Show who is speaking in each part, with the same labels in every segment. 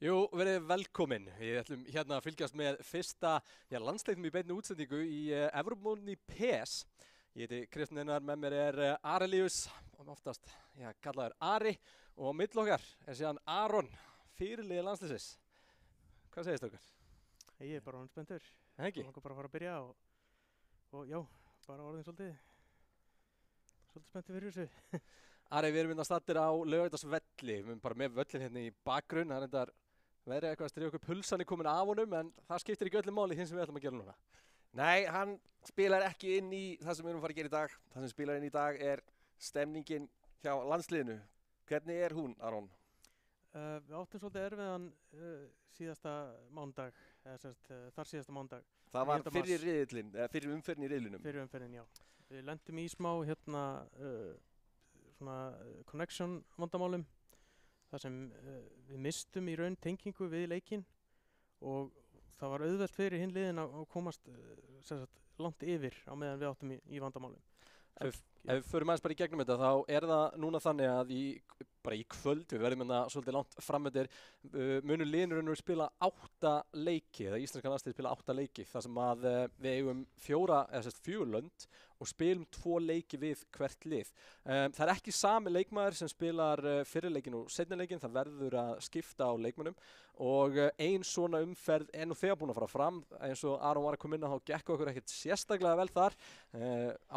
Speaker 1: Jú, verið velkomin. Við ætlum hérna að fylgjast með fyrsta landsleiknum í beinni útsendingu í Evrópumótinu í PES. Ég heiti Kristinn Einar, með mér er Arelius, oftast kallaður Ari, og á milli okkar er síðan Aron, fyrirliði landsliðsins. Hvað segist okkar?
Speaker 2: Ég er bara orðinn spenntur.
Speaker 1: Ekki?
Speaker 2: Ég langar bara að fara að byrja og já, bara orðinn svolítið spenntur fyrir þessu.
Speaker 1: Ari, við erum hérna stattir á Laugardalsvelli, við erum bara með völlin hérna í bakgrunn. Það er reyndar verið eitthvað að stríða okkur pulsan komin af honum, en það skiptir ekki öllu máli hinn sem við ætlum að gera núna.
Speaker 3: Nei, hann spilar ekki inn í það sem við erum að fara að gera í dag. Það sem spilar inn í dag er stemningin hjá landsliðinu. Hvernig er hún, Aron?
Speaker 2: Við áttum svolítið erfiðan síðasta mánudag, þar síðasta mánudag.
Speaker 3: Það var fyrir umferðin í riðlinum.
Speaker 2: Fyrir umferðin, já. Við lentum í smá svona connection vandamálum, þar sem við mistum í raun tengingu við leikinn og það var auðvelt fyrir hinn liðin að komast langt yfir á meðan við áttum í vandamálum.
Speaker 1: Ef við förum aðeins bara í gegnum þetta, þá er það núna þannig að bara í kvöld, við verðum hérna svolítið langt framöndir, munur liðinu spila 8 leiki, eða íslenska landslið spila 8 leiki, þar sem að við eigum 4 lönd og spilum 2 leiki við hvert lið. Það er ekki sami leikmaður sem spilar fyrri leikin og seinni leikin, það verður að skipta á leikmönnum og ein svona umferð er nú þegar búin að fara fram, eins og Aron var að koma inn á, þá gekk okkur ekkert sérstaklega vel þar,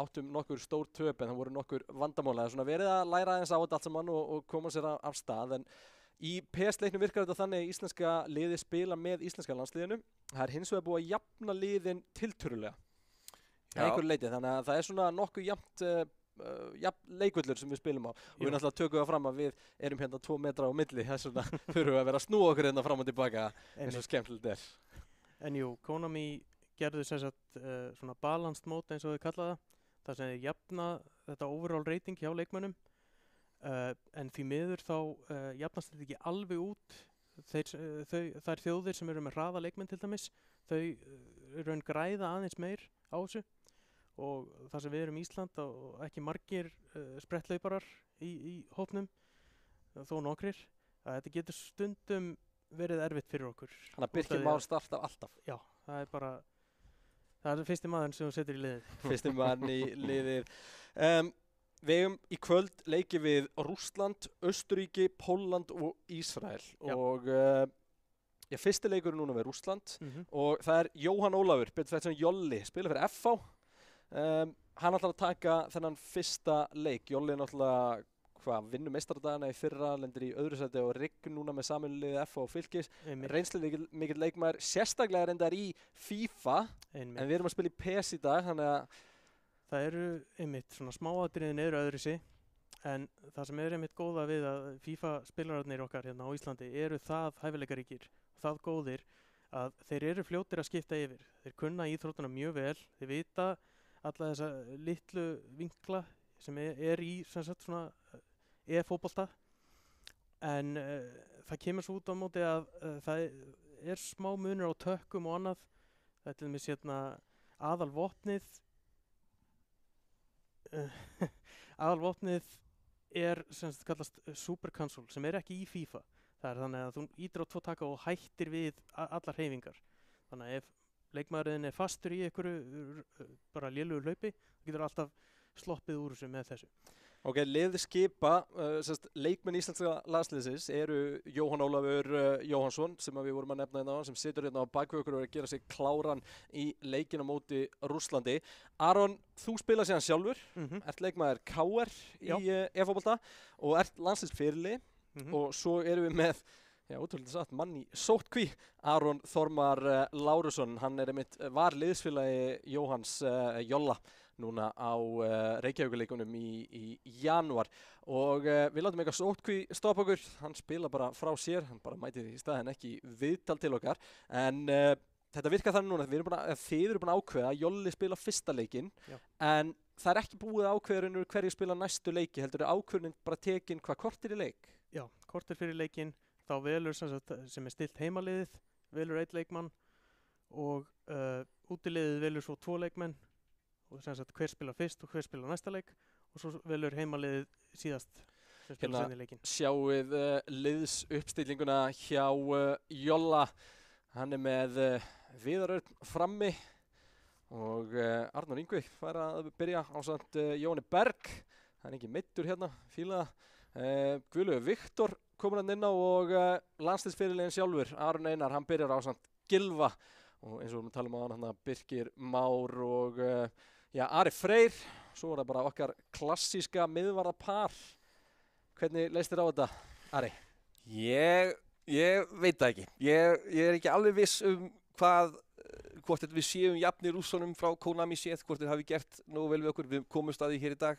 Speaker 1: áttum nokkur stór töp en það voru nokkur vandamála, svona verið að læra aðeins á þetta allt saman og koma sér af stað. En í PS-leiknum virkar þetta þannig að íslenska liði spila með íslenska landsliðinu. Það er hins vegar búið að jafna liðin tiltölulega að einhverju leyti, þannig að það er svona nokkuð jafn leikvöllur sem við spilum á og við náttúrulega tökum það fram að við erum hérna 2 metra á milli, þess vegna þurfum við að vera að snúa okkur hérna fram og tilbaka eins og skemmtilegt er.
Speaker 2: En jú, Konami gerðu svona balanced mode eins og þau kallaða, þar sem þeir jafna þetta overall rating hjá leikmönnum, en því miður þá jafnast þetta ekki alveg út. Þær þjóðir sem eru með hraða leikmenn til dæmis, þau raun græða aðeins meir á þessu og þar sem við erum Ísland og ekki margir spretthlauparar í hópnum, þó nokkrir, að þetta getur stundum verið erfitt fyrir okkur.
Speaker 1: Þannig að Birkir Már startar alltaf.
Speaker 2: Já, það er fyrsti maður sem þú setur í liðið.
Speaker 1: Fyrsti maður í liðið. Við eigum í kvöld leiki við Rússland, Austurríki, Pólland og Ísrael. Já. Og fyrsti leikur er núna við Rússland og það er Jóhann Ólafur, betur þetta sem Jolli, spila fyrir FH. Hann ætlar að taka þennan fyrsta leik. Jolli er náttúrulega vinnur meistaradagana í fyrra, lendir í öðru sæti og rigg núna með sameinuliðið FH og Fylkis. Reynslu mikill leikmaður, sérstaklega reyndar í FIFA, en við erum að spila í PES í dag, þannig að
Speaker 2: það eru svona smáatriðin eru öðruvísi, en það sem er góða við að FIFA spilararnir okkar hérna á Íslandi eru það hæfileikaríkir, það góðir að þeir eru fljótir að skipta yfir. Þeir kunna íþróttuna mjög vel, þeir vita alla þessa litlu vinkla sem er í svona e-fótbolta, en það kemur svo út á móti að það er smá munur á tökkum og annað. Það er til dæmis aðalvopnið er kallast Super Console, sem er ekki í FIFA. Það er þannig að þú ítir á 2 taka og hættir við allar hreyfingar. Þannig að ef leikmaðurinn er fastur í einhverju bara lélugu hlaupi, þú getur alltaf sloppið úr þessu með þessu.
Speaker 1: Ok, liðið skipa, leikmenn íslenska landsliðsins eru Jóhann Ólafur Jóhannsson, sem við vorum að nefna hérna á, sem situr hérna á bakvið okkur og er að gera sig kláran í leikinn á móti Rússlandi. Aron, þú spila síðan sjálfur, ert leikmaður KR í e-fótbolta og ert landsliðsfyrirliði og svo erum við með ótrúlega satt mann í sótkví, Aron Þormar Lárusson. Hann er var liðsfélagi Jóhanns Jolla núna á Reykjavíkurleikunum í janúar og við látum eitthvað sótkví stoppa okkur. Hann spila bara frá sér, hann bara mæti í staðinn ekki viðtal til okkar, en þetta virkar þannig núna að þið eru búin að ákveða að Jolli spila fyrsta leikinn, en það er ekki búið að ákveða hverju spila næstu leiki, heldur ákveðin bara tekin hvað kortir í leik?
Speaker 2: Já, kortir fyrir leikinn. Þá velur sem er stilt heimaliðið, velur 1 leikmann og útiliðið velur svo 2 leikmenn og hver spila fyrst og hver spila næsta leik og svo velur heimaliðið síðast sem spila
Speaker 1: Hérna-
Speaker 2: seinni leikinn.
Speaker 1: Sjáuð liðsuppstillinguna hjá Jolla. Hann er með Viðar Örn frammi og Arnór Ingvi fær að byrja ásamt Jóni Berg. Hann er ekki meiddur hérna, fíla það. Guðlaugur Viktor komur hann inn á og landsliðsfyrirliðinn sjálfur, Aron Einar, hann byrjar ásamt Gylfa. Og eins og við erum að tala um hann Birkir Már og Ari Freyr. Svo er það bara okkar klassíska miðvarðapar. Hvernig leist þér á þetta, Ari?
Speaker 3: Ég veit það ekki. Ég er ekki alveg viss hvort við séum jafnir Rússunum frá Konami séð, hvort þeir hafi gert nógu vel við okkur. Við komumst að því hér í dag.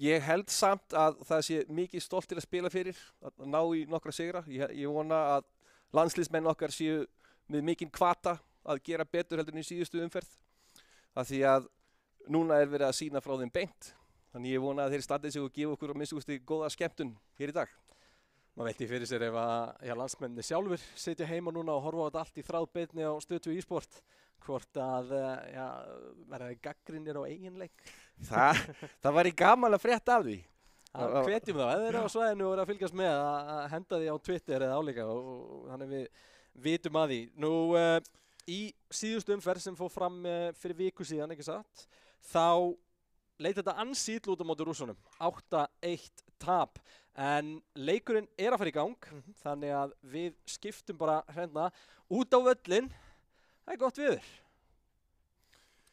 Speaker 3: Ég held samt að það sé mikið stolt til að spila fyrir, að ná í nokkra sigra. Ég vona að landsliðsmenn okkar séu með mikinn hvata að gera betur heldur en í síðustu umferð. Af því að núna er verið að sýna frá þeim beint. Þannig ég vona að þeir standið sig og gefa okkur á minnstu góða skemmtun hér í dag.
Speaker 1: Maður veit fyrir sér ef að landsmenni sjálfur sitja heima núna og horfa á þetta allt í þráðbeinni á Stöð 2 e-sport, hvort að verða gagnrýnir á eiginleik.
Speaker 3: Það væri gaman að frétta af því.
Speaker 1: Það hvetjum þá, ef þeir eru á svæðinu og eru að fylgjast með að henda því á Twitter eða álíka og þannig við vitum að því. Nú, í síðustu umferð sem fór fram fyrir viku síðan, ekki satt, þá leit þetta ansi illa út á móti Rússunum, 8-1 tap. En leikurinn er að fara í gang, þannig að við skiptum bara hérna út á völlinn. Það er gott viður.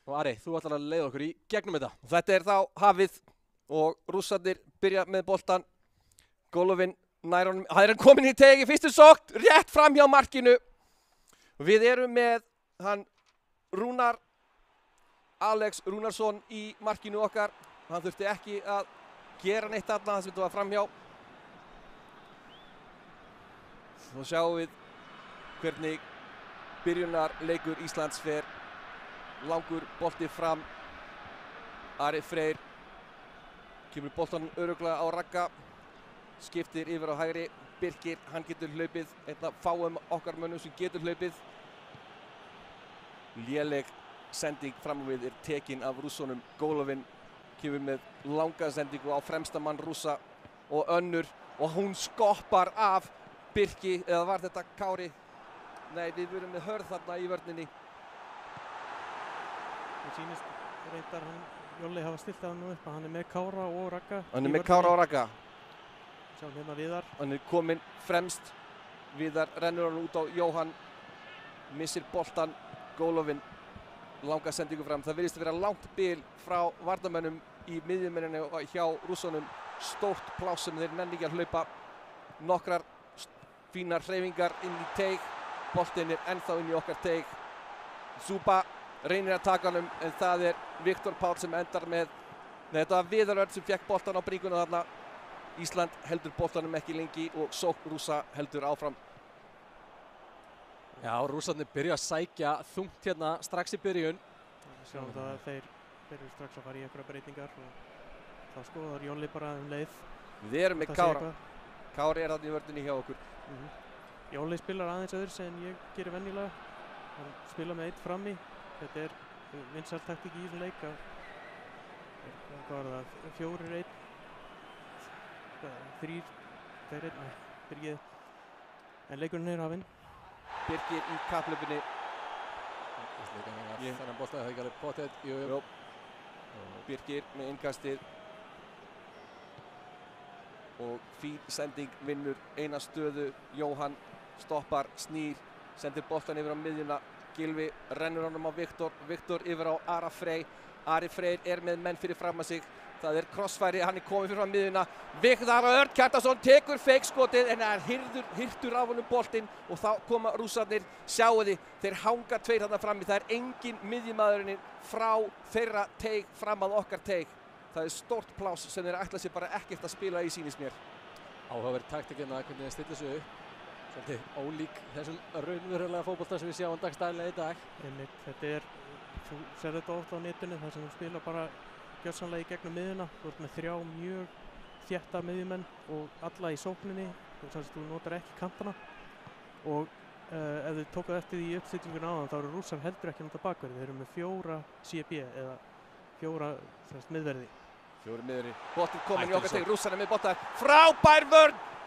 Speaker 1: Og Ari, þú ætlar að leiða okkur í gegnum þetta.
Speaker 3: Þetta er þá hafið og Rússarnir byrja með boltan. Golovin nær honum, það er komin í tegi, fyrstu sókn, rétt fram hjá markinu. Við erum með hann Alex Rúnarsson í markinu okkar. Hann þurfti ekki að gera neitt þarna, það sem þetta var framhjá. Svo sjáum við hvernig byrjunarleikur Íslands fer. Langur bolti fram. Ari Freyr kemur boltan örugglega á Ragga. Skiptir yfir á hægri. Birkir, hann getur hlaupið. Einn af fáum okkar mönnum sem getur hlaupið. Léleg sending fram við er tekin af Rússunum. Golovin kemur með langa sendingu á fremsta mann Rússa og önnur og hún skoppar af Birki, eða var þetta Kári? Nei, við erum með Hörð þarna í vörninni.
Speaker 2: Það sýnist reyndar Jolli hafa stilt það nú upp að hann er með Kára og Ragga.
Speaker 3: Hann er með Kára og Ragga.
Speaker 2: Sjáum hérna Viðar.
Speaker 3: Hann er kominn fremst. Viðar rennur hann út á Jóhann. Missir boltan. Golovin. Langa sendingu fram. Það virðist að vera langt bil frá varnarmönnum í miðjumenninu hjá Rússunum. Stórt pláss sem þeir nenni ekki að hlaupa. Nokkrar fínar hreyfingar inn í teig. Boltinn er ennþá inn í okkar teig. Zuba reynir að taka hann en það er Viktor Páll sem endar með. Nei, þetta var Viðar Örn sem fekk boltan á bringuna þarna. Ísland heldur boltanum ekki lengi og sókn Rússa heldur áfram.
Speaker 1: Já, Rússarnir byrja að sækja þungt hérna strax í byrjun.
Speaker 2: Sjáum það að þeir eru strax að fara í einhverja breytingar og þá skoðar Jolli bara leið.
Speaker 3: Við erum með Kára. Kári er þarna í vörninni hjá okkur.
Speaker 2: Jolli spilar aðeins öðru sem ég gerir venjulega. Hann spilar með einn frammi. Þetta er vinsæl taktík í þessum leik að hvað var það? 4-1 3 2-1 byrgið. En leikurinn er hafinn.
Speaker 3: Birkir í kapplöpunni.
Speaker 1: Þannig að boltaði það ekki alveg potið.
Speaker 3: Jú. Birkir með innkastið. Og fín sending vinnur eina stöðu. Jóhann stoppar, snýr, sendir boltan yfir á miðjuna. Gylfi rennur honum á Viktor. Viktor yfir á Ara Frey. Ari Freyr er með menn fyrir fram að sig. Það er krossfæri, hann er komið fyrir fram miðjuna. Viðar Örn Kjartansson tekur feikskotið en það er hirtur af honum boltinn og þá koma Rússarnir. Sjáu þið, þeir hanga tveir þarna frammi. Það er engin miðjumaðurinn frá þeirra teig fram að okkar teig. Það er stórt pláss sem þeir ætla sér bara ekkert að spila í, sýnist mér.
Speaker 1: Áhugaverð taktikinn að hvernig þeir stilla sig upp. Svolítið ólík þessum raunverulega fótbolta sem við sjáum dagstæðilega í dag.
Speaker 2: Þetta er, þú ser þetta oft á netinu þar sem þú spila bara gjörsamlega í gegnum miðjuna. Þú ert með 3 mjög þétta miðjumenn og alla í sókninni. Þú notar ekki kantana. Og ef þið tókuð eftir því í uppstillinguna áðan þá eru Rússar heldur ekki að nota bakverði. Þeir eru með 4 CB eða 4 miðverði.
Speaker 3: Fjóri miðurinn, boltinn kominn í okkar teg, Rússarnir með boltar,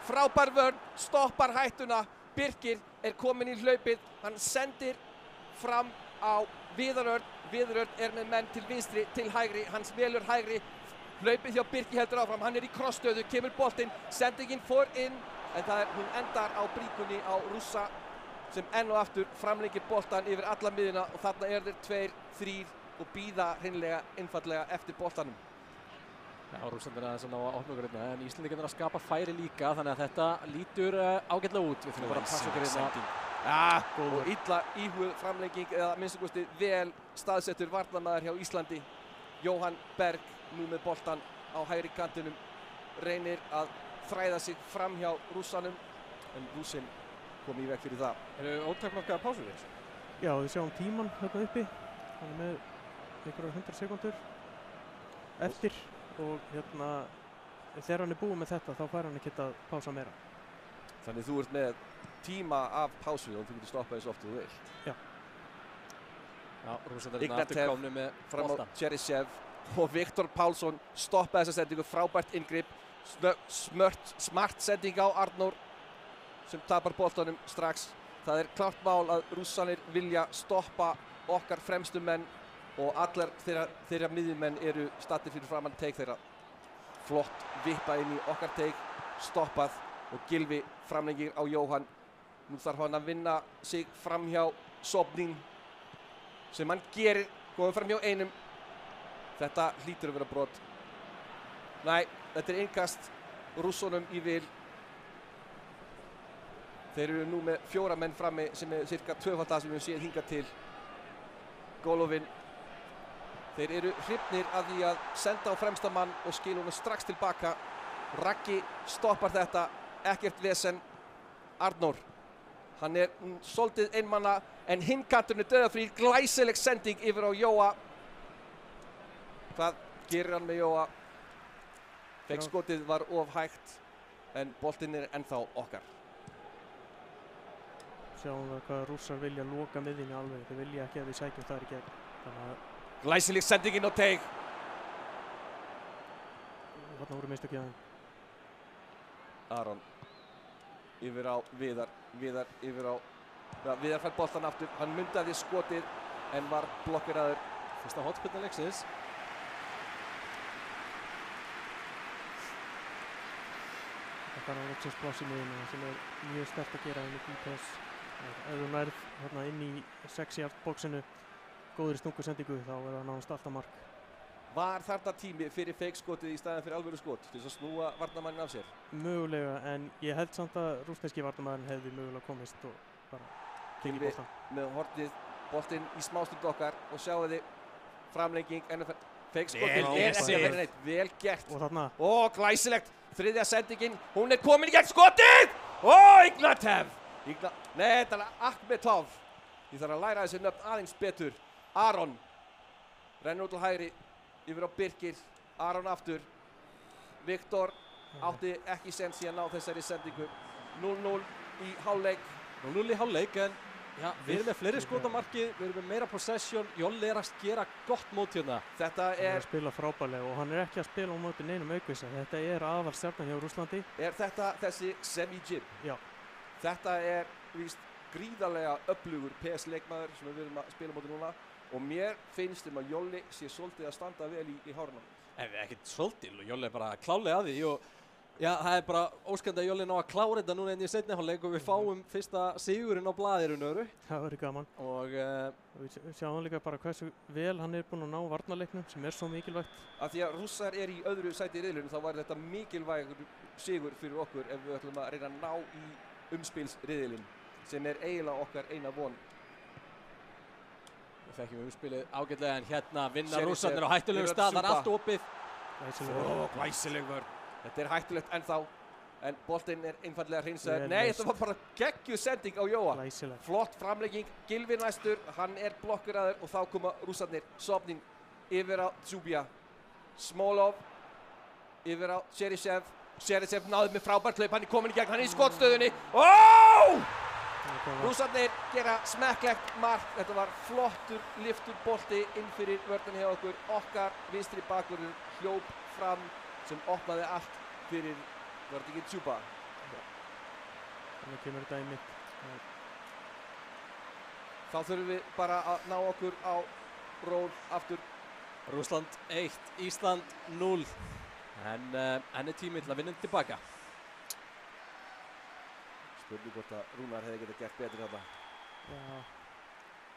Speaker 3: frábær vörn, stoppar hættuna, Birkir er kominn í hlaupið, hann sendir fram á Viðar Örn, Viðar Örn er með menn til vinstri, til hægri, hans velur hægri, hlaupið hjá Birki heldur áfram, hann er í krossstöðu, kemur boltinn, sendingin fór inn, en hún endar á bríkunni á Rússa sem enn og aftur framlengir boltan yfir alla miðjuna og þarna eru þeir 2, 3 og bíða hreinlega einfallega eftir boltanum.
Speaker 1: Já, Rússandir aðeins að ná að opna okkur hérna, en Íslendingarnir að skapa færi líka, þannig að þetta lítur ágætlega út. Við þurfum bara að passa okkur hérna.
Speaker 3: Ja, og illa íhuguð framlenging eða minnstakosti vel staðsettur varnarmaður hjá Íslandi. Jóhann Berg nú með boltan á hægri kantinum, reynir að þræða sig fram hjá Rússanum, en Rússinn kom í veg fyrir það.
Speaker 1: Eru ótakmarkaðar pásur við þessu?
Speaker 2: Já, við sjáum tíman hérna uppi, hann er með einhverjar 100 sekúndur eftir og hérna þegar hann er búinn með þetta þá fær hann ekki að pása meira.
Speaker 3: Þannig þú ert með tíma af pásu og þú getur stoppað eins oft og þú vilt.
Speaker 2: Já.
Speaker 1: Já, Rússandir aftur komnu með
Speaker 3: fram á
Speaker 1: boltan.
Speaker 3: Cheryshev og Viktor Pálsson stoppaði þessa sendingu, frábært inngrip, smart sending á Arnór sem tapar boltanum strax. Það er klart mál að Rússanir vilja stoppa okkar fremstu menn og allar þeirra miðjumenn eru stattir fyrir framann teig þeirra. Flott vippa inn í okkar teig, stoppað og Gylfi framlengir á Jóhann. Nú þarf hann að vinna sig fram hjá Sobnin sem hann gerir, komið fram hjá einum. Þetta hlýtur að vera brot. Nei, þetta er innkast Rússunum í vil. Þeir eru nú með 4 menn frammi sem er cirka 2-falt það sem við séð hingað til. Golovin. Þeir eru hrifnir að því að senda á fremsta mann og skila honum strax tilbaka. Raggi stoppar þetta, ekkert vesen. Arnór. Hann er svolítið einmanna en hinn kanturinn er dauðafrír, glæsileg sending yfir á Jóa. Hvað gerir hann með Jóa? Feikskotið var of hægt en boltinn er ennþá okkar.
Speaker 2: Sjáum við hvað Rússar vilja loka miðjunni alveg, þeir vilja ekki að við sækjum þar í gegn. Þannig að
Speaker 3: glæsileg sendingin á teig.
Speaker 2: þarna voru mistök hjá þeim.
Speaker 3: Aron yfir á Viðar, Viðar yfir á, ja, Viðar fær boltan aftur, hann mundaði skotið en var blokkeraður.
Speaker 1: Fyrsta hotspilna leiksins.
Speaker 2: Þetta er á loksins pláss í miðjunni sem er mjög sterkt að gera inn í press. Ef þú nærð hérna inn í 6 yard bóksinu góðri stungusendingu þá er það nánast alltaf mark.
Speaker 3: Var þarna tími fyrir feikskotið í staðinn fyrir alvöru skot til þess að snúa varnarmannin af sér?
Speaker 2: Mögulega, en ég held samt að rússneski varnarmaðurinn hefði mögulega komist og bara tekið boltan.
Speaker 3: Með hornið, boltinn í smástund okkar og sjáu þið framlenging en feikskotið er ekki að vera neitt, vel gert.
Speaker 2: Og þarna.
Speaker 3: Ó, glæsilegt, þriðja sendingin, hún er komin í gegn skotið! Ó, Ignatev! Nei, þetta er Akhmetov. Ég þarf að læra þessi nöfn aðeins betur. Aron, rennur út til hægri, yfir á Birkir, Aron aftur. Viktor átti ekki sens í að ná þessari sendingu. 0-0 í hálfleik.
Speaker 1: 0-0 í hálfleik, en já, við erum með fleiri skot á markið, við erum með meira possession. Jolli er að gera gott mót hérna.
Speaker 3: Þetta
Speaker 2: Hann er
Speaker 3: er
Speaker 2: að spila frábærlega og hann er ekki að spila á móti neinum aukvisa. Þetta er aðal stjarnan hjá Rússlandi.
Speaker 3: þetta þessi Semijib.
Speaker 2: Já.
Speaker 3: Þetta er víst gríðarlega öflugur PS-leikmaður sem við erum að spila móti núna og mér finnst að Jolli sé svolítið að standa vel í hárunum.
Speaker 1: Ekkert svolítið, og Jolli er bara klálega að því og já, það er bara óskandi að Jolli ná að klára þetta núna inn í seinni hálfleik og við fáum fyrsta sigurinn á blaðirunöru.
Speaker 2: Það verður gaman.
Speaker 1: Og
Speaker 2: Við sjáum líka bara hversu vel hann er búinn að ná varnarleiknum sem er svo mikilvægt.
Speaker 3: Af því að Rússar er í öðru sæti í riðlinum þá var þetta mikilvægur sigur fyrir okkur ef við ætlum að reyna að ná í umspilsriðilinn sem er eiginlega okkar eina von.
Speaker 1: við fekkjum umspilið ágætlega en hérna vinna
Speaker 3: Cheryshev
Speaker 1: Rússarnir á hættulegum
Speaker 3: yfir á
Speaker 1: stað, það er
Speaker 3: Tsuba.
Speaker 1: allt opið.
Speaker 3: Ó, glæsileg vörn. Þetta er hættulegt ennþá en boltinn er einfallega hreinsaður.
Speaker 2: Vel
Speaker 3: Nei,
Speaker 2: leyst.
Speaker 3: þetta var bara geggjuð sending á Jóa.
Speaker 2: Glæsilegt.
Speaker 3: Flott framlegging, Gylfi næstur, hann er blokkeraður og þá koma Rússarnir. Sobnin yfir á Tsubia. Smolov yfir á Cheryshev. Cheryshev náði með frábært hlaup, hann er komin í gegn, hann er í skotstöðunni. Ó! Rússarnir gera smekklegt mark. Þetta var flottur liftur bolti inn fyrir vörðin hjá okkur. Okkar vinstri bakvörður hljóp fram sem opnaði allt fyrir, var þetta ekki Djúpa?
Speaker 2: Þannig kemur þetta í mitt.
Speaker 3: Þá þurfum við bara að ná okkur á ról aftur.
Speaker 1: Rússland 1, Ísland 0. En tími til að vinna tilbaka.
Speaker 3: Spurning hvort að Rúnar hefði getað gert betur þarna.
Speaker 2: Já,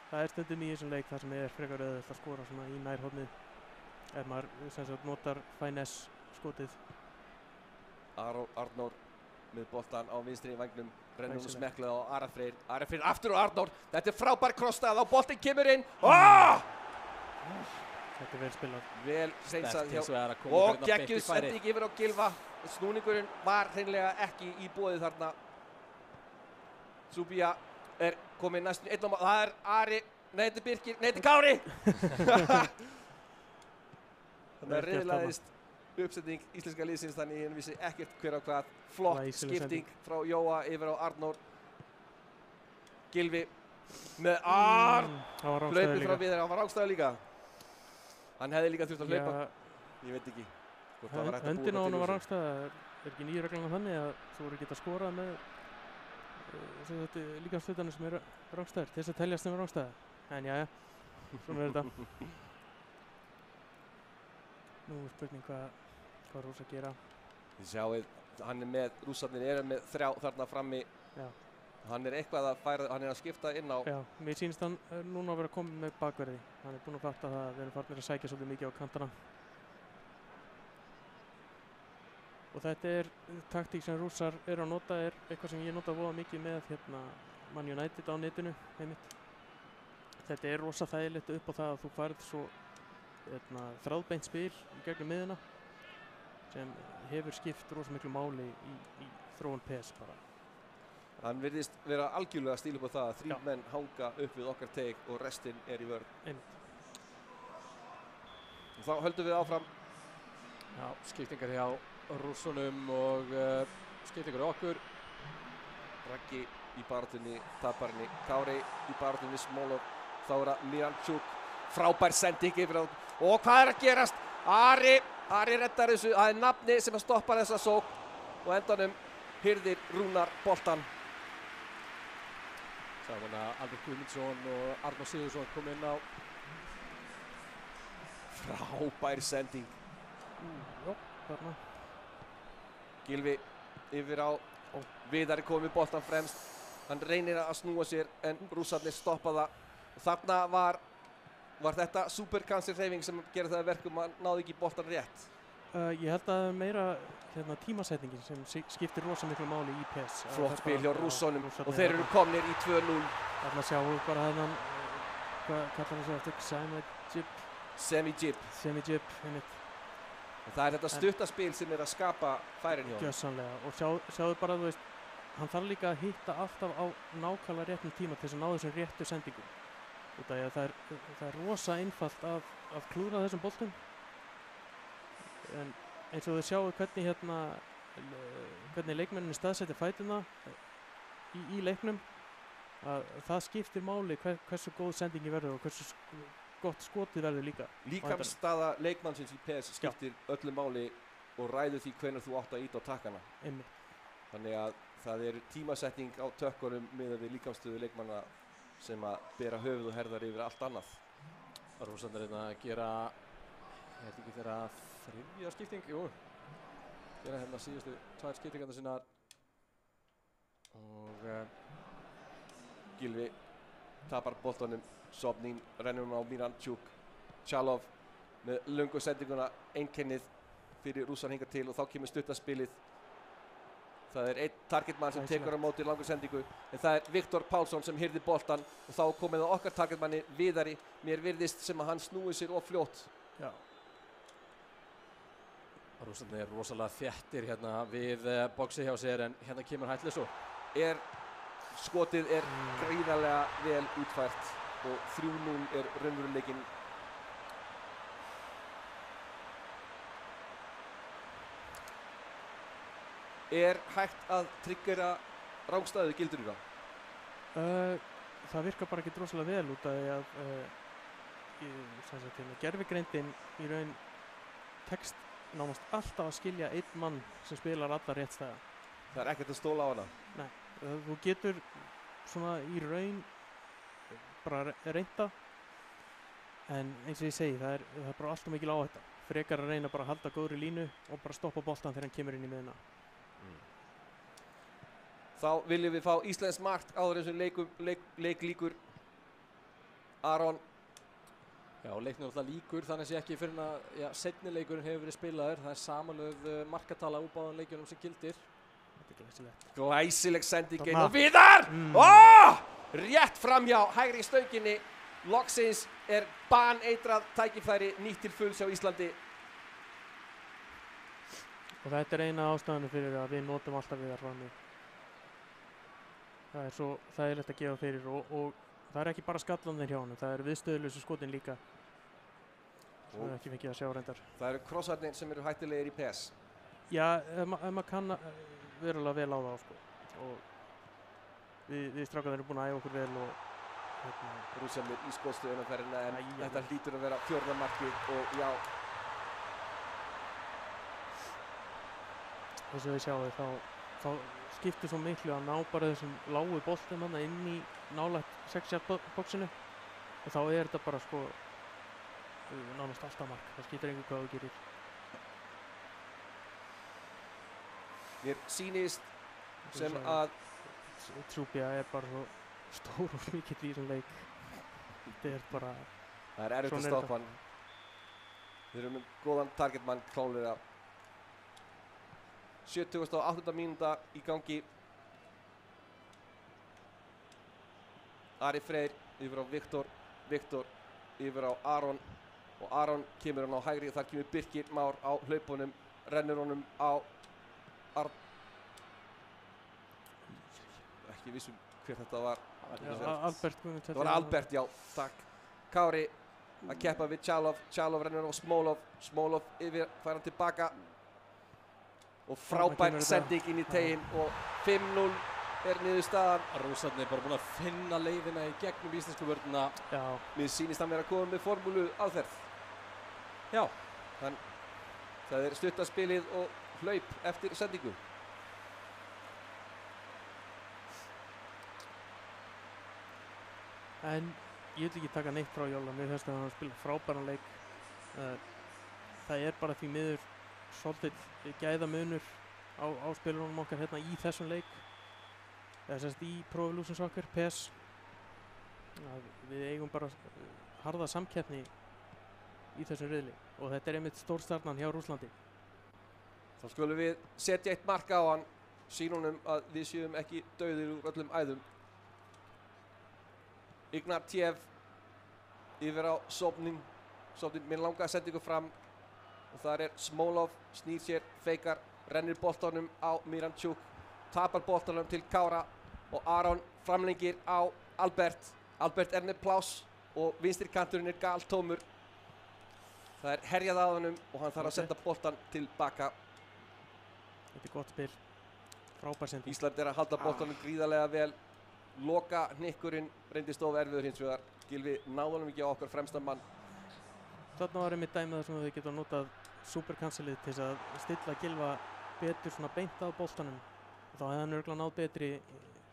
Speaker 2: það er stundum í þessum leik þar sem er frekar auðvelt að skora svona í nærhornið. Ef maður sem sagt notar finesse skotið.
Speaker 3: Arnór með boltan á vinstri vængnum, rennur hún
Speaker 2: Glæsilegt.
Speaker 3: smekklega á Ara Freyr. Ara Freyr aftur og Arnór, þetta er frábær krossstað og boltinn kemur inn.
Speaker 2: Þetta er vel spilað.
Speaker 3: Vel hreinsað hjá
Speaker 1: Hins vegar að koma
Speaker 3: og
Speaker 1: hérna beint í
Speaker 3: geggjuð
Speaker 1: færi.
Speaker 3: sending yfir á Gylfa. Snúningurinn var hreinlega ekki í boði þarna. Zubia er kominn næstum einn á mál. Það er Ari, nei þetta er Birkir, nei þetta er Kári. Þannig að riðlaðist uppsetning íslenska liðsins, þannig ég vissi ekkert hver á hvað. Flott
Speaker 2: Glæsileg
Speaker 3: skipting frá Jóa yfir á Arnór. Gylfi með
Speaker 2: Það var rángstæður
Speaker 3: hlaupið frá
Speaker 2: líka.
Speaker 3: Viðar, hann var rángstæður líka. Hann hefði líka þurft að hlaupa.
Speaker 2: Já,
Speaker 3: Ég veit ekki hvort það var hægt að
Speaker 2: höndin á
Speaker 3: búa
Speaker 2: honum var
Speaker 3: til
Speaker 2: rángstæða. Er ekki nýju reglan þannig að þú eru geta skorað með líkamshlutanum sem eru rángstæður til þess að teljast sem rángstæða. En jæja, svona er þetta. Nú er spurning hvað Rúss að gera.
Speaker 3: Þið sjáið, hann er með, rússarnir eru með 3 þarna frammi.
Speaker 2: Já.
Speaker 3: Hann er eitthvað að færa, hann er að skipta inn á.
Speaker 2: Já, mér sýnist hann núna að vera komið með bakverði. Hann er búinn að fatta það að við erum farnir að sækja svolítið mikið á kantana. Og þetta er taktík sem Rússar eru að nota, er eitthvað sem ég nota voða mikið með Man United á netinu einmitt. Þetta er rosa þægilegt upp á það að þú færð svo þráðbeint spil í gegnum miðuna sem hefur skipt rosa miklu máli í þróun PS bara.
Speaker 3: Hann virðist vera algjörlega stíl upp á það að 3
Speaker 2: Já.
Speaker 3: menn hanga upp við okkar teig og restin er í vörn.
Speaker 2: Einmitt.
Speaker 3: Og þá höldum við áfram.
Speaker 1: Já, skiptingar hjá Rússunum og skiptingar hjá okkur.
Speaker 3: Raggi í baráttunni, taparni, Kári í baráttunni við Smolov. Þá er það Miranchuk, frábær sending yfir á. Og hvað er að gerast? Ari reddar þessu, það er nafni sem að stoppa þessa sókn og endanum hirðir Rúnar boltan.
Speaker 1: Sáum að Albert Guðmundsson og Arnór Sigurðsson kom inn á.
Speaker 3: Frábær sending.
Speaker 2: Jó, þarna.
Speaker 3: Gylfi yfir á Viðar er komið boltan fremst. Hann reynir að snúa sér en rússarnir stoppa það. Og þarna var þetta supercancer-hreyfing sem gerir það að verkum að náði ekki boltan rétt.
Speaker 2: Ég held að meira tímasetningin sem skiptir rosa miklu máli í PES.
Speaker 3: Flott spil hjá rússunum
Speaker 2: Rússarnir
Speaker 3: og þeir eru komnir í 2-0.
Speaker 2: Þarna sjáum við bara þennan, hvað kallar hann sig eftir, Semi-jib, einmitt.
Speaker 3: Það er þetta stuttaspil sem er að skapa færin hjá hann.
Speaker 2: Gjörsamlega, og sjáðu bara, þú veist, hann þarf líka að hitta alltaf á nákvæmlega réttum tíma til þess að ná þessum réttu sendingum. Út af því að það er rosa einfalt að klúra þessum boltum. En eins og þið sjáu hvernig leikmenninni staðsetja fætuna í leiknum, að það skiptir máli hversu góð sendingi verður og hversu gott skotið verður líka.
Speaker 3: Líkamsstaða leikmannsins í PES skiptir öllu máli og ræður því hvenær þú átt að íta á takkana.
Speaker 2: Einmitt.
Speaker 3: Þannig að það er tímasetning á tökkunum miðað við líkamsstöðu leikmanna sem að bera höfuð og herðar yfir allt annað.
Speaker 1: Rússarnir er að gera, ég held ekki þeirra 3. skipting, jú. Gera hérna síðustu 2 skiptingarna sinnar. Og
Speaker 3: Gylfi tapar boltanum, Sobnin rennur á Miranchuk, Chalov með löngu sendinguna, einkennið fyrir rússar hingað til og þá kemur stuttaspilið. Það er einn targetmann sem tekur á móti langur sendingu en það er Viktor Pálsson sem hirðir boltan og þá komið á okkar targetmanni Viðari. Mér virðist sem að hann snúi sér of fljótt.
Speaker 2: Já.
Speaker 1: Rússarnir er rosalega þéttir hérna við boxið hjá sér en hérna kemur Hætlisó.
Speaker 3: Skotið er gríðarlega vel útfært og 3-0 er raunveruleikinn. Er hægt að tryggera rángstæðu gildur í það?
Speaker 2: Það virkar bara ekki rosalega vel út af því að gervigreindin í raun tekst nánast alltaf að skilja einn mann sem spilar alla rétt stæða.
Speaker 3: Það er ekkert að stóla á hana.
Speaker 2: Þú getur svona í raun bara reynda, en eins og ég segi, það er bara alltaf mikil áhætta. Frekar að reyna bara að halda góðri línu og bara stoppa boltan þegar hann kemur inn í miðuna.
Speaker 3: Þá viljum við fá íslenskt mark áður eins og leik líkur. Aron.
Speaker 1: Já, leiknum alltaf líkur, þannig sé ekki fyrir að seinni leikurinn hefur verið spilaður. Það er samanlögð markatala úr báðum leikjunum sem gildir.
Speaker 2: Þetta er glæsilegt.
Speaker 3: Glæsileg sending inn
Speaker 2: Þarna.
Speaker 3: og Viðar! Rétt framhjá hægri stönginni. Loksins er baneitrað tækifæri nýtt til fulls á Íslandi.
Speaker 2: Og þetta er eina ástæðan fyrir að við notum alltaf Viðar frammi. Það er svo þægilegt að gefa fyrir og það er ekki bara skallanir hjá honum, það er viðstöðuleysu skotin líka. Það er ekki mikið að sjá reyndar.
Speaker 3: Það eru krossarnir sem eru hættulegir í PES.
Speaker 2: Já, ef maður kann verulega vel á það, sko. Og við strákarnir erum búin að æfa okkur vel og
Speaker 3: Rússamir í skotsstöðunarferðina en þetta hlýtur að vera 4. markið og já.
Speaker 2: Eins og við sjáum þá skiptir svo miklu að ná bara þessum lágu boltum þarna inn í nálægt 6-yard-boxinu og þá er þetta bara sko nánast alltaf mark. Það skiptir engu hvað þú gerir.
Speaker 3: Mér sýnist sem að
Speaker 2: Trúbja er bara svo stór og mikill í þessum leik. Þetta er bara...
Speaker 3: Það er erfitt að stoppa hann. Við erum með góðan targetmann klálega. 78. mínúta í gangi. Ari Freyr yfir á Viktor. Viktor yfir á Aron. Og Aron kemur hann á hægri. Þar kemur Birkir Már á hlaupunum. Rennur honum á ekki vissum hver þetta var.
Speaker 2: Albert Guðmundsson.
Speaker 3: Það var Albert, já, takk. Kári að keppa við Tjalov. Tjalov rennur á Smólov. Smólov yfir, fær hann tilbaka. Og frábær sending inn í teginn og 5-0 er niðurstaðan.
Speaker 1: Rússarnir bara búin að finna leiðina í gegnum íslensku vörnina.
Speaker 2: Já.
Speaker 3: Mér sýnist hann vera að koma með formúlu aðferð.
Speaker 1: Já.
Speaker 3: Það er stuttaspilið og hlaup eftir sendingu.
Speaker 2: En ég vil ekki taka neitt frá Jóla. Mér finnst að hann spila frábæran leik. Það er bara því miður svolítið gæðamunur á spilunum okkar hérna í þessum leik. Það er sérst í Pro Evolution Soccer, PES. Við eigum bara harða samkeppni í þessum riðli og þetta er einmitt stórstarnan hjá Rússlandi.
Speaker 3: Þá skulum við setja eitt mark á hann, sýna honum að við séum ekki dauðir úr öllum æðum. Ignatiev yfir á Sobnin. Sobnin minn langa sendingu fram og þar er Smólov, snýr sér, feikar, rennir boltanum á Miranchuk, tapar boltanum til Kára og Aron framlengir á Albert. Albert er með pláss og vinstri kanturinn er galtómur. Það er herjað að honum og hann þarf að senda boltan tilbaka.
Speaker 2: Þetta er gott spil, frábær sending.
Speaker 3: Ísland er að halda boltanum gríðarlega vel. Loka hnykkurinn reyndist of erfiður hins vegar. Gylfi náði honum ekki á okkar fremsta mann.
Speaker 2: Þarna var einmitt dæmið þar sem þau geta notað superkanselið til þess að stilla Gylfa betur svona beint að boltanum. Og þá hefði hann örugglega náð betri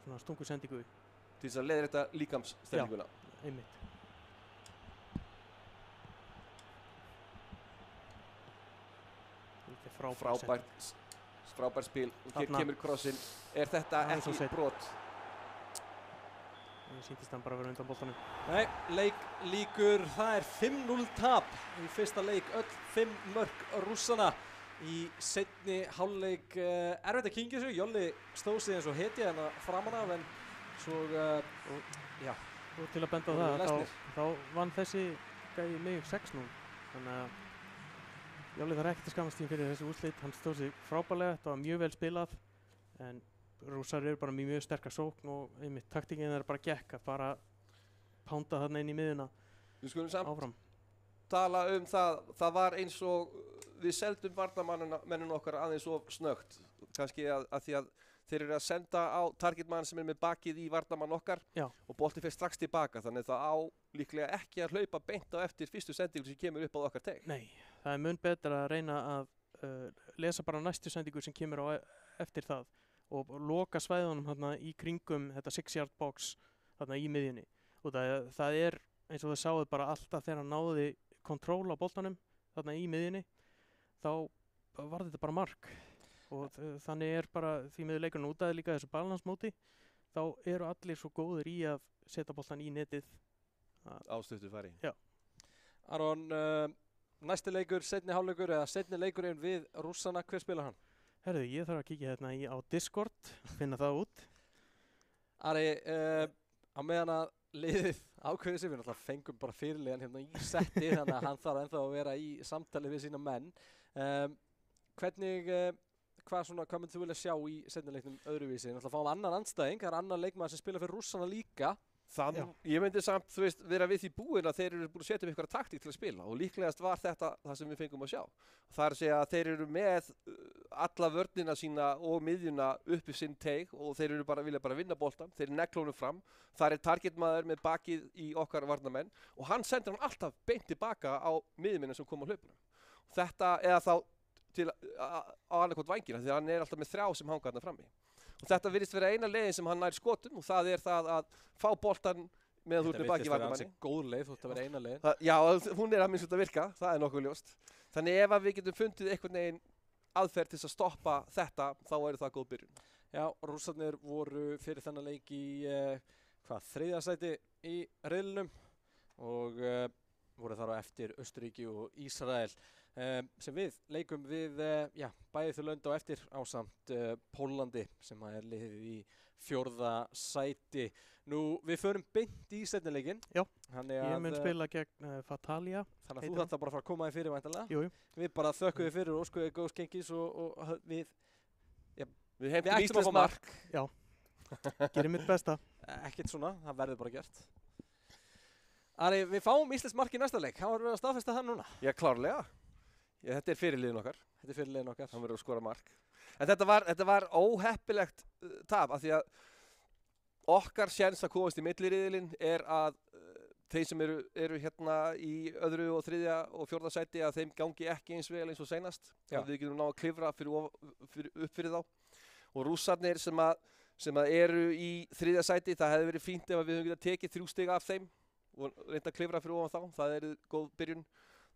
Speaker 2: svona stungusendingu.
Speaker 3: Til þess að leiðrétta líkamsstellinguna.
Speaker 2: Já, einmitt. Þetta er
Speaker 3: frábært spil. Og hér kemur krossinn. Er þetta ekki brot?
Speaker 2: Það sýntist hann bara að vera undan boltanum.
Speaker 1: Nei, leik líkur. Það er 5-0 tap í fyrsta leik. Öll 5 mörk Rússana í seinni hálfleik. Erfitt að kyngja þessu. Jolli stóð sig eins og hetja hérna framan af en svo, já.
Speaker 2: Og til að benda á það, þá vann þessi gæi mig 6-0. Þannig að Jolli þarf ekkert að skammast sín fyrir þessi úrslit. Hann stóð sig frábærlega, þetta var mjög vel spilað. En Rússar eru bara mjög sterkar sókn og einmitt taktíkinn er bara gekk að bara pánda þarna inn í miðuna áfram.
Speaker 3: Við skulum samt tala það. Það var eins og við seldum varnarmenninu okkar aðeins of snöggt. Kannski að því að þeir eru að senda á targetmann sem er með bakið í varnarmann okkar.
Speaker 2: Já.
Speaker 3: Og boltinn fer strax tilbaka. Þannig það á líklega ekki að hlaupa beint á eftir fyrstu sendingu sem kemur upp á okkar teg.
Speaker 2: Nei, það er mun betra að reyna að lesa bara næstu sendingu sem kemur á eftir það og loka svæðunum þarna í kringum þetta 6-yard box þarna í miðjunni og það eins og þau sáðu bara alltaf þegar hann náði kontról á boltanum þarna í miðjunni þá var þetta bara mark og þannig bara því miður leikurinn út að líka þessu balansmóti þá eru allir svo góðir í að setja boltan í netið
Speaker 3: Ástöttu fari.
Speaker 2: Já.
Speaker 1: Aron, næsti leikur, seinni hálfleikur eða seinni leikurinn við Rússana, hver spilar hann?
Speaker 2: Herðu, ég þarf að kíkja hérna á Discord, finna það út.
Speaker 1: Ari, á meðan að liðið ákveðið sig, við náttúrulega fengum bara fyrirliðan hérna í setti þannig að hann þarf ennþá að vera í samtali við sína menn. Hvað myndir þú vilja sjá í seinni leiknum öðruvísi? Náttúrulega fáum annan andstæðing, það er annar leikmaður sem spila fyrir Rússana líka.
Speaker 3: Ég myndi samt, vera við því búin að þeir eru búin að setja upp einhverja taktík til að spila og líklegast var þetta það sem við fengum að sjá. Það er að segja að þeir eru með alla vörnina sína og miðjuna upp í sinn teig og þeir eru vilja bara vinna boltan, þeir negla honum fram. Það er targetmaður með bakið í okkar varnarmenn og hann sendir hann alltaf beint tilbaka á miðjumennina sem kom á hlaupuna. Þetta eða þá á annarkot vængina því hann alltaf með 3 sem hanga þarna frammi. Og þetta virðist vera eina leiðin sem hann nær skotum og það er það að fá boltan meðan þú ert með baki í varnarmanni.
Speaker 1: Þetta virðist vera góð leið, þú ert að vera eina leið.
Speaker 3: Já, hún að minnst að virka, það er nokkuð ljóst. Þannig ef við getum fundið einhvern veginn aðferð til að stoppa þetta, þá er það góð byrjun.
Speaker 1: Já, Rússarnir voru fyrir þennan leik í, 3. sæti í riðlinum og voru þar á eftir Austurríki og Ísrael. Sem við leikum við bæði þau lönd á eftir ásamt Pólandi sem er liðið í 4. sæti. Nú, við förum beint í seinni leikinn.
Speaker 2: Já, ég mun spila gegn Fatalia.
Speaker 1: Þannig að þú þarft að bara fara að koma þig fyrir væntanlega.
Speaker 2: Jú.
Speaker 1: Við bara þökkum þig fyrir og óskum þig góðs gengis og
Speaker 3: við heimtum íslenskt mark.
Speaker 2: Já, gerum mitt besta.
Speaker 1: Ekkert svona, það verður bara gert. Ari, við fáum íslenskt mark í næsta leik. Hvað verður við að staðfesta það núna?
Speaker 3: Já, klárlega. Þetta er fyrirliðin okkar.
Speaker 1: Hann
Speaker 3: verður að skora mark. En þetta var óheppilegt tap af því að okkar séns að komast í milliriðilinn er að þeir sem eru hérna í 2. og 3. og 4. sæti að þeim gangi ekki eins vel eins og seinast. Að við getum náð að klifra upp fyrir þá. Og Rússarnir sem að eru í 3. sæti, það hefði verið fínt ef við höfum getað tekið 3 stig af þeim og reynda að klifra fyrir ofan þá. Það er góð byrjun.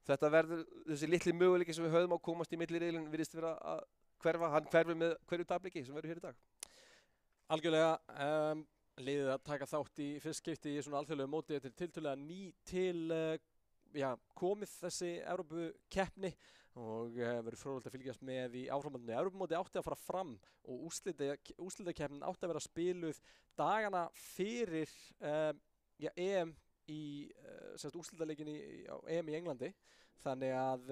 Speaker 3: Þetta verður, þessi litli möguleiki sem við höfum á komast í milliriðilinn virðist vera að hverfa, hann hverfur með hverju tapleiki sem verður hér í dag.
Speaker 1: Algjörlega, liðið að taka þátt í fyrst skipti í svona alþjóðlegu móti þetta er tiltölulega ný til komið þessi Evrópukeppni og verður fróðlegt að fylgjast með í áframhaldinu. Evrópumóti átti að fara fram og úrslitakeppnin átti að vera spiluð dagana fyrir EM í úrslitaleikin á EM í Englandi. Þannig að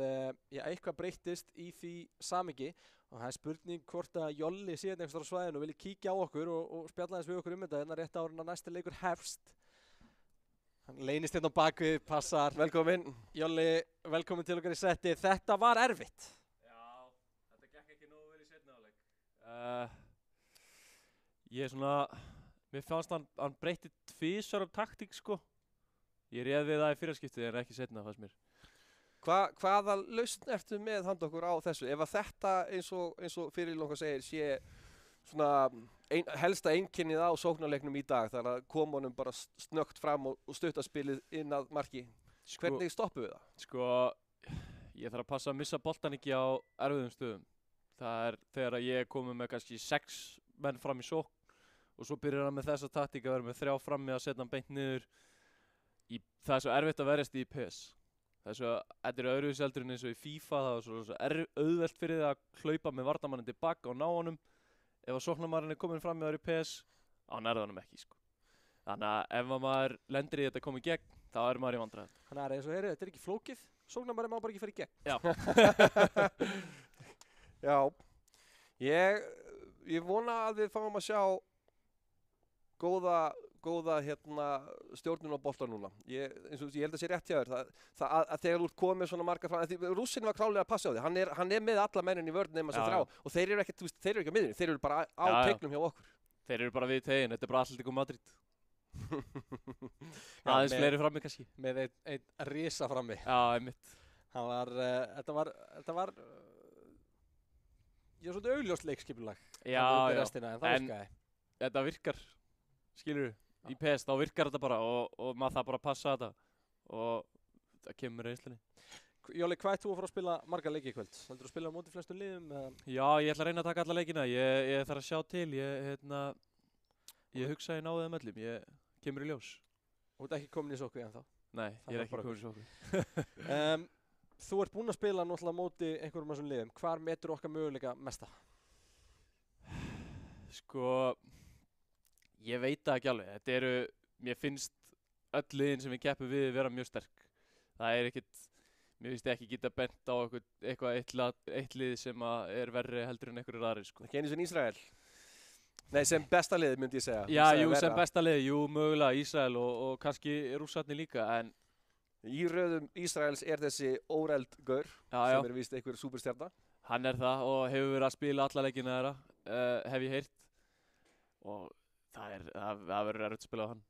Speaker 1: eitthvað breyttist í því samhengi og það er spurning hvort að Jolli sé einhvers staðar á svæðinu og vilji kíkja á okkur og spjalla aðeins við okkur þetta hérna rétt áður en að næsti leikur hefst. Hann leynist hérna á bakvið, passar.
Speaker 3: Velkomin.
Speaker 1: Jolli, velkomin til okkar í setti. Þetta var erfitt.
Speaker 4: Já, þetta gekk ekki nógu vel í seinni hálfleik. Mér fannst hann breytti tvisvar taktík sko. Ég réð við það í fyrraskiptið en ekki seinna fannst mér.
Speaker 3: Hvaða lausn ertu með handa okkur á þessu? Ef að þetta eins og fyrirliðin segir sé svona helsta einkynnið á sóknarleiknum í dag þar að koma honum bara snöggt fram og stutta spilið inn að marki. Hvernig stoppum við það?
Speaker 4: Sko, ég þarf að passa að missa boltan ekki á erfiðum stöðum. Það er þegar ég er komið með kannski 6 menn fram í sókn og svo byrjar hann með þessa taktík að vera með 3 frammi að setja hann beint niður. Það er svo erfitt að verjast í PES. Þetta er öðruvísi heldur en eins og í FIFA, það er svo auðvelt fyrir það að hlaupa með varnarmanninn tilbaka og ná honum. Ef að sóknarmaðurinn er komin fram með það í PS, þá nærði honum ekki sko. Þannig að ef maður lendir í þetta að koma í gegn, þá er maður í vandræðum.
Speaker 1: Þannig að eins og þetta er ekki flókið, sóknarmaðurinn má bara ekki fara í gegn.
Speaker 3: Já. Já, ég vona að við fáum að sjá góða stjórnun á bolta núna. Ég held að sé rétt hjá þér að þegar þú ert komið svona marga fram, Rússinn var klálega að passa á því, hann er með alla mennin í vörn nema sem 3 og þeir eru ekki á miðjunni, þeir eru bara á teiknum hjá okkur.
Speaker 4: Þeir eru bara við tegin, þetta er bara Atletico Madrid. Aðeins fleiri frammi kannski.
Speaker 1: Með einn risa frammi.
Speaker 4: Já, einmitt.
Speaker 1: Þetta var ég er svolítið augljóst leikskipulag
Speaker 4: Já, já,
Speaker 1: restina, en það
Speaker 4: En-
Speaker 1: virkaði.
Speaker 4: þetta virkar, skilur í PES, þá virkar þetta bara og maður það bara að passa þetta og það kemur með reynslunni.
Speaker 1: Jóli, hvað ert þú að fara að spila marga leiki í kvöld? Heldur þú að spila á móti flestum liðum?
Speaker 4: Já, ég ætla að reyna að taka alla leikina, ég þarf að sjá til, ég hugsa ég náði þeim öllum, ég kemur í ljós.
Speaker 1: Þú ert ekki komin í sókví ennþá.
Speaker 4: Nei,
Speaker 1: Það
Speaker 4: ég er
Speaker 1: var
Speaker 4: ekki
Speaker 1: bara
Speaker 4: komin í sókn.
Speaker 1: Þú ert búinn að spila náttúrulega á móti einhverjum af þessum liðum. Hvar metur okkar möguleika mesta?
Speaker 4: Sko, ég veit það ekki alveg, mér finnst öll liðin sem við keppum við vera mjög sterk. Það er ekkit, mér finnst ekki geta bent á eitt lið sem er verri heldur en einhverjir aðrir, sko.
Speaker 3: Ekki einu sem Ísrael. Nei, sem besta liðið myndi ég segja.
Speaker 4: Já,
Speaker 3: Ísrael
Speaker 4: jú, sem
Speaker 3: verra.
Speaker 4: besta lið, jú, mögulega Ísrael og kannski Rússarnir líka, en
Speaker 3: Í röðum Ísraels er þessi Óreld Gaur,
Speaker 4: já,
Speaker 3: sem er víst einhver superstjarna.
Speaker 4: hann er það og hefur verið að spila alla leikina þeirra, hef ég heyrt. Og það verður erfitt að spila á hann.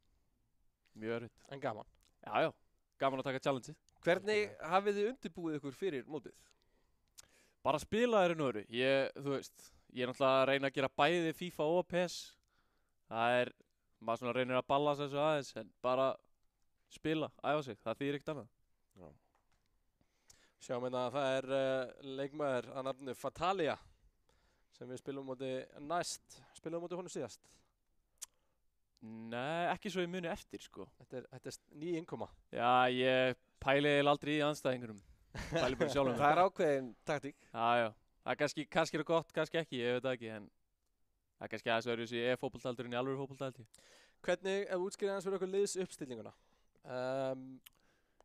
Speaker 4: Mjög erfitt.
Speaker 1: En gaman.
Speaker 4: Já, gaman að taka challenge-ið.
Speaker 3: Hvernig hafið þið undirbúið ykkur fyrir mótið?
Speaker 4: Bara spila þeirri öðru. Þú veist, ég er náttúrulega að reyna að gera bæði FIFA og PES. Maður svona reynir að ballast þessu aðeins, en bara spila, æfa sig, það þýðir ekkert annað.
Speaker 1: Sjáum hérna að það er leikmaður að nafni Fatalia sem við spilum móti næst. Spilum móti honum síðast.
Speaker 4: Nei, ekki svo ég muni eftir, sko.
Speaker 1: Þetta er ný innkoma.
Speaker 4: Já, ég pæli eiginlega aldrei í andstæðingurum. Pæli bara sjálfum.
Speaker 3: Það er ákveðin taktík.
Speaker 4: Já. Það er kannski er gott, kannski ekki, ég veit það ekki, en það er kannski aðeins öðruvísi í fótboltaheldur en í alvöru fótboltaheldur.
Speaker 1: Hvernig, ef þú útskýrir aðeins fyrir okkur liðs uppstillinguna,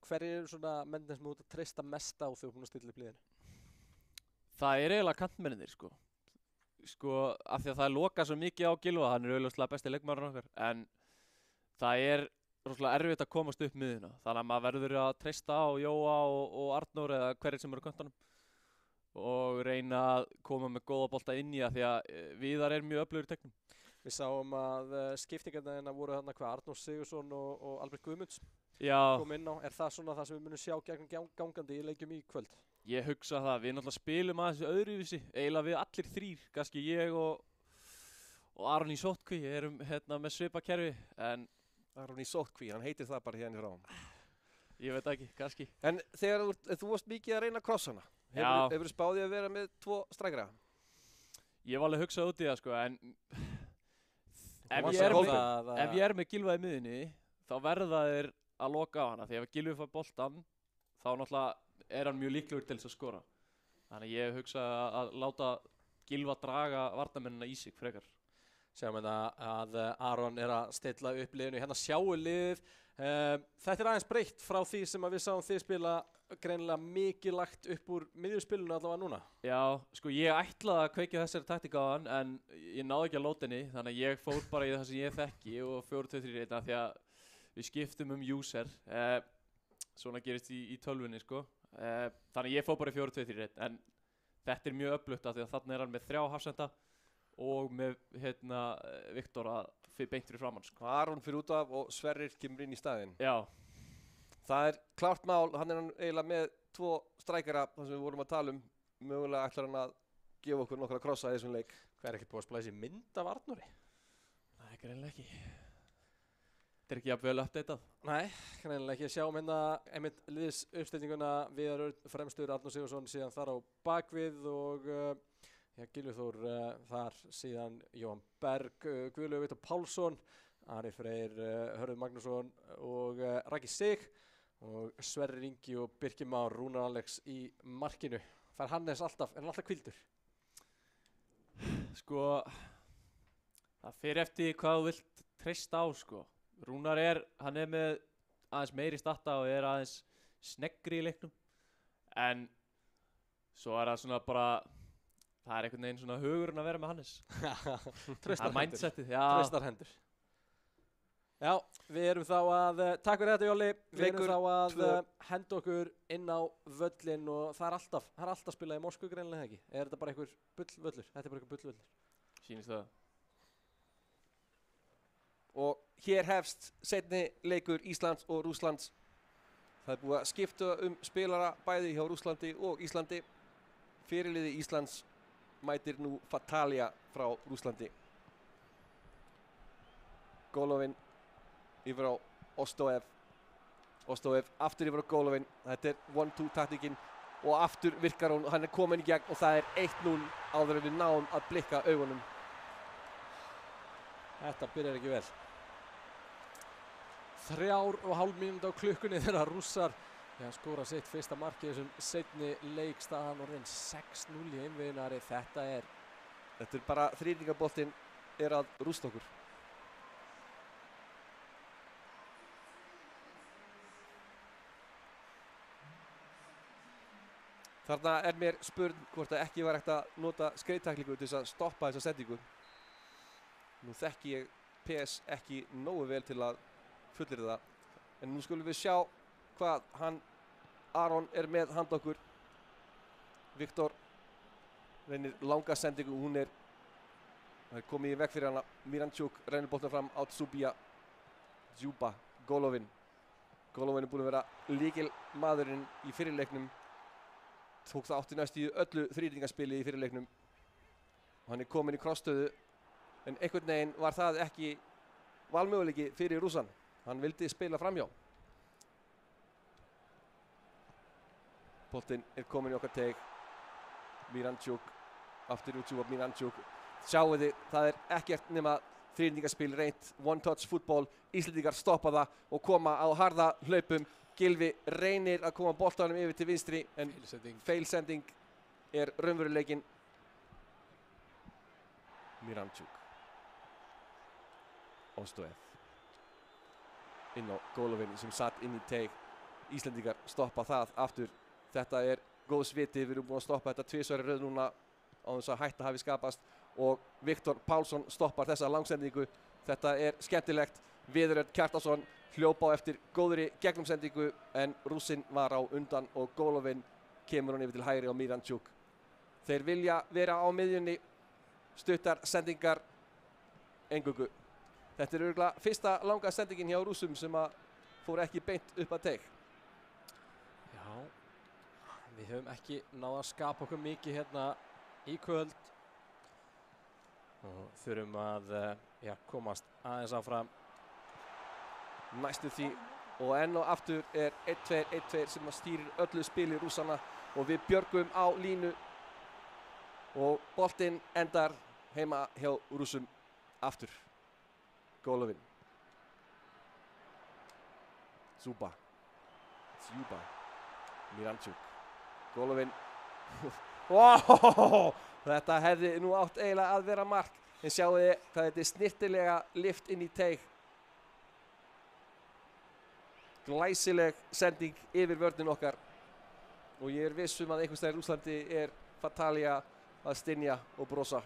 Speaker 1: hverjir eru svona mennir sem þú ert að treysta mest á þegar þú ert búin að stilla upp liðinu?
Speaker 4: Það er eiginlega kantmennir, sko. Af því að það loka svo mikið á Gylfa, hann er auðvitað besti leikmaðurinn okkar, en það er rosalega erfitt að komast upp miðuna, þannig að maður verður að treysta á Jóa og Arnór eða hverjir sem eru á kantunum og reyna að koma með góða bolta inn í það því að Viðar er mjög öflugur í teiknum.
Speaker 1: Við sáum að skiptingarna voru þarna Arnór Sigurðsson og Albert Guðmunds kom inn á. Er það svona það sem við munum sjá gegnum gangandi í leikjum í kvöld?
Speaker 4: Ég hugsa það, við náttúrulega spilum aðeins öðruvísi, eiginlega við allir þrír, kannski ég og Aron í sótkví, erum með svipakerfi, en
Speaker 3: Aron í sótkví, hann heitir það bara hérna frá.
Speaker 4: Ég veit ekki, kannski.
Speaker 3: En þegar þú varst mikið að reyna krossana, hefur spáðið að vera með 2 strækjara?
Speaker 4: Ég var alveg hugsað út í það, sko, en ef ég er með Gylfa í miðunni, þá verða þeir að loka á hana, því ef Gylfi fær boltan, þá náttúrulega er hann mjög líklegur til þess að skora. Þannig ég hugsa að láta Gylfa draga varnarmennina í sig frekar.
Speaker 1: Sjáum að Aron er að stilla upp liðinu. Hérna sjáu liðið. Þetta er aðeins breytt frá því sem við sáum þið spila greinilega mikið lagt upp úr miðjuspilinu allavega núna.
Speaker 4: Já, sko ég ætlaði að kveikja þessari taktík á hann en ég náði ekki að lóta henni, þannig að ég fór bara í það sem ég þekki og 4-2-3-1 því að við skiptum user. Svona gerist í tölvunni, sko. Þannig að ég fór bara í 4-2-3-1 en þetta er mjög öflugt af því að þarna er hann með 3 hafsenda og með Viktor að beint fyrir framann, sko.
Speaker 3: Aron fyrir út af og Sverrir kemur inn í staðinn.
Speaker 4: Já.
Speaker 3: Það er klárt mál, hann er eiginlega með 2 strækjara þar sem við vorum að tala um. Mögulega ætlar hann að gefa okkur nokkra krossa í þessum leik.
Speaker 1: Hvað er ekkert búið að splæsa í mynd af Arnóri?
Speaker 4: Nei, greinilega ekki. Þetta er ekki jafn vel uppdatað.
Speaker 1: Nei, greinilega ekki. Sjáum hérna einmitt liðs uppstillinguna. Viðar Örn fremstur, Arnór Sigurðsson síðan þar á bakvið og Gylfi Þór þar síðan Jóhann Berg, Guðlaugur Viktor Pálsson, Ari Freyr, Hörður Magnússon og Raggi Sig og Sverrir Ingi og Birkir Már, Rúnar Alex í markinu. Fær Hannes alltaf, er hann alltaf hvíldur?
Speaker 4: Sko, það fer eftir hvað þú vilt treysta á, sko. Rúnar hann er með aðeins meiri statta og er aðeins sneggri í leiknum en svo er það svona bara það er einhvern veginn svona hugurinn að vera með Hannes. Það er mindsetið, já.
Speaker 1: Traustar hendur. Já, við erum þá að, takk fyrir þetta Jóli, við erum þá að henda okkur inn á völlin og það er alltaf spilað í Moskvu greinilega ekki. Er þetta bara einhver bullvöllur? Þetta er bara einhver bullvöllur.
Speaker 4: Sýnist það.
Speaker 3: Og hér hefst seinni leikur Íslands og Rússlands. Það er búið að skipta spilara bæði hjá Rússlandi og Íslandi. Fyrirliði Íslands mætir nú Fatalia frá Rússlandi. Golovin yfir á Ostoev. Ostoev aftur yfir á Golovin. Þetta er 1-2 taktíkin og aftur virkar hún. Hann er kominn í gegn og það er 1-0 áður en við náum að blikka augunum.
Speaker 1: Þetta byrjar ekki vel. 3,5 mínútur á klukkunni þegar Rússar skora sitt fyrsta mark í þessum seinni leik. Staðan orðin 6-0 í einveginari. Þetta er
Speaker 3: bara þrýringaboltinn er að rústa okkur. Þarna er mér spurn hvort að ekki var hægt að nota skreiðtæklingu til þess að stoppa þessa sendingu. Nú þekki ég PS ekki nógu vel til að fullyrða það. En nú skulum við sjá hvað Aron er með handa okkur. Viktor reynir langa sendingu. Það er komið í veg fyrir hana. Miranchuk reynir boltan fram á Tsubia. Djuba, Golovin. Golovin er búinn að vera lykilmaðurinn í fyrirleiknum. Tók það átti næst í öllu þrýtingaspili í fyrirleiknum. Og hann er kominn í krossstöðu. En einhvern veginn var það ekki valmöguleiki fyrir Rússan. Hann vildi spila framhjá. Boltinn er kominn í okkar teig. Miranchuk. Aftur út af Miranchuk. Sjáu þið, það er ekkert nema þrýtingaspil reynt. One touch fútból. Íslendingar stoppa það og koma á harða hlaupum. Gylfi reynir að koma boltanum yfir til vinstri en feilsending er raunveruleikinn. Miranchuk. Ostoev. Inn á Golovin sem satt inn í teig. Íslendingar stoppa það aftur. Þetta er góðs viti. Við erum búin að stoppa þetta tvisvar í röð núna á þess að hætta hafi skapast. Og Viktor Pálsson stoppar þessa langsendingu. Þetta er skemmtilegt. Viðurörn Kjartason hljópa á eftir góðri gegnumsendingu en Rússinn var á undan og Golovin kemur hann yfir til hægri á Miranchuk. Þeir vilja vera á miðjunni, stuttar sendingar eingöngu. Þetta er örugglega fyrsta langa sendingin hjá Rússum sem að fór ekki beint upp að teig.
Speaker 1: Já, við höfum ekki náð að skapa okkur mikið hérna í kvöld og þurfum að komast aðeins áfram.
Speaker 3: Næstu því og enn og aftur er 1-2 sem að stýrir öllu spili Rússanna og við björgum á línu og boltinn endar heima hjá Rússum aftur. Golovin. Djuba. Miranchuk. Golovin. Wow! Þetta hefði nú átt eiginlega að vera mark en sjáu þið hvað þetta er snirtilega lyft inn í teig. Glæsileg sending yfir vörnin okkar og ég er viss að einhvers staðar í Rússlandi er Fatalia að stynja og brosa.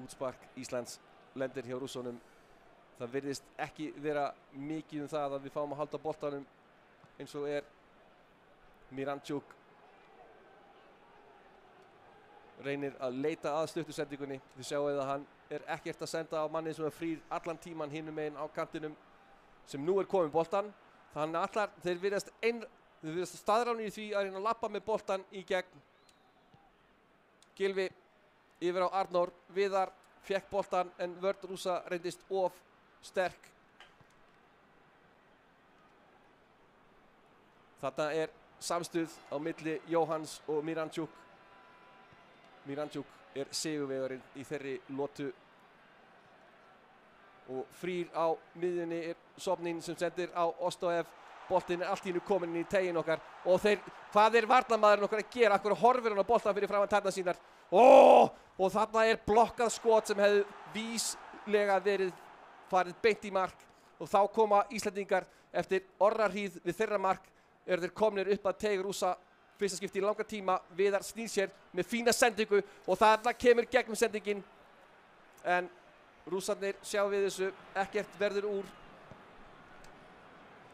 Speaker 3: Útspark Íslands lendir hjá Rússunum. Það virðist ekki vera mikið það að við fáum að halda boltanum eins og er. Miranchuk reynir að leita að stuttusendingunni. Þið sjáu að hann er ekkert að senda á manni sem er frýr allan tíman hinum megin á kantinum sem nú er kominn boltan. Þannig að þeir virðast staðránir í því að reyna að labba með boltan í gegn. Gylfi yfir á Arnór. Viðar fékk boltan en vörn Rússa reyndist of sterk. Þarna er samstuð á milli Jóhanns og Miranchuk. Miranchuk er sigurvegarinn í þeirri lotu. Og frýr á miðjunni er Sofnin sem sendir á Ostoev. Boltinn er allt í einu kominn inn í teginn okkar. Og hvað er varnarmaðurinn okkar að gera? Akkur horfir hann á boltan fyrir framan tærnar sínar. Og þarna er blokkað skot sem hefði víslega verið farið beint í mark. Og þá koma Íslendingar eftir orrahríð við þeirra mark. Eru þeir komnir upp að teig Rússa. Fyrsta skipti í langa tíma. Viðar snýr sér með fína sendingu og þarna kemur gegnum sendingin. En Rússarnir sjá við þessu, ekkert verður úr.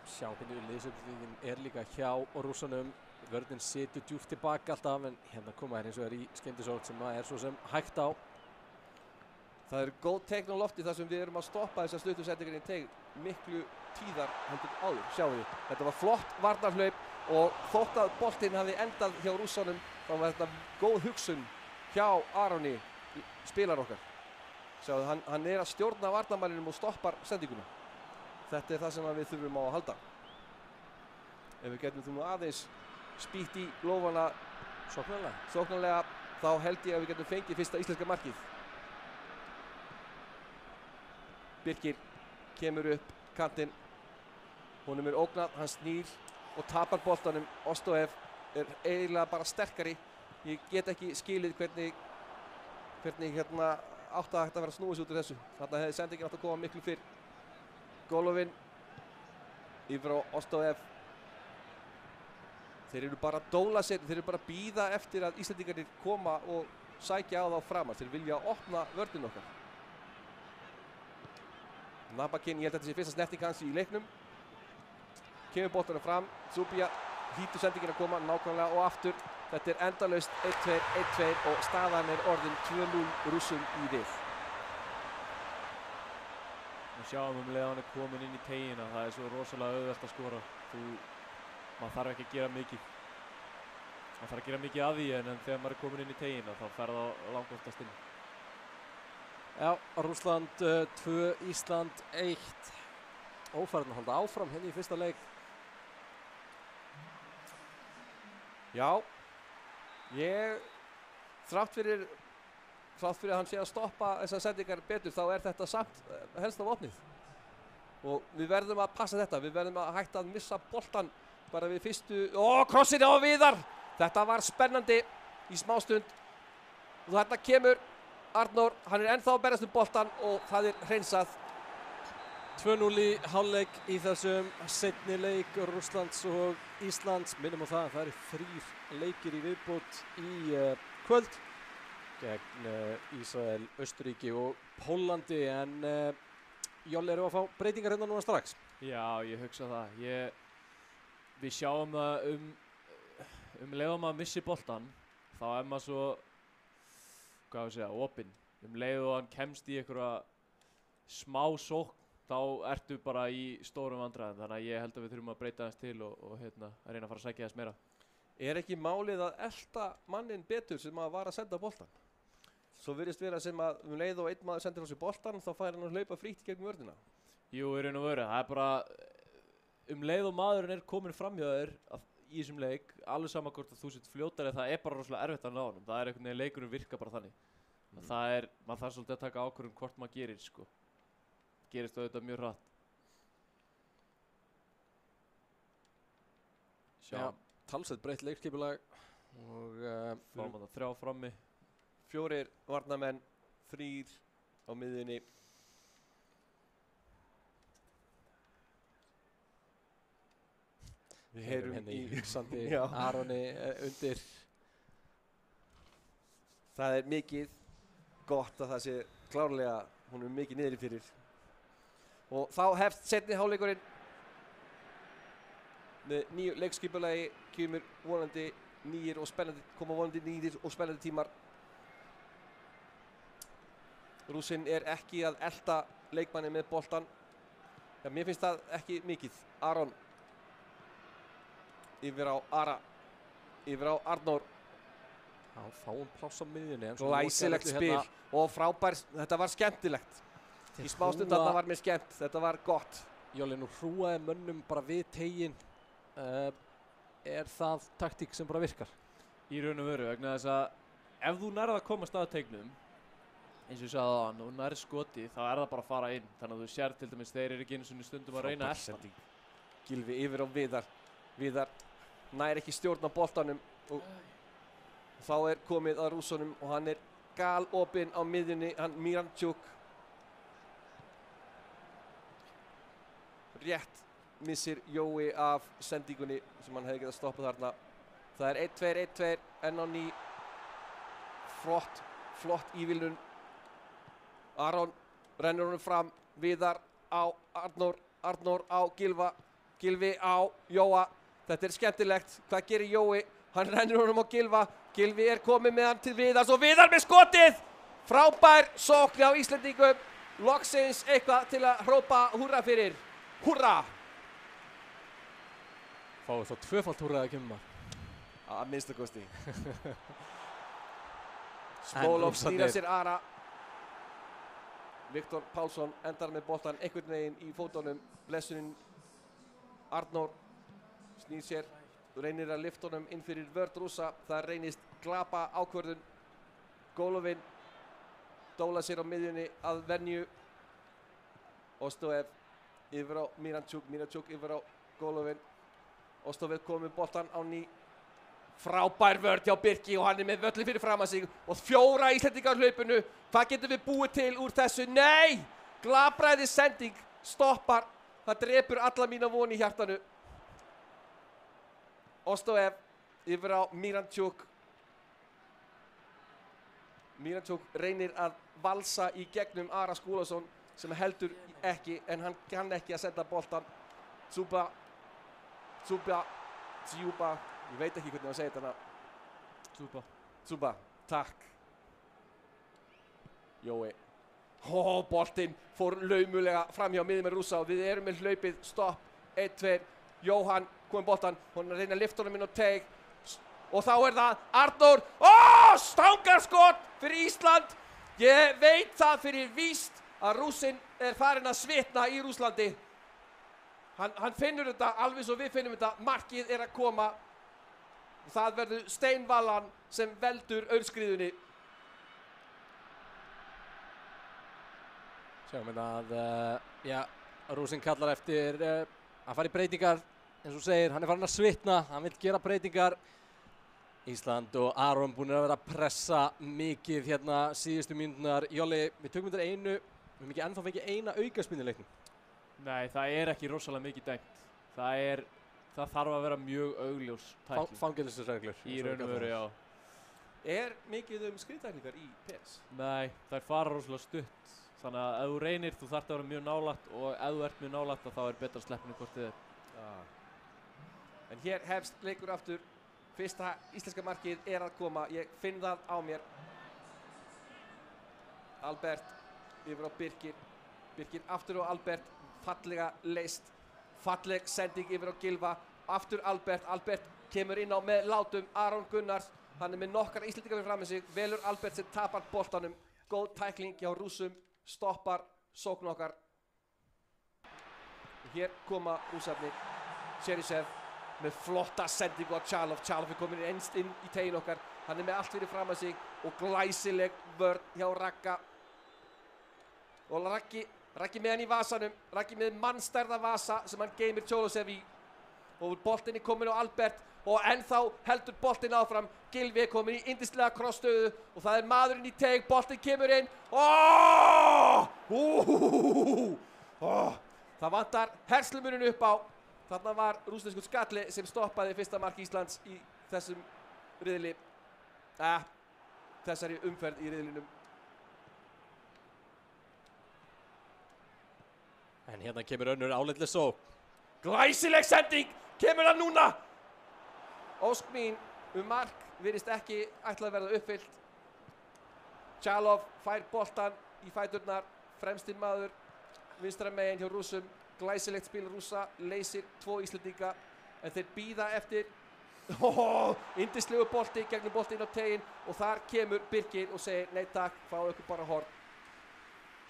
Speaker 1: Sjá hvernig liðsöfningin er líka hjá Rússunum. Vörnin situr djúpt tilbaka alltaf en hérna koma eins og er í skyndisókn sem er svo sem hægt á.
Speaker 3: Það eru góð teikn á lofti þar sem við erum að stoppa þessar stuttusendingar í teig miklu tíðar heldur áður, sjáum við. Þetta var flott varnarhlaup og þótt að boltinn hafi endað hjá Rússunum þá var þetta góð hugsun hjá Aroni, spilar okkar. Sjáðu, hann að stjórna varnarmanninum og stoppar sendinguna. Þetta það sem við þurfum á að halda. Ef við getum nú aðeins spýtt í lófana sóknarlega, þá held ég að við getum fengið fyrsta íslenska markið. Birkir kemur upp kantinn, honum ógnað, hann snýr og tapar boltanum. Ostoev eiginlega bara sterkari. Ég get ekki skilið hvernig átti að vera snúið út úr þessu. Þarna hefði sendingin átt að koma miklu fyrr. Golovin yfir á Ostoev. Þeir eru bara að dóla sér, þeir eru bara að bíða eftir að Íslendingarnir koma og sækja á þá framar. Þeir vilja opna vörnin okkar. Nabakin, ég held að þetta sé fyrsta snerting hans í leiknum. Kemur boltanum fram, Zubia hlýtur sendingin að koma nákvæmlega og aftur. Þetta endalaust 1-2, 1-2 og staðan orðin 2-0 Rússum í við.
Speaker 4: Við sjáum leið hann komin inn í tegina, það svo rosalega auðvelt að skora. Maður þarf ekki að gera mikið. Maður þarf að gera mikið af því en þegar maður komin inn í tegina þá fer það langoftast inn.
Speaker 1: Já, Rússland 2, Ísland 1. Ófærðin að halda áfram henni í fyrsta leik.
Speaker 3: Já, þrátt fyrir að hann sé að stoppa þessar sendingar betur, þá þetta samt helsta vopnið. Og við verðum að passa þetta, við verðum að hætta að missa boltan bara við fyrstu... Krossinn á Viðar! Þetta var spennandi í smástund. Og þarna kemur Arnór, hann ennþá að berjast boltan og það hreinsað.
Speaker 1: 2-0 í hálfleik í þessum seinni leik Rússlands og Íslands. Minnum á það eru 3 leikir í viðbót í kvöld gegn Ísrael, Austurríki og Póllandi. En Jolli, erum við að fá breytingar hérna núna strax?
Speaker 4: Já, ég hugsa það. Við sjáum það leið að maður missi boltan, þá maður svo, opinn. Leið og hann kemst í einhverja smá sókn, þá ertu bara í stórum vandræðum. Þannig að ég held að við þurfum að breyta þess til og reyna að fara að sækja þess meira.
Speaker 3: Ekki málið að elta mannin betur sem að var að senda boltan? Svo virðist vera sem að leið og einn maður sendir á sig boltan, þá fær hann að hlaupa frítt gegn vörnina.
Speaker 4: Jú, í raun og veru. Það bara, leið og maðurinn komin fram hjá þér í þessum leik, alveg sama hvort að þú sett fljótari, það bara rosalega erfitt að ná honum. Það einhvern veginn leikurinn virkar bara þannig. Maður þarf svolítið að taka ákvörðun hvort maður gerir, sko. Gerist auðvitað mjög hratt.
Speaker 1: Já, talsveit breytt leikskipulag og
Speaker 4: fáum að 3 frammi.
Speaker 3: 4 varnarmenn, 3 á miðjunni. Við heyrum
Speaker 1: henni í Sandi Aroni undir.
Speaker 3: Það mikið gott að það sé klárlega, hún mikið niðri fyrir. Og þá hefst seinni hálfleikurinn með nýju leikskipulagi, kemur vonandi nýjir og spennandi tímar. Rússinn ekki að elta leikmanni með boltan. Já, mér finnst það ekki mikið. Aron yfir á Arnór.
Speaker 1: Já, fáum pláss á miðjunni.
Speaker 3: Glæsilegt spil og frábær, þetta var skemmtilegt. Í smástund þarna var mér skemmt, þetta var gott.
Speaker 1: Jolli, nú hrúaði mönnum bara við teginn. Það taktík sem bara virkar?
Speaker 4: Í raun og veru, vegna þess að ef þú nærð að komast að teiknum, eins og ég sagði áðan, og nærð skoti, þá það bara að fara inn. Þannig að þú sér til dæmis, þeir ekki einu sinni stundum að reyna elta.
Speaker 3: Gylfi yfir á Viðar. Viðar nær ekki stjórn á boltanum og þá komið að Rússunum og hann galopinn á miðjunni, hann Miranchuk. Rétt missir Jói af sendingunni sem hann hefði getað stoppað þarna. Það 1-2, enn á ný. Flott ívilnun. Aron rennur honum fram, Viðar á Arnór á Gylfa, Gylfi á Jóa. Þetta skemmtilegt. Hvað gerir Jói? Hann rennur honum á Gylfa. Gylfi komið með hann til Viðars og Viðar með skotið! Frábær sókn á Íslendingum. Loksins eitthvað til að hrópa húrra fyrir. Húrra!
Speaker 1: Fáið þá tvöfalt húrraði kemur maður.
Speaker 3: Að minnsta kosti. Smólov snýra sér Ara. Viktor Pálsson endar með boltan einhvern veginn í fótunum. Blessunin Arnór snýr sér, reynir að lyfta honum inn fyrir vörn Rússa. Það reynist glapa ákvörðun. Golovin dólar sér á miðjunni að venju. Ostoev yfir á Miranchuk yfir á Golovin. Ostoev komið boltan á ný. Frábær vörn hjá Birki og hann er með völlin fyrir fram að sig og 4 Íslendingar á hlaupinu. Hvað getum við búið til úr þessu? Nei! Glabræði sending stoppar. Það drepur alla mína von í hjartanu. Ostoev yfir á Miranchuk. Miranchuk reynir að valsa í gegnum Ara Skúlason sem heldur ekki, en hann kann ekki að senda boltan. Dzuba, ég veit ekki hvernig að segja þetta. Dzuba, takk. Jói. Boltinn fór laumulega fram hjá miðjumenn Rússa og við erum með hlaupið, stopp, 1-2. Jóhann kom boltan, hún reyna að lyfta honum inn á teig. Og þá er það Arnór. Stangarskot fyrir Ísland. Ég veit það fyrir víst að Rússinn er farinn að svitna í Rússlandi. Hann finnur þetta alveg svo við finnum þetta. Markið er að koma. Það verður Steinvallan sem veldur aurskriðunni.
Speaker 1: Sjáum að Rússinn kallar eftir að fara í breytingar. Eins og segir, hann er farin að svitna, hann vill gera breytingar. Ísland og Aron búin að vera að pressa mikið hérna síðustu mínúturnar. Jolli, við tökum þetta einu, við höfum ekki ennþá fengið eina aukaspyrnu í leiknum.
Speaker 4: Nei, það er ekki rosalega mikið dæmt. Það þarf að vera mjög augljós tækling.
Speaker 1: Fangelsisreglur.
Speaker 4: Í raun og veru, já.
Speaker 3: Er mikið skriðtæklingar í PES?
Speaker 4: Nei, þær fara rosalega stutt. Þannig að ef þú reynir, þú þarft að vera mjög nálægt og ef þú ert mjög nálægt þá er betra að sleppa henni hvort þið er.
Speaker 3: En hér hefst leikur aftur. Fyrsta íslenska markið er að koma. Ég finn það á mér. Albert yfir á Birkir. Birkir aftur á Albert. Fallega leyst. Falleg sending yfir á Gylfa. Aftur Albert. Albert kemur inn á með látum. Aron Gunnars. Hann er með nokkar Íslendingar fyrir fram með sig. Velur Albert sem tapar boltanum. Góð tækling hjá Rússum. Stoppar sókn okkar. Hér koma Rússarnir. Cheryshev með flotta sendingu á Chalov. Chalov er komin einst inn í tegin okkar. Hann er með allt fyrir fram að sig og glæsileg vörn hjá Ragga. Og Raggi með hann í vasanum. Raggi með mannstærða vasa sem hann geymir Cholosev í. Og boltinn er komin á Albert og ennþá heldur boltinn áfram. Gylfi er komin í yndislega krossstöðu og það er maðurinn í teig. Boltinn kemur inn. Það vantar herslumuninn upp á. Þarna var rússneskur skalli sem stoppaði fyrsta mark Íslands í þessum riðli. Þessari umferð í riðlinum.
Speaker 1: En hérna kemur önnur álitlega sókn.
Speaker 3: Glæsileg sending! Kemur hann núna! Ósk mín mark virðist ekki ætla að verða uppfyllt. Chalov fær boltan í fæturnar. Fremstinn maður vinstra megin hjá Rússum. Glæsilegt spil Rússa, leysir 2 Íslendinga en þeir bíða eftir yndislegu bolti, gegnum bolti inn á tegin og þar kemur Birkir og segir nei takk, fáðu ykkur bara horn.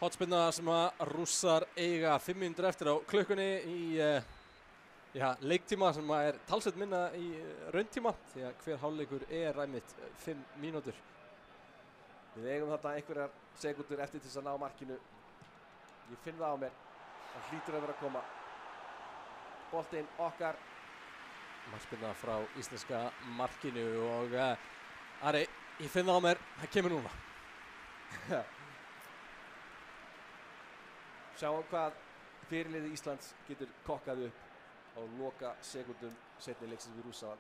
Speaker 1: Hotspinna sem að Rússar eiga 5 mínútur eftir á klukkunni í leiktíma sem er talsveit minna í rauntíma því að hver hálfleikur er einmitt 5 mínútur.
Speaker 3: Við eigum þarna einhverjar sekúndur eftir til þess að ná markinu. Ég finn það á mér. Það hlýtur að vera að koma. Boltinn okkar.
Speaker 1: Markspinna frá íslenska markinu og Ari, ég finn það á mér, það kemur núna.
Speaker 3: Sjáum hvað fyrirliði Íslands getur kokkað upp á loka sekúndum seinni leiksins við Rússa.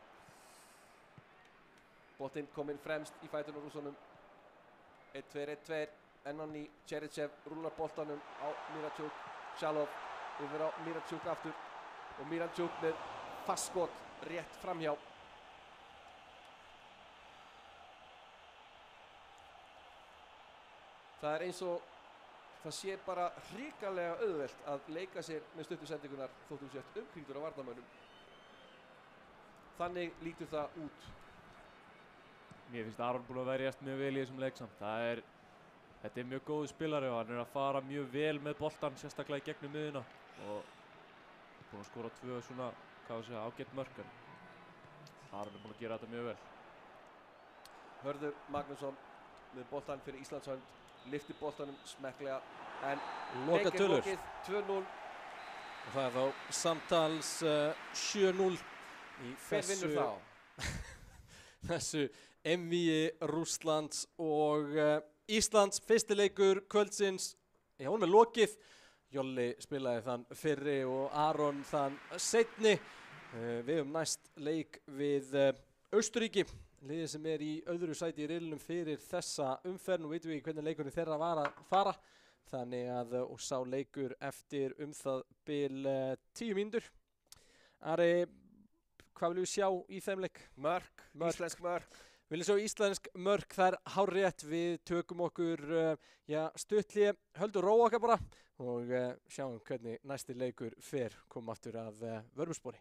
Speaker 3: Boltinn kominn fremst í fæturinn á Rússunum. 1-2, enn á ný. Cheryshev rúlar boltanum á Miranchuk. Chalov yfir á Miranchuk aftur og Miranchuk með fast skot rétt framhjá. Það er eins og það sé bara hrikalega auðvelt að leika sér með stuttu sendingunar þótt þú sért umkringdur á varnarmönnum. þannig lítur það út.
Speaker 4: Mér finnst Aron búinn að verjast mjög vel í þessum leik samt. Þetta er mjög góður spilari og hann er að fara mjög vel með boltan, sérstaklega í gegnum miðjuna og búinn að skora 2 svona, ágætt mörk, en Aron er búinn að gera þetta mjög vel.
Speaker 3: Hörður Magnússon með boltan fyrir Íslands hönd, lyftir boltanum smekklega, en
Speaker 1: Loka tölur.
Speaker 3: 2-0.
Speaker 1: Og það er þá samtals 7-0 í
Speaker 3: Hver vinnur þá?
Speaker 1: þessu einvígi Rússlands og Íslands. Fyrsti leikur kvöldsins, já, hún er lokið. Jolli spilaði þann fyrri og Aron þann seinni. Við höfum næst leik við Austurríki, liðið sem er í öðru sæti í riðlinum fyrir þessa umferð. Nú veitum við hvernig leikurinn þeirra var að fara, þannig að og sá leikur eftir það bil 10 mínútur. Ari, hvað viljum við sjá í þeim leik?
Speaker 3: Mörk, íslensk mörk.
Speaker 1: Viljum sjá íslensk mörk, það er hárrétt. Við tökum okkur stutthlé, höldum ró okkar bara og sjáum hvernig næsti leikur fer. Komum aftur að Vörðuspori.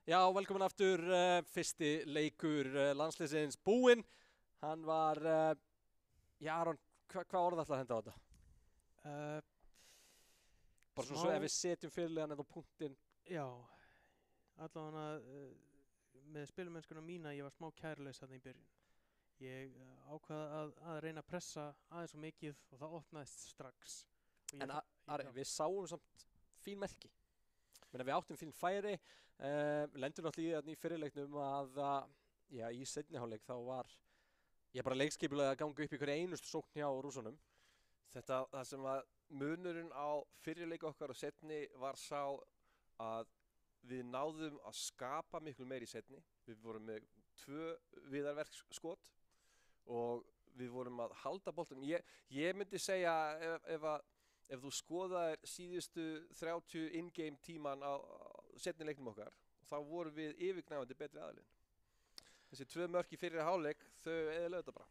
Speaker 1: Já, velkomin aftur, fyrsti leikur landsliðsins búinn. Hann var, Aron, hvað orð ætlaði að henda á þetta? Bara svo ef við setjum fyrirliðan eða punktinn.
Speaker 2: Já, allavega með spilumennskuna mína, ég var smá kærulaus þarna í byrjun. Ég ákvaða að reyna að pressa aðeins og mikið og það opnaðist strax.
Speaker 1: En Ari, við sáum samt fín merki. Við áttum fín færi, lendum náttúrulega í fyrirleiknum að í seinni hálfleik þá var bara leikskipulega að ganga upp í hverju einustu sókn hjá rússunum.
Speaker 3: Það sem var munurinn á fyrirleik okkar og seinni var sá að við náðum að skapa miklu meir í seinni. Við vorum með 2 viðarverksskot og við vorum að halda boltanum. Ég myndi segja ef þú skoðaðir síðustu 30 in-game tíman á seinni leiknum okkar, þá vorum við yfirgnæfandi betri aðilinn. Þessi 2 mörk í fyrri hálfleik, þau eyðilögðu þetta bara.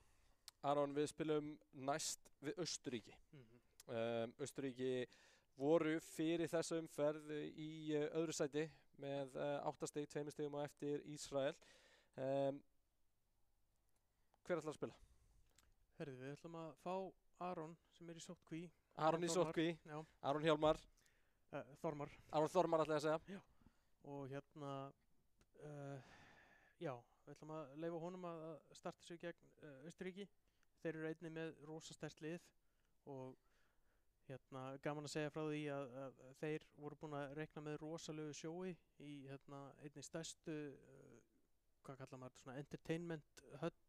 Speaker 1: Aron, við spilum næst við Austurríki. Austurríki voru fyrir þessa umferð í öðru sæti með 8 stig, 2 stigum á eftir Ísrael. Hver ætlar að spila?
Speaker 2: Herðu, við ætlum að fá Aron sem í sóttkví.
Speaker 1: Aron í sóttkví, Aron Hjálmar.
Speaker 2: Þormar.
Speaker 1: Aron Þormar ætlaði að segja.
Speaker 2: Já. Og við ætlum að leyfa honum að starta sig gegn Austurríki. Þeir eru einnig með rosa sterkt lið og gaman að segja frá því að þeir voru búin að rekna með rosalegu sjói í einnig stærstu, hvað kallar maður, svona entertainment höll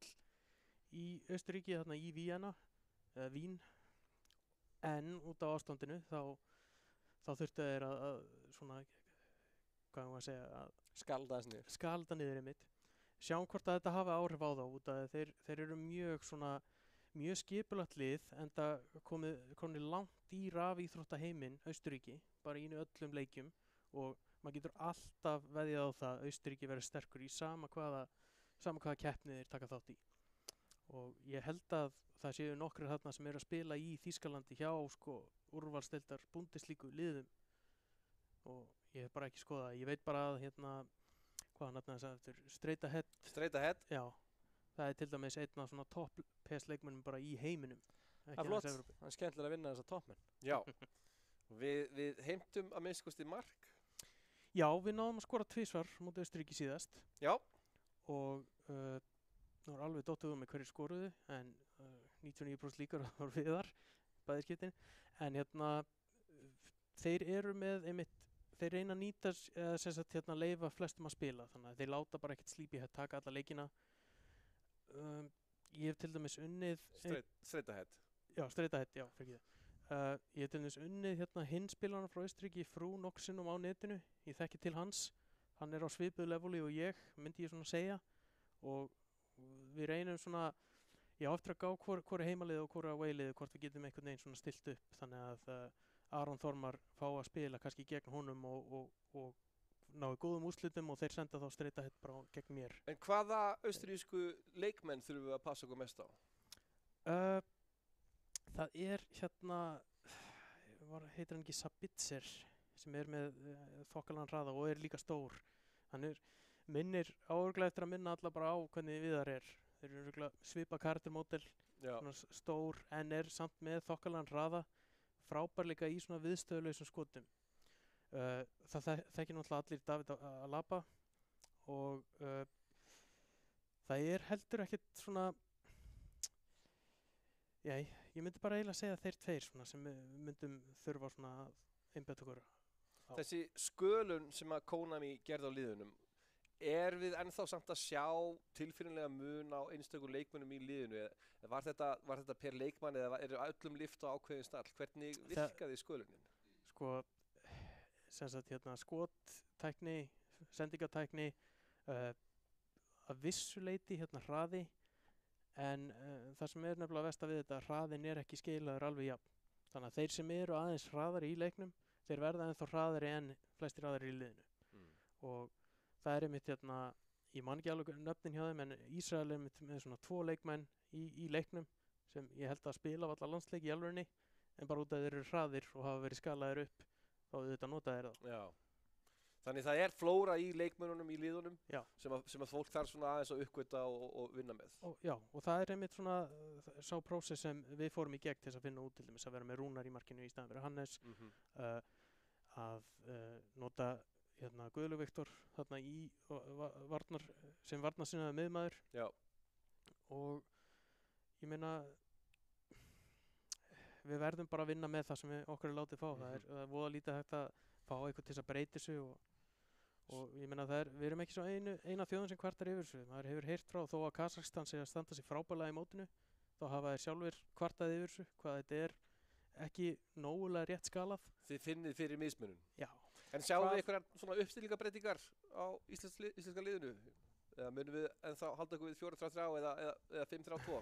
Speaker 2: í Austurríki, í Vín. En út á ástandinu þá þurftu þeir að svona, hvað maður að segja, að skalda niður einmitt. Sjáum hvort að þetta hafi áhrif á þá út að þeir eru mjög skipulagt lið enda komið langt í rafíþróttaheiminn Austurríki, bara í öllum leikjum og maður getur alltaf veðjað á það að Austurríki verður sterkur í sama hvaða keppni þeir taka þátt í. Og ég held að það séu nokkrir þarna sem eru að spila í Þýskalandi hjá úrvalsdeildar Bundesliga liðum og ég hef bara ekki skoðað. Ég veit bara að hvað hann nefnaði þess aftur,
Speaker 3: Straight Ahead?
Speaker 2: Já, það til dæmis einn af svona topp PS-leikmönnum bara í heiminum.
Speaker 1: Það er flott, það er skemmtilega að vinna þessa toppmenn.
Speaker 3: Já, við heimtum að minnskosti mark.
Speaker 2: Já, við náðum að skora 2 móti Austurríki síðast.
Speaker 3: Já.
Speaker 2: Og það var alveg dottuð með hverju skoruðu en 99% líkar var við þar bæði skiptin. En þeir eru með þeir reyna að nýta leyfa flestum að spila þannig að þeir láta bara ekkert sleepy-head taka alla leikina. Ég hef til dæmis unnið
Speaker 3: Straight Ahead.
Speaker 2: Já, Straight Ahead, já, fyrir það. Ég hef til dæmis unnið hinn spilarna frá Austurríki frú nokksinum á netinu. Ég þekki til hans. Hann er á svipuðu leveli og ég, myndi ég svona segja. Og við reynum svona, eftir að gá hvort heimalið og hvort away-lið, hvort við getum einhvern veginn svona stilt upp þannig að Aron Þormar fá að spila kannski gegn honum og náðu góðum úrslitum og þeir senda þá Straight Ahead bara gegn mér.
Speaker 3: En hvaða austrísku leikmenn þurfum við að passa okkur mest á?
Speaker 2: Það er heitir hann ekki Sabitzer sem er með þokkalan hraða og er líka stór. Hann minnir áörugglega eftir að minna alla bara á hvernig Viðar er. Þeir eru örugglega svipa karaktermódel, svona stór en er samt með þokkalan hraða, frábær líka í svona viðstöðulausum skotum. Það þekkir náttúrulega allir David Alaba og það er heldur ekkert svona, ég myndi bara eiginlega segja þeir 2 svona sem við myndum þurfa svona að einbeita okkur á.
Speaker 3: Þessi skölun sem að Konami gerði á liðunum, við ennþá samt að sjá tilfinnilega mun á einstökum leikmönnum í liðinu? Var þetta per leikmann eða eru öllum lyft á ákveðin stall? Hvernig virkaði skölunin?
Speaker 2: Skottækni, sendingatækni, að vissu leyti hraði en það sem er nefnilega versta við þetta, hraðin er ekki skeilaður alveg jafn. Þannig að þeir sem eru aðeins hraðari í leiknum, þeir verða ennþá hraðari en flestir aðrir í liðinu. Og það er einmitt ég man ekki alveg nöfnin hjá þeim en Ísrael er með svona 2 leikmenn í leiknum sem ég held að spila af alla landsleiki í alvörinni en bara út af þeir eru hraðir og hafa verið skalaðir upp þá auðvitað nota þeir það.
Speaker 3: Já. Þannig það er flóra í leikmönnunum í liðunum
Speaker 2: Já.
Speaker 3: sem að fólk þarf svona aðeins að uppgöta og vinna með.
Speaker 2: Og það er einmitt svona sá prósess sem við fórum í gegn til þess að finna út til dæmis að vera með Rúnar í markinu í staðan fyrir Hannes, að nota Guðlaug Viktor þarna í varnar, sem varnarsinnaði miðmaður.
Speaker 3: Já.
Speaker 2: Og ég meina við verðum bara að vinna með það sem okkur er látið fá. Það er voða lítið hægt að fá eitthvað til þess að breyta þessu og ég meina við erum ekki svo eina þjóðin sem kvartar yfir þessu. Maður hefur heyrt frá þó að Kazakstan sé að standa sig frábærlega í mótinu, þá hafa þeir sjálfur kvartað yfir þessu, hvað þetta er ekki nógulega rétt skalað.
Speaker 3: Þið finnið fyrir mismunum.
Speaker 2: Já.
Speaker 3: En sjáum við einhverjar svona uppstillingabreytingar á íslenska liðinu? Eða munum við ennþá halda okkur við 4-3-3 eða 5-3-2?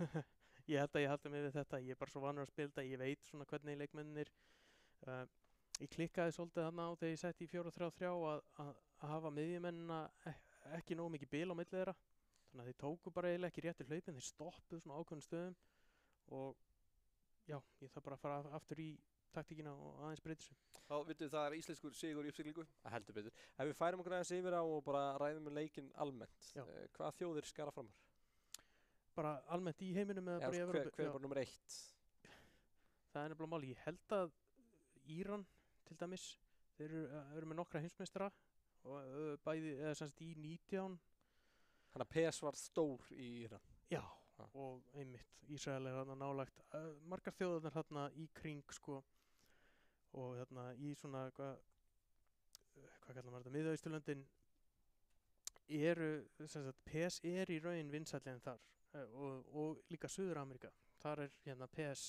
Speaker 2: Ég held að ég haldi mig við þetta. Ég er bara svo vanur að spila þetta. Ég veit svona hvernig leikmennir ég klikkaði svolítið þarna á þegar ég setti í 4-3-3 að hafa miðjumennina ekki nógu mikið bil á milli þeirra. Þannig að þeir tóku bara eiginlega ekki réttir hlaupin, þeir stoppuðu svona ákveðnum stöðum og já, ég þarf bara að fara aftur í taktíkina og aðeins breyta þessu.
Speaker 3: Þá vittum við það er íslenskur sigur í uppsiglingu.
Speaker 1: Heldur betur. Ef við færum okkur aðeins yfir á og bara ræðum leikinn almennt, hvað þjóðir skara framar?
Speaker 2: Bara almennt í heiminum eða bara í Evrópu?
Speaker 1: Hver er bara nummer 1?
Speaker 2: Það er nefnilega máli. Ég held að Íran til dæmis, þeir eru með nokkra heimsmeistara og bæði, eða semst í 19.
Speaker 1: Þannig að PS var stór í Íran.
Speaker 2: Já, og einmitt, Ísrael er þarna nálægt, margar þjóðarnar þarna í kring sko, og þarna í svona, hvað kallar maður þetta, Miðausturlöndin eru, semst PS er í raun vinsælli en þar, og líka Suður-Ameríka, þar er PS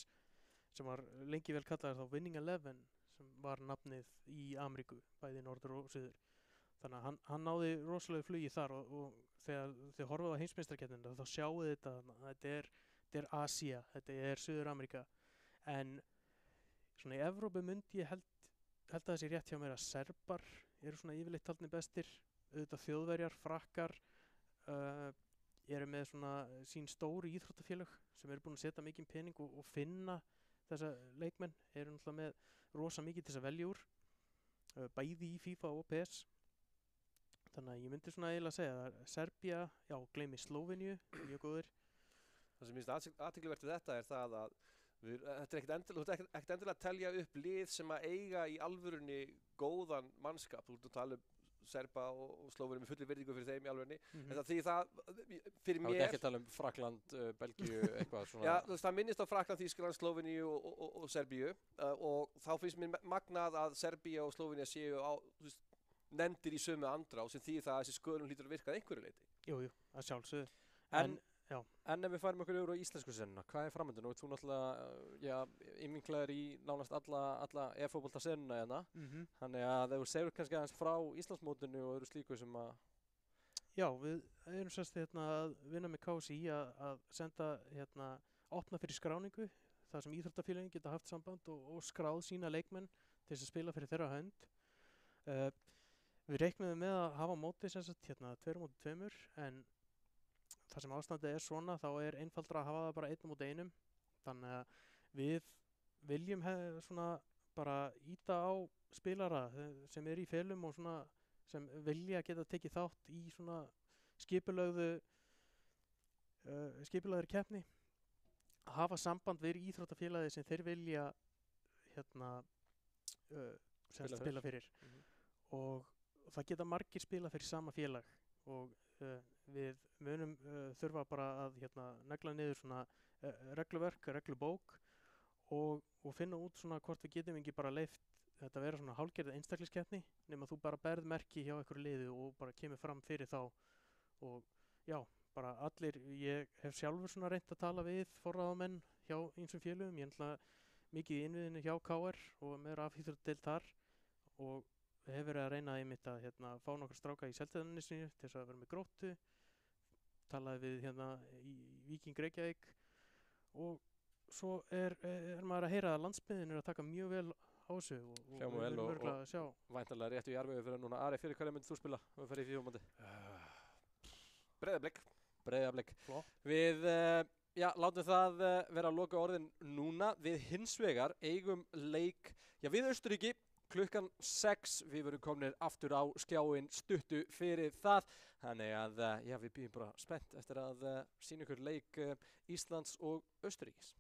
Speaker 2: sem var lengi vel kallaður þá Winning 11 sem var nafnið í Ameríku, bæði norður og suður. Þannig að hann náði rosalega flugi þar og þegar þið horfum á heimsmeistarkeppnina þá sjáu þetta þetta er Asía, þetta er Suður-Ameríka. En svona í Evrópu myndi ég held að það sé rétt hjá mér að Serbar eru svona yfirleitt taldir bestir, auðvitað Þjóðverjar, Frakkar eru með svona sín stóru íþróttafélög sem eru búin að setja mikinn pening og finna þessa leikmenn, eru náttúrulega með rosa mikið til þess að velja úr, bæði í FIFA og PS. Þannig að ég myndi svona eiginlega að segja að Serbía, já, gleymi Slóveníu, mjög góðir.
Speaker 3: Það sem minnst athyglisvert við þetta er það að þetta er ekkert endilega að telja upp lið sem að eiga í alvörunni góðan mannskap. Þú ert að tala um Serba og Slóvenum með fulli virðingu fyrir þeim í alvörunni. Því það, fyrir mér...
Speaker 1: Það er ekki að tala um Frakkland, Belgíu, eitthvað svona...
Speaker 3: Já, það minnist á Frakkland, Þýskaland, Slóveníu og Serbíu og þá finnst mér magnað að Serbía og Slóvenía séu nefndir í sömu andrá sem því það að þessi sköðun hlýtur að virka að einhverju leyti.
Speaker 2: Jú, að sjálfsögðu.
Speaker 1: En ef við færum okkur yfir á íslensku senuna, hvað er framöndun? Og þú náttúrulega, innvinklaður í nánast alla e-fótbolta senuna hérna. Þannig að þeir segur kannski aðeins frá Íslandsmótinu og öðru slíku sem að...
Speaker 2: Já, við erum sérst að vinna með KSÍ að senda opna fyrir skráningu, þar sem íþróttafélögin geta haft samband og skráð sína leikmenn til þess að spila fyrir þeirra hönd. Við reiknum með að hafa móti sérst 2-2, en þar sem ástandið er svona þá er einfaldra að hafa það bara 1-1. Þannig að við viljum svona bara íta á spilara sem er í felum og svona sem vilja geta tekið þátt í svona skipulagðri keppni, hafa samband við íþróttafélagið sem þeir vilja spila fyrir. Og það geta margir spila fyrir sama félag og við munum þurfa bara að negla niður svona regluverk, reglubók og finna út svona hvort við getum ekki bara leyft þetta vera svona hálfgerð einstaklingskeppni nema þú bara berð merki hjá einhverju liði og bara kemur fram fyrir þá og já, bara allir, ég hef sjálfur svona reynt að tala við forráðamenn hjá ýmsum félögum, ég náttúrulega mikið í innviðinu hjá KR og með rafíþróttadeild þar og hef verið að reyna einmitt að fá nokkra stráka í Seltjarnarnesinu til þess að vera með Gróttu, talaði við í Víking Reykjavík og svo er maður að heyra að landsbyggðin er að taka mjög vel á þessu og
Speaker 1: Hljóma vel
Speaker 2: og
Speaker 1: væntanlega réttu í arfið fyrir núna. Ari, fyrir hverja myndir þú spila og ferði í fífumóti? Breiðablik. Við látum það vera að loka orðin núna. Við hins vegar eigum leik við Austurríki klukkan 6. Við verum komnir aftur á skjáinn stuttu fyrir það. Þannig að já, við býðum bara spennt eftir að sýna ykkur leik Íslands og Austurríkis.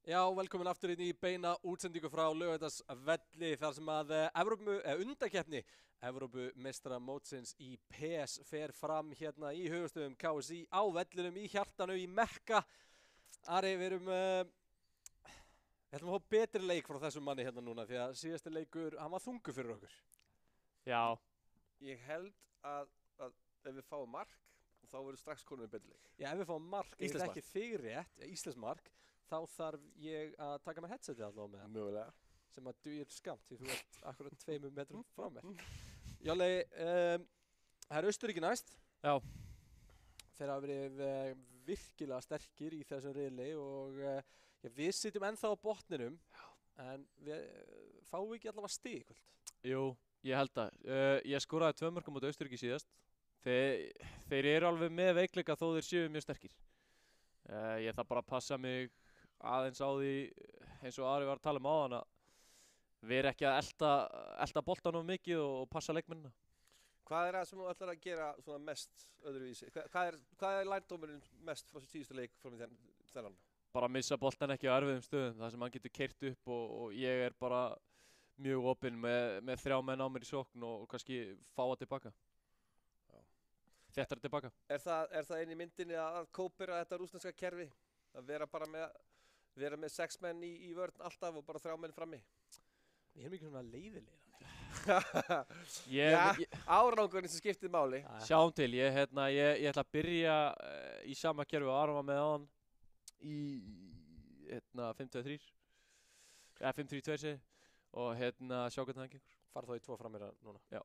Speaker 1: Já, velkomin aftur inn í beina útsendingu frá Laugardalsvelli þar sem að undakeppni Evrópumeistaramótsins í PES fer fram hérna í höfuðstöðum KSÍ á vellinum í hjartanu í Mekka. Ari, við ætlum að fá betri leik frá þessum manni hérna núna því að síðasti leikur, hann var þungur fyrir okkur.
Speaker 4: Já,
Speaker 3: Ég held að ef við fáum mark, þá verður strax konum við betri leik.
Speaker 1: Já, ef við fáum mark, ef
Speaker 3: Íslenskt
Speaker 1: þetta ekki þig rétt, Íslands mark, þá þarf ég að taka mér headsetið allavega með það.
Speaker 3: Mögulega.
Speaker 1: Sem að dugir skamt því þú ert akkurat 2 metrum frá mér. Jolli, það er Austurríki næst.
Speaker 4: Já.
Speaker 1: Þeir hafa verið virkilega sterkir í þessum riðli og við sitjum ennþá á botninum en við fáum ekki allavega stig í kvöld.
Speaker 4: jú, ég held að. Ég skoraði 2 mörkum út Austurríki síðast. Þeir eru alveg með veikleika þó þeir séu mjög sterkir. Ég þarf bara að passa mig aðeins á því eins og Ari var að tala um áðan að vera ekki að elta boltan of mikið og passa leikmennina.
Speaker 3: Hvað er það sem þú ætlar að gera svona mest öðruvísi? Hvað er lærdómurinn mest frá síðustu leik frá mig þennan?
Speaker 4: Bara missa boltan ekki á erfiðum stöðum, það sem hann getur keyrt upp og ég er bara mjög opinn með 3 menn á mér í sókn og kannski fá það tilbaka. Þéttara tilbaka.
Speaker 3: Er það einn í myndinni að kópera þetta rússneska kerfi? Að vera með 6 menn í vörn alltaf og bara 3 menn frammi?
Speaker 1: Við erum ekki svona leiðilegir.
Speaker 3: Árangurinn sem skiptir máli.
Speaker 4: Sjáum til, ég ætla að byrja í sama kerfi og Aron var með áðan í 5-2-3 eða 5-3-2 segi og sjá hvernig það gengur.
Speaker 1: Fara þá í 2 frammeira núna.
Speaker 4: Já.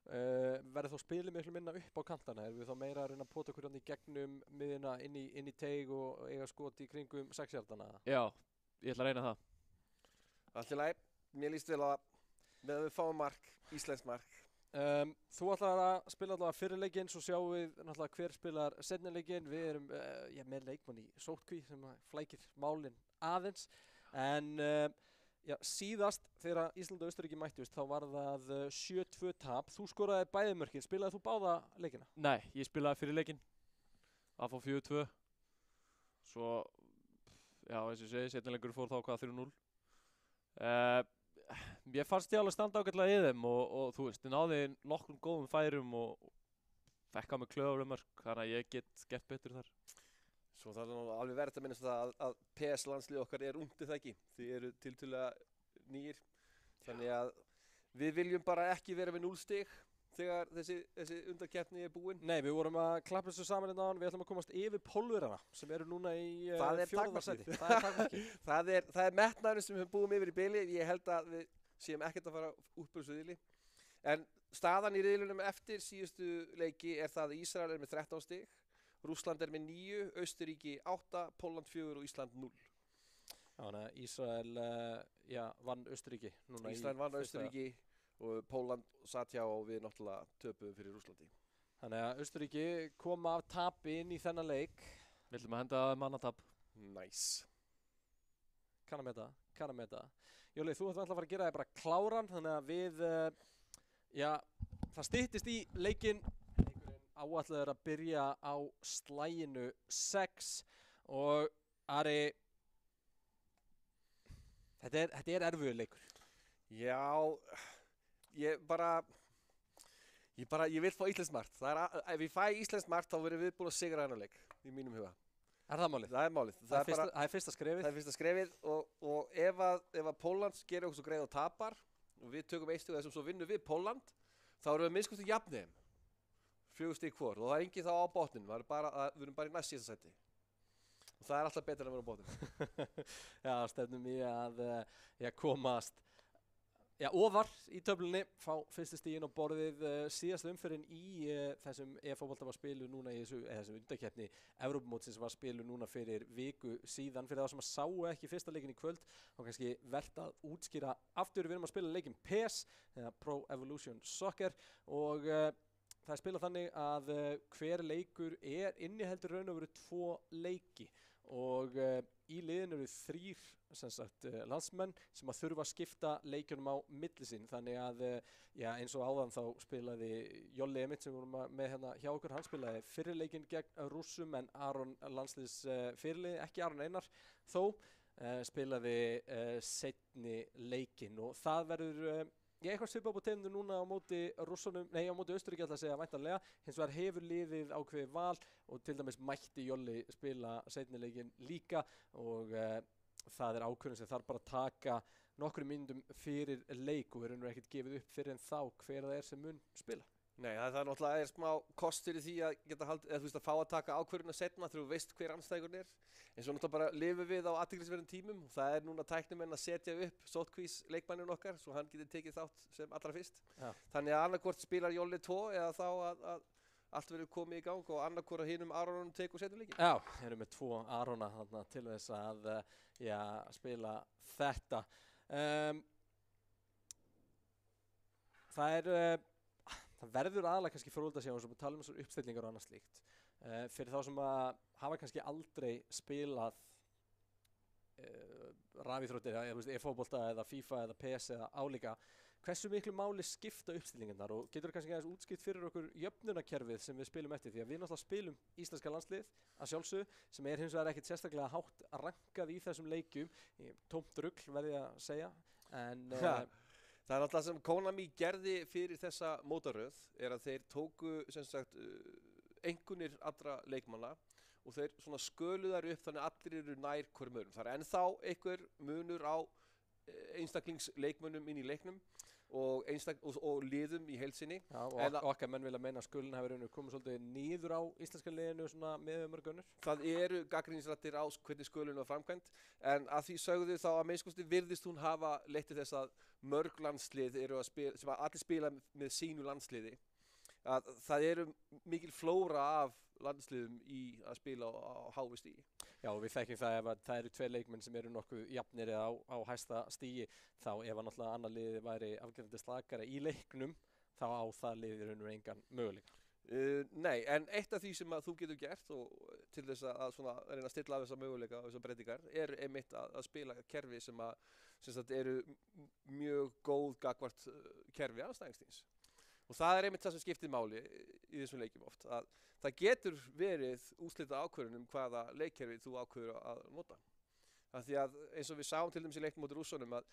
Speaker 1: Verður þá spilið miklu minna upp á kantana? Erum við þá meira að reyna að pota okkur í gegnum miðina inn í teig og eiga skot í kringum 6-hjartana?
Speaker 4: Já, ég ætla að reyna það.
Speaker 3: Allt í lagi, mér líst vel að með að við fáum mark, íslenskt mark.
Speaker 1: Þú ætlar að spila allavega fyrir leikinn, svo sjáum við náttúrulega hver spilar seinni leikinn. Við erum með leikmann í sótkví sem flækir málin aðeins. En síðast þegar Ísland og Austurríki mættust þá var það 7-2 tap. Þú skoraði bæði mörkin, spilaði þú báða leikina?
Speaker 4: Nei, ég spilaði fyrir leikinn að fá 4-2. Svo, já eins og ég segi, seinni leikur fór þá hvað 3-0. Ég fannst ég alveg standa ágætlega í þeim og þú veist, ég náði nokkrum góðum færum og fekk á mig klöfuleg mörk, þannig að ég get gert betur þar.
Speaker 3: Svo það er nú alveg verið að minnast það að PS landslið okkar er ungt það ekki. Þið eru tiltölulega nýir. Þannig að við viljum bara ekki vera með 0 stig þegar þessi undankeppni er búin.
Speaker 1: Nei, við vorum að klappa þessu saman hérna áðan. Við ætlum að komast yfir Pólverjana sem eru núna í 4. sæti. Það er takmarkið.
Speaker 3: það er metnaðurinn sem við búum yfir í bili. Ég held að við séum ekkert að fara út úr þessu riðli. En staðan í riðlunum eftir síðustu leiki er það að Ísrael er með 13 stig. Rússland er með 9, Austurríki 8, Pólland 4 og Ísland 0.
Speaker 1: Þannig að Ísrael vann Austurríki núna
Speaker 3: Ísland vann Austurríki og Pólland satt hjá og við náttúrulega töpuðum fyrir Rússlandi.
Speaker 1: Þannig að Austurríki koma af tapi inn í þennan leik.
Speaker 4: Við ætlum að henda mannatap.
Speaker 3: Nice.
Speaker 1: Kann að meta. Jóli, þú ætlar að fara að gera það bara kláran, þannig að við, það styttist í leikinn. Áætlaður að byrja á slaginu 6 og Ari, þetta er erfiður leikur.
Speaker 3: Já, ég vil fá íslenskt mark. Ef ég fæ íslenskt mark þá verðum við búin að sigra þennan leik í mínum huga.
Speaker 1: Er það málið?
Speaker 3: Það er málið.
Speaker 1: Það er fyrsta skrefið.
Speaker 3: Það er fyrsta skrefið og ef að Pólland gerir okkur svo greið og tapar og við tökum 1 stig og þessum svo vinnum við Pólland, þá erum við minnst kosti jafnir þeim. 4 stig hvor og það er engin þá á botnin, við erum bara í næst síðasta sæti og það er alltaf betur en að vera á botnin.
Speaker 1: Já, stefnum í að komast ofar í töflunni, fá fyrstu stiginn á borðið. Síðasta umferðin í þessum e-fótbolta var spiluð núna í þessum undankeppni Evrópumótsins var spiluð núna fyrir viku síðan. Fyrir það sem að sáu ekki fyrsta leikinn í kvöld þá kannski vert að útskýra aftur. Við erum að spila leikinn PES, Pro Evolution Soccer og það er spilað þannig að hver leikur inniheldur raun og veru 2 leiki og í liðinu eru 3 landsmenn sem að þurfa að skipta leikjunum á milli sín. Þannig að eins og áðan þá spilaði Jolli Emitt sem vorum með hérna hjá okkur, hann spilaði fyrir leikinn gegn Rússum en Aron landsliðs fyrirliði, ekki Aron Einar þó. spilaði seinni leikinn og það verður eitthvað svipað upp á tegnum núna á móti Rússunum, nei á móti Austurríki ætla að segja væntanlega, hins vegar hefur liðið ákveðið val og til dæmis mætti Jolli spila seinni leikinn líka og það ákvörðun sem þarf bara að taka nokkrum mínútum fyrir leik og verður ekkert gefið upp fyrir en þá hver það sem mun spila.
Speaker 3: Nei, það náttúrulega smá kost fyrir því að geta haldið, eða þú veist að fá að taka ákvörðuna seinna þegar þú veist hver andstæðingurinn er. En svo náttúrulega bara lifum við á athyglisverðum tímum og það núna tæknimenn að setja upp sótkvís leikmanninn okkar svo hann getur tekið þátt sem allra fyrst.
Speaker 1: Já.
Speaker 3: Þannig að annarkvort spilar Jolli 2 eða þá að allt verður komið í gang og annarkvort að hinum Aronum tekur seinni leikinn.
Speaker 1: Já, erum með 2 Arona þarna til þess að spila þetta. Það verður aðalega kannski fróðlegt að sjá eins og tala um þessar uppstillingar og annað slíkt. Fyrir þá sem að hafa kannski aldrei spilað rafíþróttir, e-fótbolta eða FIFA eða PS eða álíka, hversu miklu máli skipta uppstillingarnar og getur kannski aðeins útskipt fyrir okkur jöfnunarkerfið sem við spilum eftir því að við náttúrulega spilum íslenska landslið að sjálfsögðu sem hins vegar ekkert sérstaklega hátt rankað í þessum leikjum, tómt rugl verði ég að segja, en
Speaker 3: það náttúrulega sem Konami gerði fyrir þessa mótaröð að þeir tóku sem sagt einkunnir allra leikmanna og þeir svona sköluðu þær upp þannig að allir eru nær hverjum öðrum. Það ennþá einhver munur á einstaklingsleikmönnum inn í leiknum og liðum í heild sinni.
Speaker 1: Já, og okkar menn vilja meina að skulin hafi komið svolítið niður á íslenska liðinu svona með mörg önnur. Það
Speaker 3: eru gagnrýnisraddir á hvernig skulin var framkvæmt en að því sögðu þá að minnst virðist hún hafa leitt til þess að mörg landslið eru að spila, sem að allir spila með sínu landsliði. Að það eru mikil flóra af landsliðum í að spila á háu stígi.
Speaker 1: Já, og við þekkjum það ef það eru 2 leikmenn sem eru nokkuð jafnir eða á hæsta stígi þá ef að náttúrulega annar liði væri afgerandi slakara í leiknum þá á það liði raunur engan möguleika.
Speaker 3: Nei, en eitt af því sem að þú getur gert og til þess að svona reyna að stilla af þessa möguleika og þessar breytingar einmitt að spila kerfi sem að eru mjög góð gagnvart kerfi andstæðingsins. Og það einmitt það sem skiptir máli í þessum leikjum oft, að það getur verið úrslita ákvörðun hvaða leikkerfi þú ákvörður að nota. Af því að eins og við sáum til dæmis í leiknum móti Rússunum að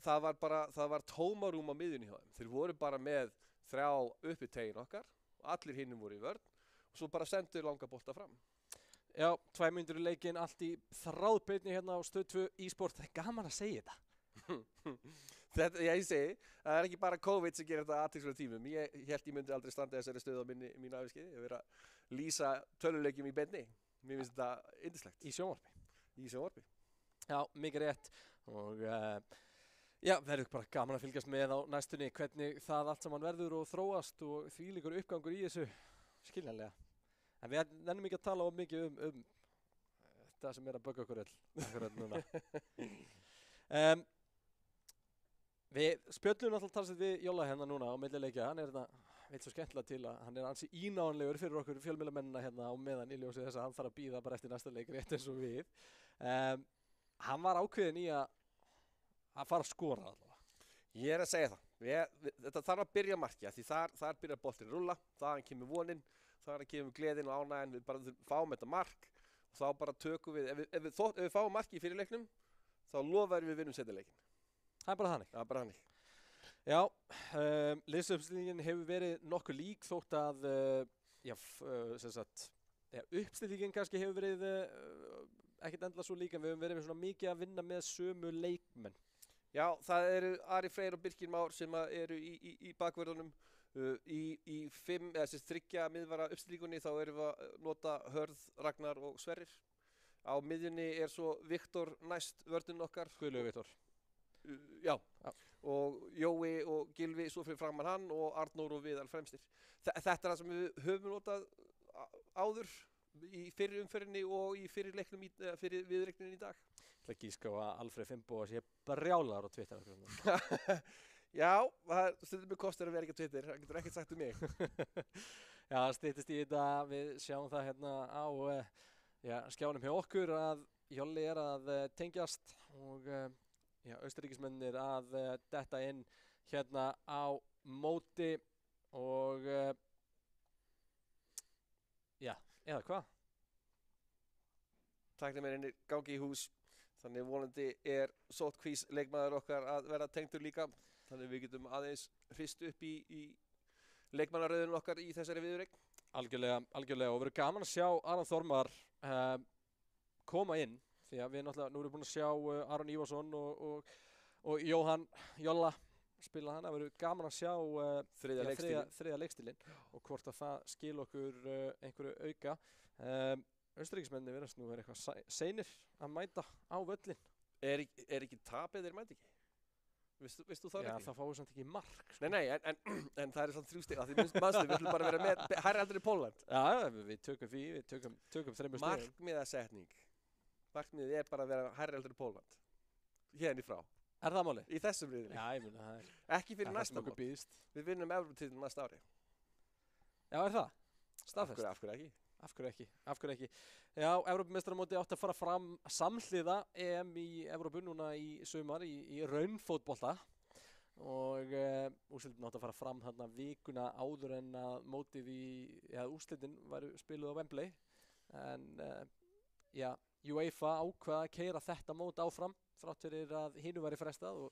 Speaker 3: það var tómarúm á miðjunni hjá þeim. Þeir voru bara með 3 uppi tegin okkar og allir hinnum voru í vörn og svo bara sendur langa bolta fram.
Speaker 1: Já, 2 mínútur í leikinn, allt í þráðbeinni hérna á Stöð 2 e-sport, það gaman að segja þetta.
Speaker 3: Ég segi, það ekki bara COVID sem gerir þetta athyglisverðum tímum. Ég hélt ég myndi aldrei standa þessari stöð á mínu æviskeiði. Ég verið að lýsa töluleikjum í beinni. Mér finnst þetta yndislegt.
Speaker 1: Í sjónvarpi.
Speaker 3: Í sjónvarpi.
Speaker 1: Já, mikið rétt. Og verður bara gaman að fylgjast með á næstunni hvernig það allt saman verður og þróast og þvílíkur uppgangur í þessu skiljanlega. En við nennum ekki að tala of mikið um þetta sem að bögga okkur öll núna. Við spjöllum náttúrulega talsett við Jolla hérna núna á milli leikja. Hann þetta veit svo skemmtilega til að hann ansi ínáanlegur fyrir okkur fjölmiðlamennina hérna á meðan í ljósi þess að hann þarf að bíða bara eftir næsta leik rétt eins og við. Hann var ákveðinn í að fara að skora allavega.
Speaker 3: Ég að segja það. Þetta þarf að byrja markja því þar byrjar boltinn að rúlla, þaðan kemur vonin, þaðan kemur gleðin og ánægjan, við bara fáum þetta mark og þá bara tökum við, ef við fáum marki í fyrirleiknum, þá lofaðum við vinnum seinni leikinn.
Speaker 1: Það er bara þannig.
Speaker 3: Það er bara þannig.
Speaker 1: Já, liðsuppstillingin hefur verið nokkuð lík þótt að uppstillingin kannski hefur verið ekkert endilega svo líka en við höfum verið með svona mikið að vinna með sömu leikmenn.
Speaker 3: Já, það eru Ari Freyr og Birkir Már sem eru í bakvörðunum. Í 3 miðvara uppstillingunni þá erum við að nota Hörð, Ragnar og Sverrir. Á miðjunni svo Viktor næst vörðun okkar.
Speaker 1: Guðlaugur Viktor.
Speaker 3: Já, og Jói og Gylfi svo fyrir framan hann og Arnór og Viðar fremstir. Þetta er það sem við höfum notað áður í fyrri umferðinni og í fyrri leiknum fyrir viðreikninni í dag.
Speaker 1: Það gíska á að Alfreð Finnboga sé brjálaður á Twitter.
Speaker 3: Já, það stundum mig kostar að vera ekki á Twitter, það getur ekkert sagt um mig.
Speaker 1: Já, það styttist í þetta, við sjáum það hérna á skjánum hjá okkur að Jolli að tengjast og Austurríkismennir að detta inn hérna á móti og eða hvað?
Speaker 3: tæknimennirnir gangi í hús. Þannig vonandi sóttkvís leikmaður okkar að vera tengdur líka. Þannig við getum aðeins hrist upp í leikmannaröðunum okkar í þessari viðureign.
Speaker 1: Algjörlega og verður gaman að sjá Aron Þormar koma inn því að við náttúrulega, nú erum búin að sjá Aron Ívarsson og Jóhann Jolla spila hana, verður gaman að sjá þriðja leikstílinn og hvort að það skil okkur einhverju auka. Austurríkismennir verðast nú vera eitthvað seinir að mæta á völlin.
Speaker 3: Er ekki tapið þeir mæti ekki? Veist þú það
Speaker 1: Já,
Speaker 3: ekki?
Speaker 1: það fáið samt ekki mark. Sko.
Speaker 3: Nei, en það er samt 3 stig. Því manstu, við ætlum bara að vera með hærri aldrei í Pólland.
Speaker 1: Já, við tökum því, við tökum 3 stigum.
Speaker 3: Markmiðasetning. Markmiðið er bara að vera hærri aldrei í Pólland. Hérna í frá.
Speaker 1: Er það málið?
Speaker 3: Í þessum riðli.
Speaker 1: Já, ég muni það
Speaker 3: Ekki fyrir næsta
Speaker 1: mót.
Speaker 3: mót. Við vinnum Evróputitilinn næsta ári.
Speaker 1: Já, er það? Staðfest?
Speaker 3: Af hverju ekki?
Speaker 1: Af hverju ekki? Já, Evrópumeistaramótið átti að fara fram samhliða EM í Evrópu núna í sumar í raunfótbolta og úrslitin átti að fara fram þarna vikuna áður en að mótið úrslitin væru spiluð á Wembley en UEFA ákvað að keyra þetta mót áfram þrátt fyrir að hinu væri frestað og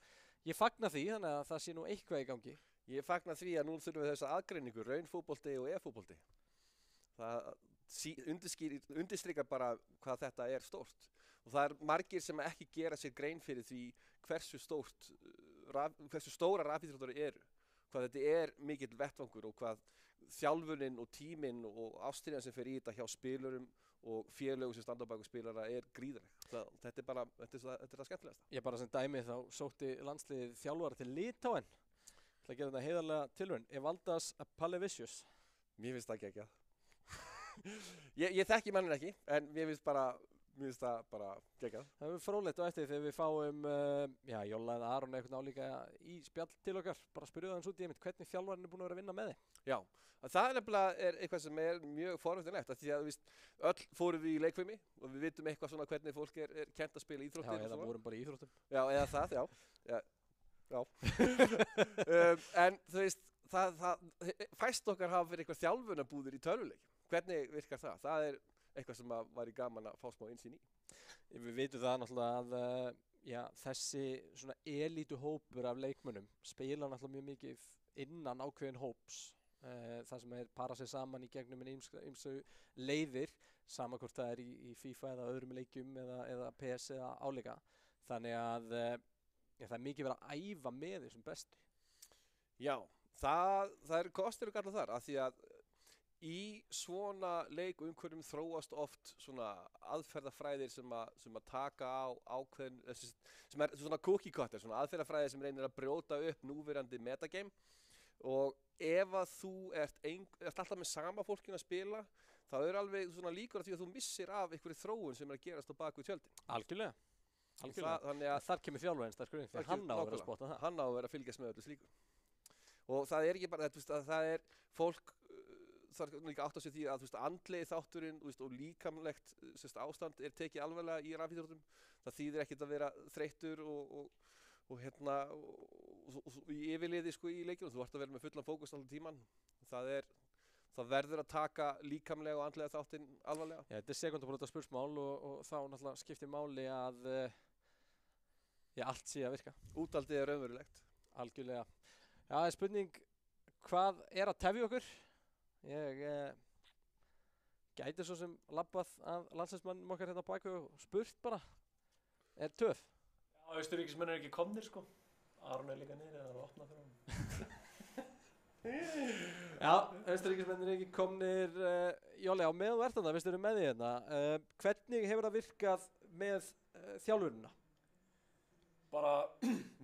Speaker 1: ég fagna því þannig að það sé nú eitthvað í gangi.
Speaker 3: Ég fagna því að nú þurfum við þessa aðgreiningu, raunfótbolti og e-fótbolti. Það undirstrikar bara hvað þetta er stórt og það er margir sem ekki gera sér grein fyrir því hversu stóra rafíþróttir eru, hvað þetta er mikill vettvangur og hvað þjálfunin og tíminn og ástríðan sem fer í þetta hjá spilurum og félögum sem standa á bak við spilara er gríðarleg. Þetta er það skemmtilegasta.
Speaker 1: Ég bara sem dæmi þá sótti landsliðið þjálfara til Litáen til að gera þetta heiðarlega tilraun. Evaldas Palevicius.
Speaker 3: Mér finnst það geggjað. Ég þekki mannin ekki, en mér finnst það bara geggjað.
Speaker 1: Það er fróðlegt á eftir þegar við fáum Jolla eða Aron eitthvað álíka í spjall til okkar. Bara spyrja það hans út í einmitt hvernig þjálfarinn er búin að vera að vinna með þið.
Speaker 3: Já, það er nefnilega eitthvað sem er mjög forvitnilegt því að öll fórum við í leikfimi og við vitum eitthvað svona hvernig fólk er kennt að spila íþróttir.
Speaker 1: Já, eða vorum bara í íþróttum.
Speaker 3: Já, eða það, já. En þú veist, fæst okkar hafa verið eitthvað þjálfunarbúðir í tölvuleikjum. Hvernig virkar það? Það er eitthvað sem væri gaman að fá smá innsýn í.
Speaker 1: Við vitum það náttúrulega að þessi svona elítu hópur af leikmönnum spila náttúrulega mjög mikið innan ákveðin hóps. Það sem para sig saman í gegnum ýmsu leiðir, sama hvort það er í FIFA eða öðrum leikjum eða PS eða álíka. Þannig að það er mikið verið að æfa með þessum bestu.
Speaker 3: Já, það eru kostir og gallar þar, af því að í svona leikumhverfum þróast oft svona aðferðafræðir sem að taka á ákveðin, sem er svona cookie cutter, svona aðferðafræðir sem reynir að brjóta upp núverandi metagame og ef að þú ert alltaf með sama fólkinu að spila þá er alveg svona líkur að því að þú missir af einhverju þróun sem er að gerast á baku tjöldin.
Speaker 1: Algjörlega.
Speaker 3: Þannig að
Speaker 1: þar kemur þjálfarinn sterkur inn því hann á að vera að spotta það.
Speaker 3: Hann á að vera að fylgjast með öllu slíku. Og það er ekki bara, það er fólk þarf líka átt á sig því að andlegi þátturinn og líkamlegt ástand er tekið alvarlega í rafíþróttum. Það þýðir ekkert að vera þreyttur og í yfirliði í leikjum. Þú ert að vera með fullan fókus allan tíman. Það verður að taka líkamlega og andlega þáttinn alvarlega.
Speaker 1: Já, þetta er sekundabróta spursmál og þá náttúrulega skiptir máli að allt sé að virka.
Speaker 3: Úthaldið er raunverulegt.
Speaker 1: Algjörlega. Já, það er spurning hvað er að tefja okkur? Ég gæti svo sem labbað af landsliðsmannum okkar hérna á baki og spurt bara, er töf?
Speaker 4: Já, Austurríkismenn er ekki komnir sko. Aron er líka niður eða opna fyrir honum.
Speaker 1: Já, Austurríkismenn er ekki komnir. Jóli, á meðan þú ert þarna, við erum með því hérna. Hvernig hefur það virkað með þjálfurina?
Speaker 4: Bara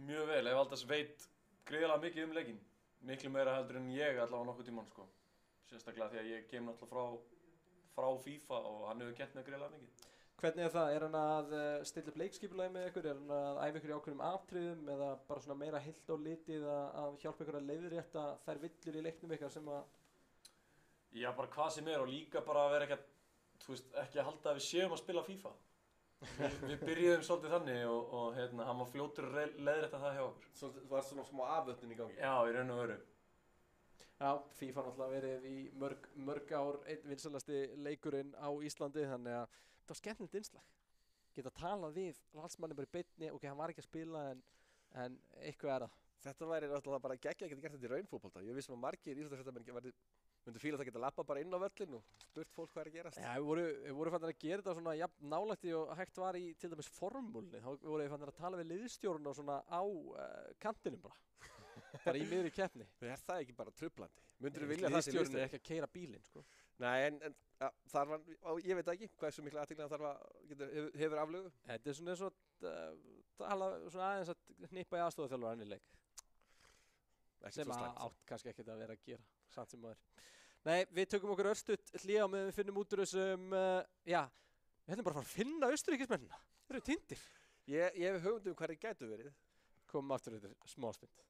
Speaker 4: mjög vel, Evaldas veit gríðarlega mikið leikinn. Miklu meira heldur en ég allavega nokkuð tímann sko. Sérstaklega því að ég kem náttúrulega frá FIFA og hann hefur kennt mér greiðlega mikið.
Speaker 1: Hvernig er það? Er hann að stilla upp leikskipulagi með ykkur? Er hann að æfa ykkur í ákveðnum atriðum eða bara svona meira heilt á litið að hjálpa ykkur að leiðrétta þær villur í leiknum ykkar sem að...
Speaker 4: Já, bara hvað sem er og líka bara að vera ekki að halda að við séum að spila FIFA. Við byrjuðum svolítið þannig og hann var fljótur að leiðrétta það hjá okkur.
Speaker 3: Það var svona smá afvötnun í gangi?
Speaker 4: Já, í raun og veru.
Speaker 1: Já, FIFA náttúrulega verið í mörg ár einn vinsalasti leikurinn á Íslandi þannig að þetta var skemmtilegt innslag. geta talað við landsmanni bara í beinni, ok, hann var ekki að spila en eitthvað er það.
Speaker 3: Þetta væri náttúrulega bara geggja að geta gert þetta í raunfótbolta. Ég vissum að margir íþróttafréttamenn myndu fíla að geta lappa bara inn á völlin og spurt fólk hvað er að gerast.
Speaker 1: Já, við voru fannir að gera þetta svona jafn nálægt í og hægt var í til dæmis formúlni. Þá voru við fannir að tala við liðsstjórun og svona á kantinum bara. Bara í miðri keppni.
Speaker 3: Er það ekki bara trublandi? Myndirðu vilja það sem
Speaker 1: liðsstjórun er ekki að keyra bílinn, sko.
Speaker 3: Nei, en ja, þar var, ég veit ekki hversu mikla athygli hann þarf að hefur aflögu.
Speaker 1: Þetta er svona eins og tala svona aðeins að hnippa í aðstoðarþjálfarann í leik. Sem átt kannski ekkert að vera að gera, samt sem maður. Nei, við tökum okkur örstutt hlé á meðan við finnum út úr þessum, já, við ætlum bara að fara að finna Austurríkismennina. Þeir eru týndir.
Speaker 3: Ég hef hugmynd um hverju gætu verið.
Speaker 1: Komum aftur þetta smálstund.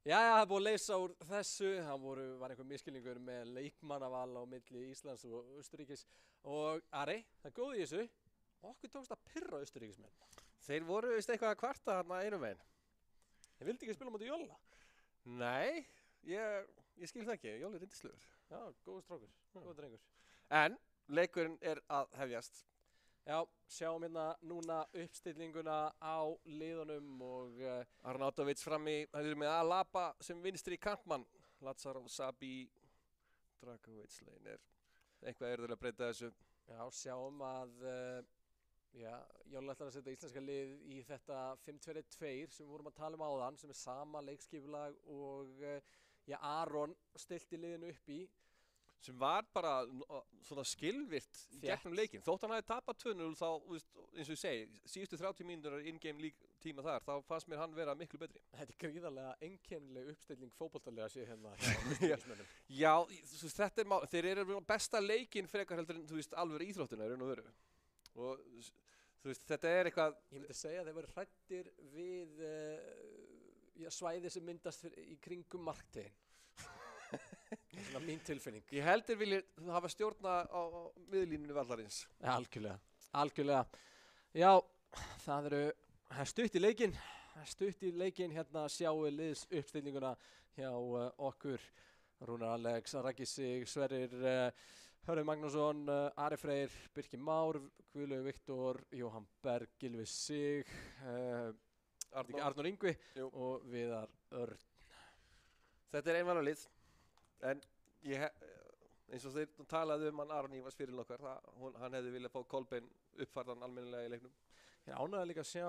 Speaker 1: Jæja, það er búið að leysa úr þessu. Það var einhver misskilningur með leikmannaval á milli Íslands og Austurríkis. Og Ari, það er góð í þessu. Okkur tókst að pirra Austurríkismenn.
Speaker 3: Þeir voru vist eitthvað að kvarta þarna einum veginn.
Speaker 1: Þeir vildi ekki spila á móti Jolla.
Speaker 3: Nei, ég skil það ekki. Jolli er yndislegur.
Speaker 1: Já, góður strákur, góður drengur.
Speaker 3: En leikurinn er að hefjast.
Speaker 1: Já, sjáum hérna núna uppstillinguna á liðunum og
Speaker 3: Arnautovic frammi, það eru með Alaba sem vinstri kantmann. Lazarov, Sabi, Dragovic, Leiner. Eitthvað eru þeir að breyta þessu.
Speaker 1: já, sjáum að Jolla ætlar að setja íslenska lið í þetta 5-2-2 sem við vorum að tala um áðan, sem er sama leikskipulag og Aron stilti liðinu upp í.
Speaker 3: Sem var bara svona skilvirt í gegnum leikinn. Þótt hann hafi tapað 2-0 þá, eins og ég segi, síðustu 30 mínútur in-game tíma þar, þá fannst mér hann vera miklu betri.
Speaker 1: Þetta er gríðarlega einkennileg uppstilling fótboltalega sé hérna hjá Austurríkismönnum.
Speaker 3: Já, þetta er þeir eru besta leikinn frekar heldur en, alvöru íþróttina í raun og veru. Og, þetta er eitthvað...
Speaker 1: Ég myndi segja að þeir voru hræddir við svæði sem myndast í kringum marktegin. Það er svona mín tilfinning.
Speaker 3: Ég heldur vilja hafa stjórna á miðlínunni vallarins.
Speaker 1: Ja, algjörlega. Já, það er stutt í leikinn. Stutt í leikinn, hérna sjáum við liðs uppstillinguna hjá okkur. Rúnar Alex, Raggi Sig, Sverrir, Hörður Magnússon, Ari Freyr, Birkir Már, Guðlaugur Viktor, Jóhann Berg, Gylfi Sig, Arnór Ingvi og Viðar Örn.
Speaker 3: Þetta er einvalið lið. En eins og þeir talaðu hann Aron Ívars fyrir okkar, hann hefði viljað fá Kolbeinn uppfærðan almennilega í leiknum.
Speaker 1: Ég er ánægður líka að sjá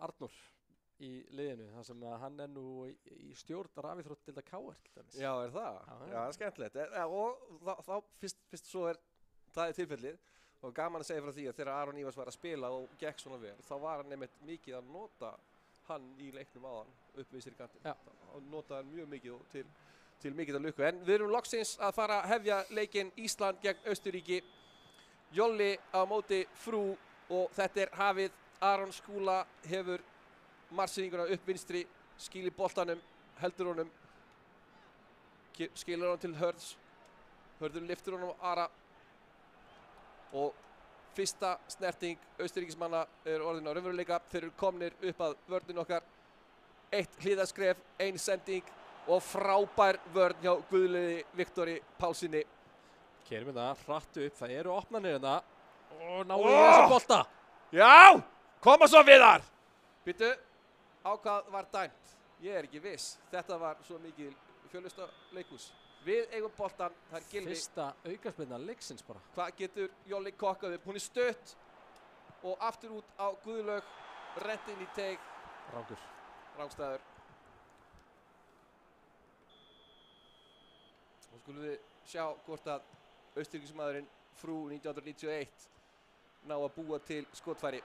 Speaker 1: Arnór í liðinu, þar sem hann er nú í stjórn rafíþróttadeildar KR til dæmis.
Speaker 3: Já, er það? Já, skemmtilegt. Og þá fyrst svo það er tilfellið og gaman að segja frá því að þegar Aron Ívars var að spila og gekk svona vel, þá var hann einmitt mikið að nota hann í leiknum áðan upp við sér í kantinn. Og nota hann mjög mikið og til mikið að lukku. En við erum loksins að fara að hefja leikinn Ísland gegn Austurríki. Jolli á móti Frú og þetta er hafið. Aron Skúla hefur marsinninguna upp vinstri, skýlir boltanum, heldur honum, skilur honum til Hörðs. Hörður lyftir honum á Ara og fyrsta snerting Austurríkismanna er orðin á raunveruleika. Þeir eru komnir upp að vörnin okkar. Eitt hliðarskref, ein sending og frábær vörn hjá Guðlaugi Viktori Pálssyni.
Speaker 1: Kerum þetta hratt upp, það eru opnanir hérna og náðu í þessu bolta.
Speaker 3: Já, koma svo Viðar. Býttu, á hvað var dæmt? Ég er ekki viss. Þetta var svo mikið fjölista leikhús. Við eigum boltan, það er Gylfi.
Speaker 1: Fyrsta aukaspyrna leiksins bara.
Speaker 3: Hvað getur Jolli kokkað upp? Hún er stutt og aftur út á Guðlaug, rent inn í teig. Rángstæður. Nú skulum við sjá hvort að Austurríkismaðurinn Frú 1991 ná að búa til skotfæri.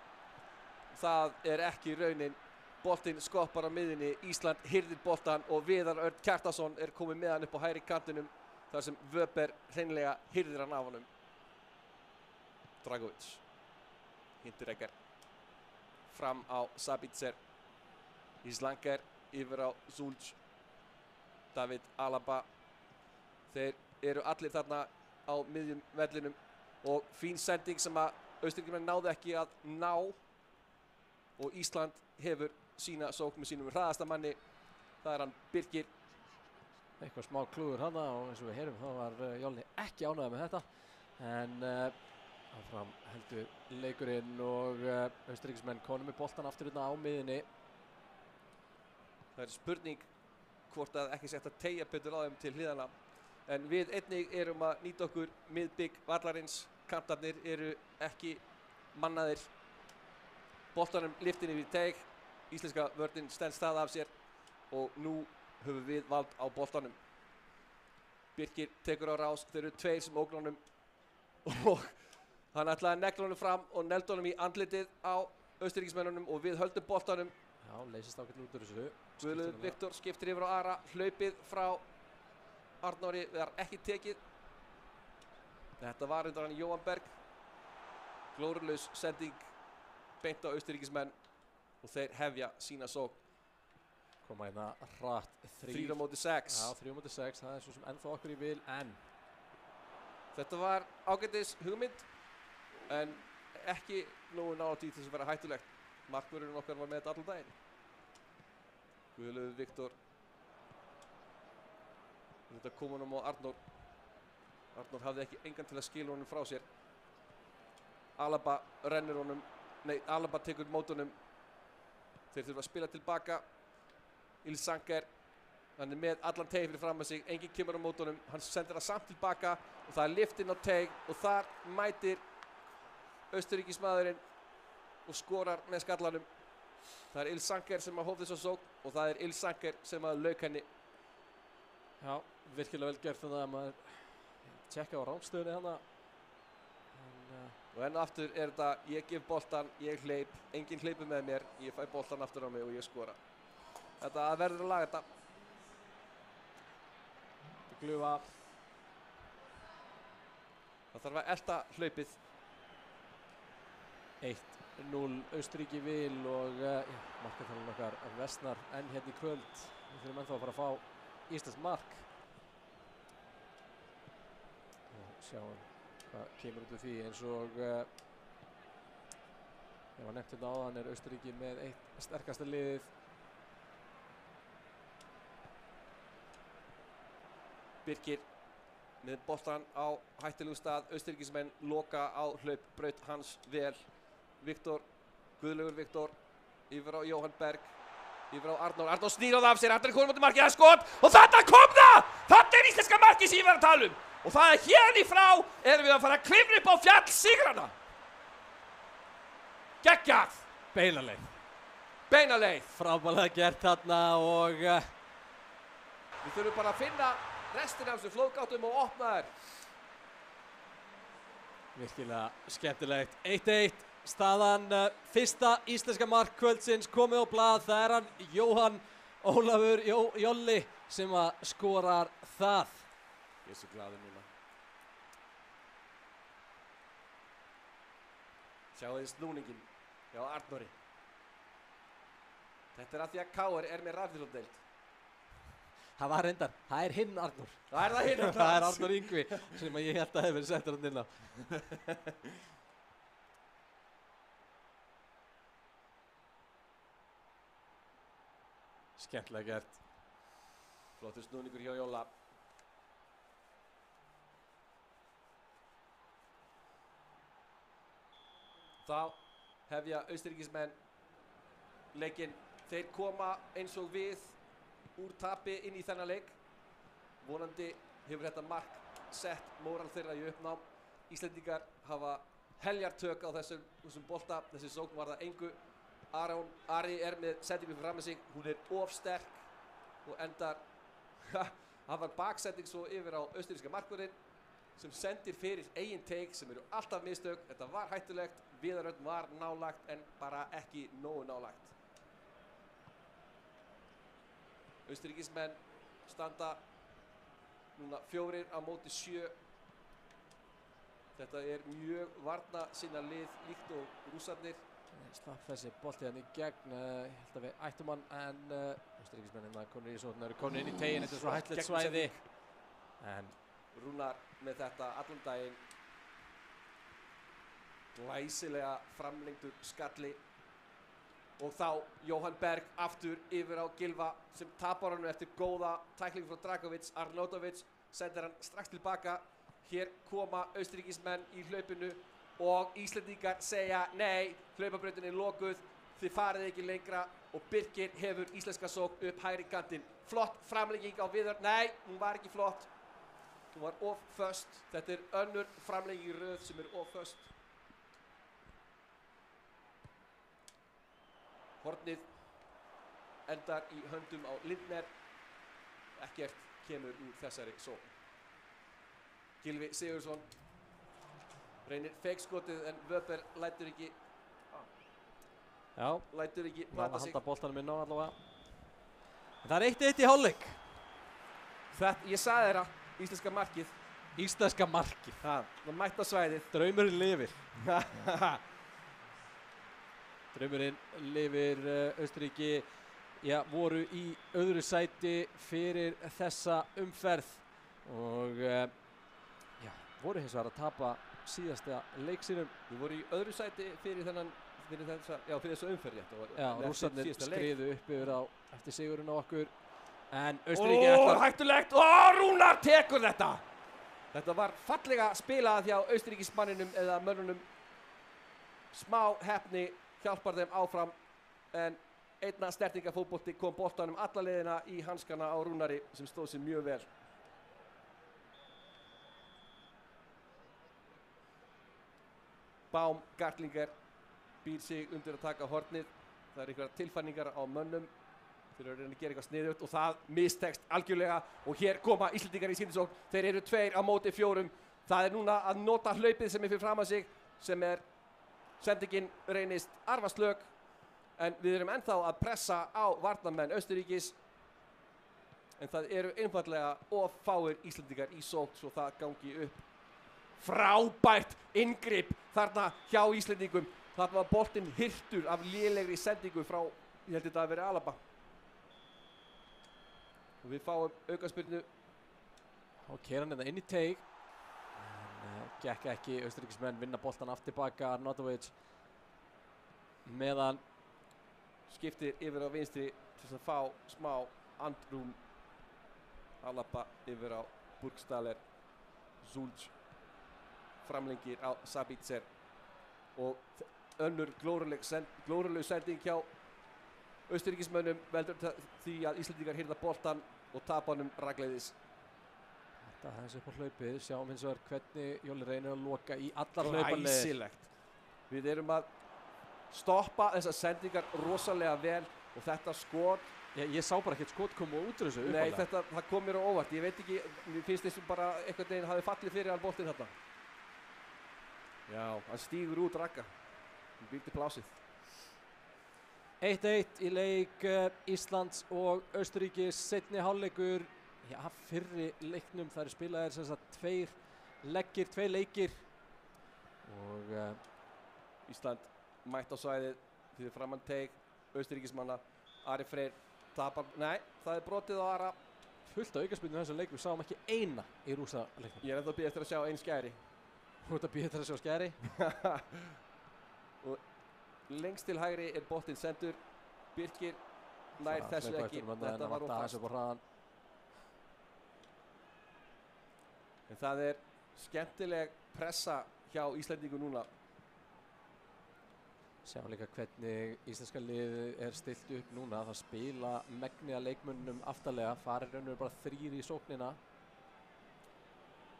Speaker 3: Það er ekki raunin. Boltinn skoppar á miðjunni, Ísland hirðir boltan og Viðar Örn Kjartansson er komið með hann upp á hægri kantinum þar sem Vöber hreinlega hirðir hann af honum. Dragovic, Hinteregger, fram á Sabitzer, Íslanger yfir á Zulj, David Alaba. Þeir eru allir þarna á miðjum vellinum og fín sending sem að Austurríkismenn náðu ekki að ná og Ísland hefur sína sókn með sínum hraðasta manni. Það er hann Birkir.
Speaker 1: Eitthvað smá klúður hana og eins og við heyrum þá var Jolli ekki ánægður með þetta. En áfram heldur leikurinn og Austurríkismenn konum með boltan aftur hérna á miðjunni.
Speaker 3: Það er spurning hvort að ekki sé hægt að teygja betur á þeim til hliðana. En við einnig erum að nýta okkur miðbygg vallarins. Kantarnir eru ekki mannaðir. Boltanum lyftin yfir í teig. Íslenska vörnin stendst það af sér og nú höfum við vald á boltanum. Birkir tekur á rás, þeir eru tveir sem ógna honum og hann ætlaði að negla honum fram og neldi honum í andlitið á Austurríkismennunum og við höldum boltanum.
Speaker 1: Já, leysist ákveðin út úr þessu.
Speaker 3: Guðlaugur Viktor skiptir yfir á Ara, hlaupið frá Arnóri var ekki tekið. Þetta var undan hann Jóhann Berg. Glórulaus sending beint á Austurríkismenn og þeir hefja sína sókn.
Speaker 1: Koma hérna hratt
Speaker 3: 3 á móti 6.
Speaker 1: Já, 3 á móti 6, það er svo sem ennþá okkur í vil, en
Speaker 3: Þetta var ágætis hugmynd, en ekki nógu nálægt í þess að vera hættulegt. Markvörðurinn okkar var með þetta allan daginn. Guðlaugur Viktor. Þetta kom honum á Arnór. Arnór hafði ekki engan til að skila honum frá sér. Alaba rennur honum, Alaba tekur mót honum. Þeir þurfa að spila tilbaka. Ilsanker, hann er með allan teig fyrir fram að sig, enginn kemur á mót honum. Hann sendir það samt tilbaka og það er lift inn á teig og þar mætir Austurríkismaðurinn og skorar með skallanum. Það er Ilsanker sem að hóf þessa sókn og það er Ilsanker sem að lauk henni.
Speaker 1: já, virkilega vel gert þannig að maður tjekka á rángstöðunni hana.
Speaker 3: Og enn aftur er þetta, ég gef boltan, ég hleyp, enginn hleypur með mér, ég fæ boltan aftur á mig og ég skora. Þetta verður að laga þetta.
Speaker 1: Glufa.
Speaker 3: Það þarf að elta hlaupið.
Speaker 1: 1-0 Austurríki vil og markaþjálfarinn okkar versnar enn hérna í kvöld. Við þurfum ennþá að fara að fá íslenskt mark. Og sjáum hvað kemur út úr því, eins og ég var nefnt hérna áðan er Austurríki með eitt sterkasta liðið.
Speaker 3: Birkir með boltan á hættulegu stað. Austurríkismenn loka á hlaupbraut hans vel. Viktor, Guðlaugur Viktor, yfir á Jóhann Berg, yfir á Arnór. Arnór snýr á það af sér, Arnór er kominn út í markið, það er skot og þarna kom það! Þarna er íslenska markið sem ég var að tala um. Og það er hérna í frá erum við að fara að klifra upp á fjall sigrana. Geggjað!
Speaker 1: Beina leið.
Speaker 3: Beina leið.
Speaker 1: Frábærlega gert þarna og
Speaker 3: Við þurfum bara að finna restina af þessum flóðgáttum og opna þær.
Speaker 1: virkilega skemmtilegt. 1-1 staðan, fyrsta íslenska mark kvöldsins komið á blað. Það er hann Jóhann Ólafur Jolli sem að skorar það.
Speaker 3: Ég er svo glaður núna. Sjáu þið snúningin hjá Arnóri. Þetta er að því að KR er með rafþjóðdeild.
Speaker 1: Það var reyndar, það er hinn Arnór.
Speaker 3: Það er það hinn Arnór.
Speaker 1: Það er Arnór Yngvi sem að ég held að hefur verið settur hann inn á. Skemmtilega gert.
Speaker 3: Flottur snúningur hjá Jóla. Þá hefja Austurríkismenn leikinn. Þeir koma eins og við úr tapi inn í þennan leik. Vonandi hefur þetta mark sett móral þeirra í uppnám. Íslendingar hafa heljartök á þessum bolta. Þessi sókn var það engu. Ari er með sendingu fram með sig. Hún er of sterk og endar. Það var baksending svo yfir á austurríska markvörðinn sem sendir fyrir eigin teik sem eru alltaf mistök. Þetta var hættulegt. Viðar Örn var nálagt en bara ekki nógu nálagt. Austurríkismenn standa núna 4 á móti 7. Þetta er mjög varnarsinna lið líkt og rússarnir.
Speaker 1: Slapp þessi bolti hann í gegn, ég held að við ættum hann en Austurríkismennina konur í sókn, eru konur inn í tegin, þetta er svo hættulegt svæði. En
Speaker 3: Rúnar með þetta allan daginn. Glæsilega framlengdur skalli. Og þá Jóhann Berg aftur yfir á Gylfa sem tapar hann eftir góða tæklingu frá Dragovic. Arnautovic sendir hann strax tilbaka. Hér koma Austurríkismenn í hlaupinu og Íslendingar segja nei, hlaupabrautin er lokuð, þið farið ekki lengra og Birkir hefur íslenska sókn upp hægri kantinn. Flott framlenging á Viðar, nei, hún var ekki flott. Hún var of föst. Þetta er önnur framlenging í röð sem er of föst. Hornið endar í höndum á Lindner. Ekkert kemur úr þessari sókn. Gylfi Sigurðsson reynir feikskotið en Wöber lætur ekki plata sig.
Speaker 1: halda boltanum inn á allavega. Það er 1-1 í hálfleik.
Speaker 3: Ég sagði þeirra, íslenska markið.
Speaker 1: Íslenska markið.
Speaker 3: Það mætt á svæðið.
Speaker 1: Draumurinn lifir. Draumurinn lifir Austurríki. voru í öðru sæti fyrir þessa umferð og voru hins vegar að tapa síðasta leik sínum.
Speaker 3: Við vorum í öðru sæti fyrir þessa umferð rétt.
Speaker 1: Rússarnir skriðu upp yfir á eftir sigurinn á okkur. En Austurríki ætlar...
Speaker 3: Hættulegt! Rúnar tekur þetta! Þetta var fallega spilað hjá Austurríkismanninum eða mönnunum. Smá heppni hjálpar þeim áfram en einna snertingafótbolti kom boltanum alla leiðina í hanskana á Rúnari sem stóð sig mjög vel. Baumgartlinger býr sig undir að taka hornið. Það einhverjar tilfæringar á mönnum. Þeir eru að reyna að gera eitthvað sniðugt og það mistekst algjörlega og hér koma Íslendingar í sýndisókn. Þeir eru 2 á móti 4. Það er núna að nota hlaupið sem er fyrir framan sig sem er sendingin reynist arfaslök en við erum ennþá að pressa á varnarmenn Austurríkis en það eru einfallega of fáir Íslendingar í sókn svo það gangi upp. Frábært inngrip þarna hjá Íslendingum. Þarna var boltinn hirtur af lélegri sendingu frá, ég held þetta að vera Alaba. Og við fáum aukaspyrnu.
Speaker 1: Og keyra hann inn í teig. En gekk ekki, Austurríkismenn vinna boltan aftur tilbaka, Arnautovic. Meðan
Speaker 3: skiptir yfir á vinstri til að fá smá andrúm. Alaba yfir á Burgstaller. Zulj framlengir á Sabitzer. Og önnur glóruleg sending hjá Austurríkismönnum veldur því að Íslendingar hirða boltan og tapa honum ragleiðis.
Speaker 1: Þetta aðeins upp á hlaupið, sjáum hins vegar hvernig Jóli reynir að loka í allar hlaupaleiðir.
Speaker 3: Glæsilegt. Við erum að stoppa þessar sendingar rosalega vel og þetta skot.
Speaker 1: Ég sá bara ekkert skot koma út úr þessu
Speaker 3: Nei,
Speaker 1: uppalega.
Speaker 3: það kom mér á óvart. Ég veit ekki, mér finnst þessum bara einhvern veginn hafi fallið fyrir hann boltinn þarna. Já, hann stígur út ragga. Hann býr til plásið.
Speaker 1: 1-1 í leik Íslands og Austurríkis, seinni hálfleikur fyrri leiknum. Það eru spilaðir sem sagt 2 leikir og
Speaker 3: Ísland mætt á svæðið fyrir framan teig Austurríkismanna. Ari Freyr tapar, nei, það er brotið á Ara.
Speaker 1: Fullt af aukaspyrnum í þessum leik, við sáum ekki eina í rúsa leiknum.
Speaker 3: Ég er ennþá að bíða eftir að sjá einn skæri.
Speaker 1: Þú ert að bíða eftir að sjá skæri.
Speaker 3: Og lengst til hægri er boltinn sendur. Birkir nær þessu ekki. Þetta var of fast. En það er skemmtileg pressa hjá Íslendingu núna.
Speaker 1: Sjáum líka hvernig íslenska liðið er stilt upp núna. Það spila megnið að leikmönnum aftarlega. Farir raunverulega bara 3 í sóknina.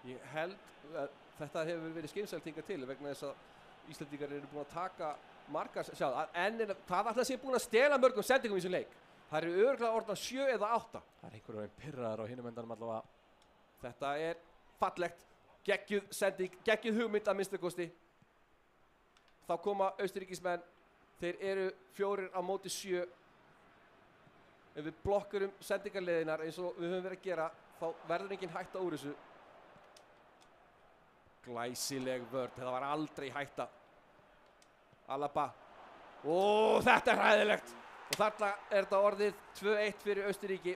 Speaker 3: Ég held að þetta hefur verið skynsamlegt hingað til vegna þess að Íslendingar eru búin að taka margar, það ætla að sé búin að stela mörgum sendingum í þessum leik. Það eru örugglega orðnar 7 eða 8.
Speaker 1: Það er einhverjum veginn pirraðar á hinum endanum allavega.
Speaker 3: Þetta er fallegt, geggjuð sending, geggjuð hugmynd að minnsta kosti. Þá koma Austurríkismenn, þeir eru 4 á móti 7. Ef við blokkurum sendingarleiðinar eins og við höfum verið að gera, þá verður engin hætta úr þessu. Glæsileg vörn, þetta var aldrei hætta. Alaba. Þetta er hræðilegt. Og þarna er þetta orðið 2-1 fyrir Austurríki.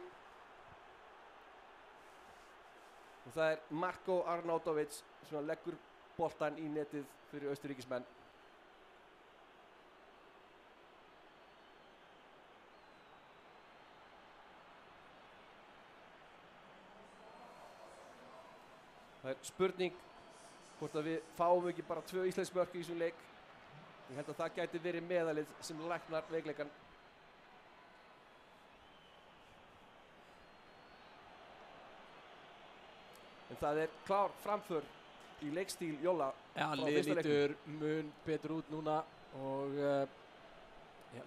Speaker 3: Og það er Marko Arnautovic sem leggur boltan í netið fyrir Austurríkismenn. Það er spurning hvort að við fáum ekki bara 2 íslensk mörk í þessum leik. Ég held að það gæti verið meðalið sem læknar veikleikan. En það er klár framför í leikstíl Jóla.
Speaker 1: Já, liðið lítur mun betur út núna og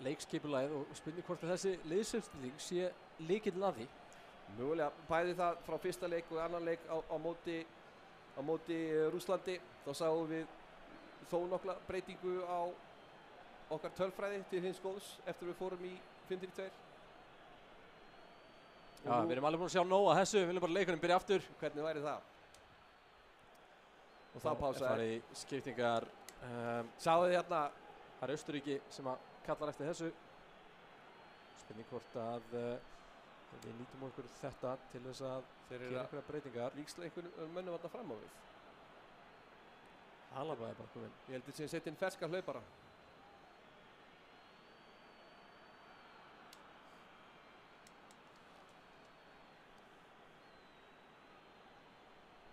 Speaker 1: leikskipulagið og spurning hvort að þessi liðsumstilling sé lykillinn að því.
Speaker 3: Mögulega bæði það frá fyrsta leik og annan leik á móti Rússlandi. Þá sáum við þó nokkla breytingu á okkar tölfræði til hins góðs eftir við fórum í 5-2.
Speaker 1: Já, við erum alveg búin að sjá nóg að þessu, við viljum bara leikunum byrja aftur.
Speaker 3: Hvernig væri það? Og þá pása
Speaker 1: er í skiptingar.
Speaker 3: Sáðu þið hérna?
Speaker 1: Það er Austurríki sem að kallar eftir þessu. Spurning hvort að við nýtum okkur þetta til þess að
Speaker 3: Þeir
Speaker 1: gera einhverja breytingar.
Speaker 3: líkslega einhvern mönnum þarna fram á við.
Speaker 1: Alaba er bara komin.
Speaker 3: Ég held að þetta setja inn ferska hlaupara.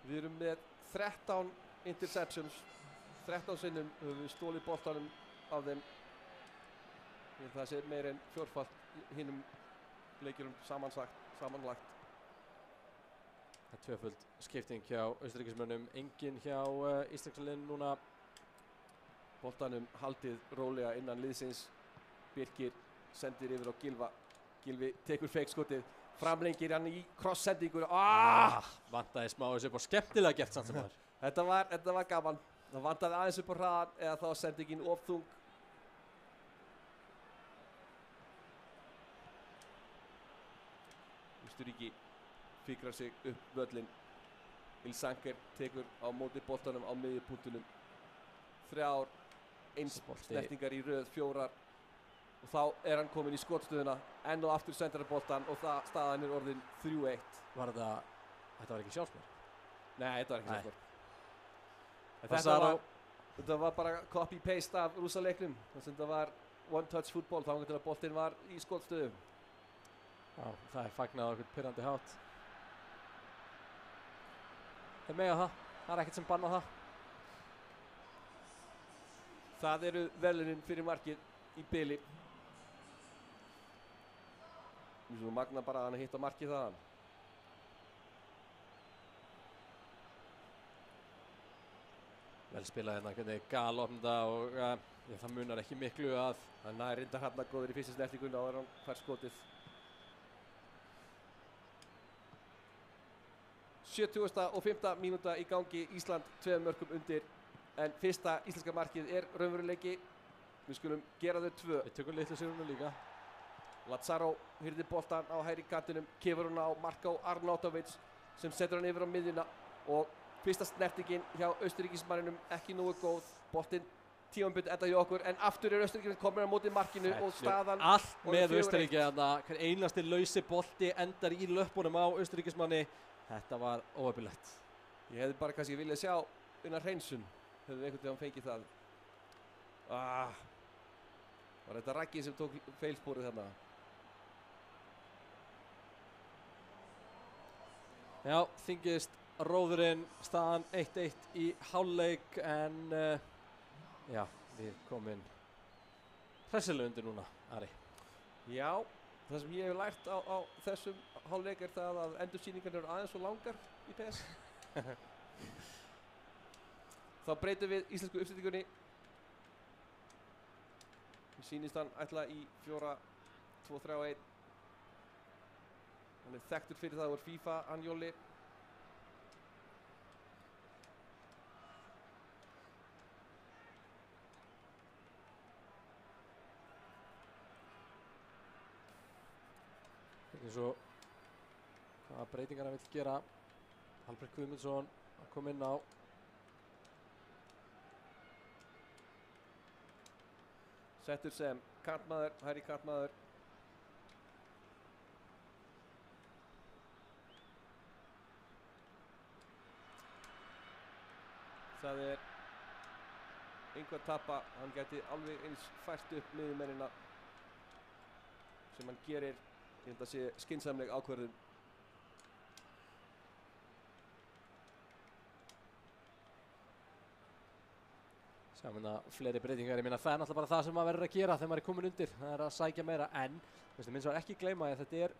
Speaker 3: Við erum með 13 interceptions, 13 sinnum höfum við stólið boltanum af þeim. Ég held að það sé meir en fjórfalt hinnum leikjurum samanlagt.
Speaker 1: Það er tvöföld skipting hjá Austurríkismönnum, enginn hjá Íslandsliðinu núna.
Speaker 3: Boltanum haldið rólega innan liðsins. Birkir sendir yfir á Gylfa. Gylfi tekur feikskotið, framlengir hann í krosssendingu.
Speaker 1: Vantaði smá þessu upp á skemmtilega gert samt sem maður.
Speaker 3: Þetta var gaman. Það vantaði aðeins upp á hraðan eða þá sendingin of þung. Austurríki fikrar sig upp völlinn. Ilsanker tekur á móti boltanum á miðjupunktinum. 3 snertingar í röð, 4 og þá er hann kominn í skotstöðuna. Enn og aftur sendir hann boltan og staðan er orðin 3-1.
Speaker 1: Þetta var ekki sjálfsmark?
Speaker 3: Nei, þetta var ekki sjálfsmark. Þetta var bara copy-paste af rússaleiknum. Þetta var one-touch fútból þá til að boltinn var í skotstöðu.
Speaker 1: Já, það er fagnað á einhvern pirrandi hátt. Það er mega það. Það er ekkert sem banna það.
Speaker 3: Það eru verðlaunin fyrir markið í bili. Við svo magna bara að hann hitta markið þaðan.
Speaker 1: Vel spilað hérna, hvernig galopnda og það munar ekki miklu að
Speaker 3: hann er reyndar hérna góður í fyrsta snertinguna og hann fær skotið. 75. mínúta í gangi, Ísland 2 mörkum undir. En fyrsta íslenska markið er raunveruleiki. Við skulum gera þau 2.
Speaker 1: Við tökum litlu sigurinn líka.
Speaker 3: Lazaro hyrði boltan á hægri kantinum, kefur hún á Marko Arnautovic sem setur hann yfir á miðjuna og fyrsta snertingin hjá Austurríkismanninum ekki nógu góð. Boltinn tímabundið enda hjá okkur en aftur er Austurríkismenn komin á móti markinu og staðan
Speaker 1: allt með Austurríki þarna. Hver einasti lausi bolti endar í löppunum á Austurríkismanni. Þetta var óöfilegt.
Speaker 3: Ég hefði bara kannski viljað sjá Unnar Hreinsson. Hefðu einhvern veginn fengið það. Var þetta Raggi sem tók feilsporið þarna?
Speaker 1: Já, þyngist róðurinn, staðan 1-1 í hálfleik en já, við komin hressilega undir núna, Ari.
Speaker 3: Já, það sem ég hef lært á þessum hálfleik er það að endursýningarnir eru aðeins svo langar í PS. Þá breytum við íslensku uppsetningunni. Mér sýnist hann ætla í 4-2-3-1. Hann er þekktur fyrir það úr FIFA, hann Jolli.
Speaker 1: Eins og hvaða breytingar hann vill gera. Albert Guðmundsson að koma inn á.
Speaker 3: Settur sem kantmaður, hægri kantmaður. Það er einhver tappa, hann gæti alveg eins fært upp miðjumennina sem hann gerir. Ég held að sé skynsamleg ákvörðun.
Speaker 1: Sjáum hérna fleiri breytingar, ég meina það er náttúrulega bara það sem maður verður að gera þegar maður er komin undir, það er að sækja meira en minnst var ekki gleyma að þetta er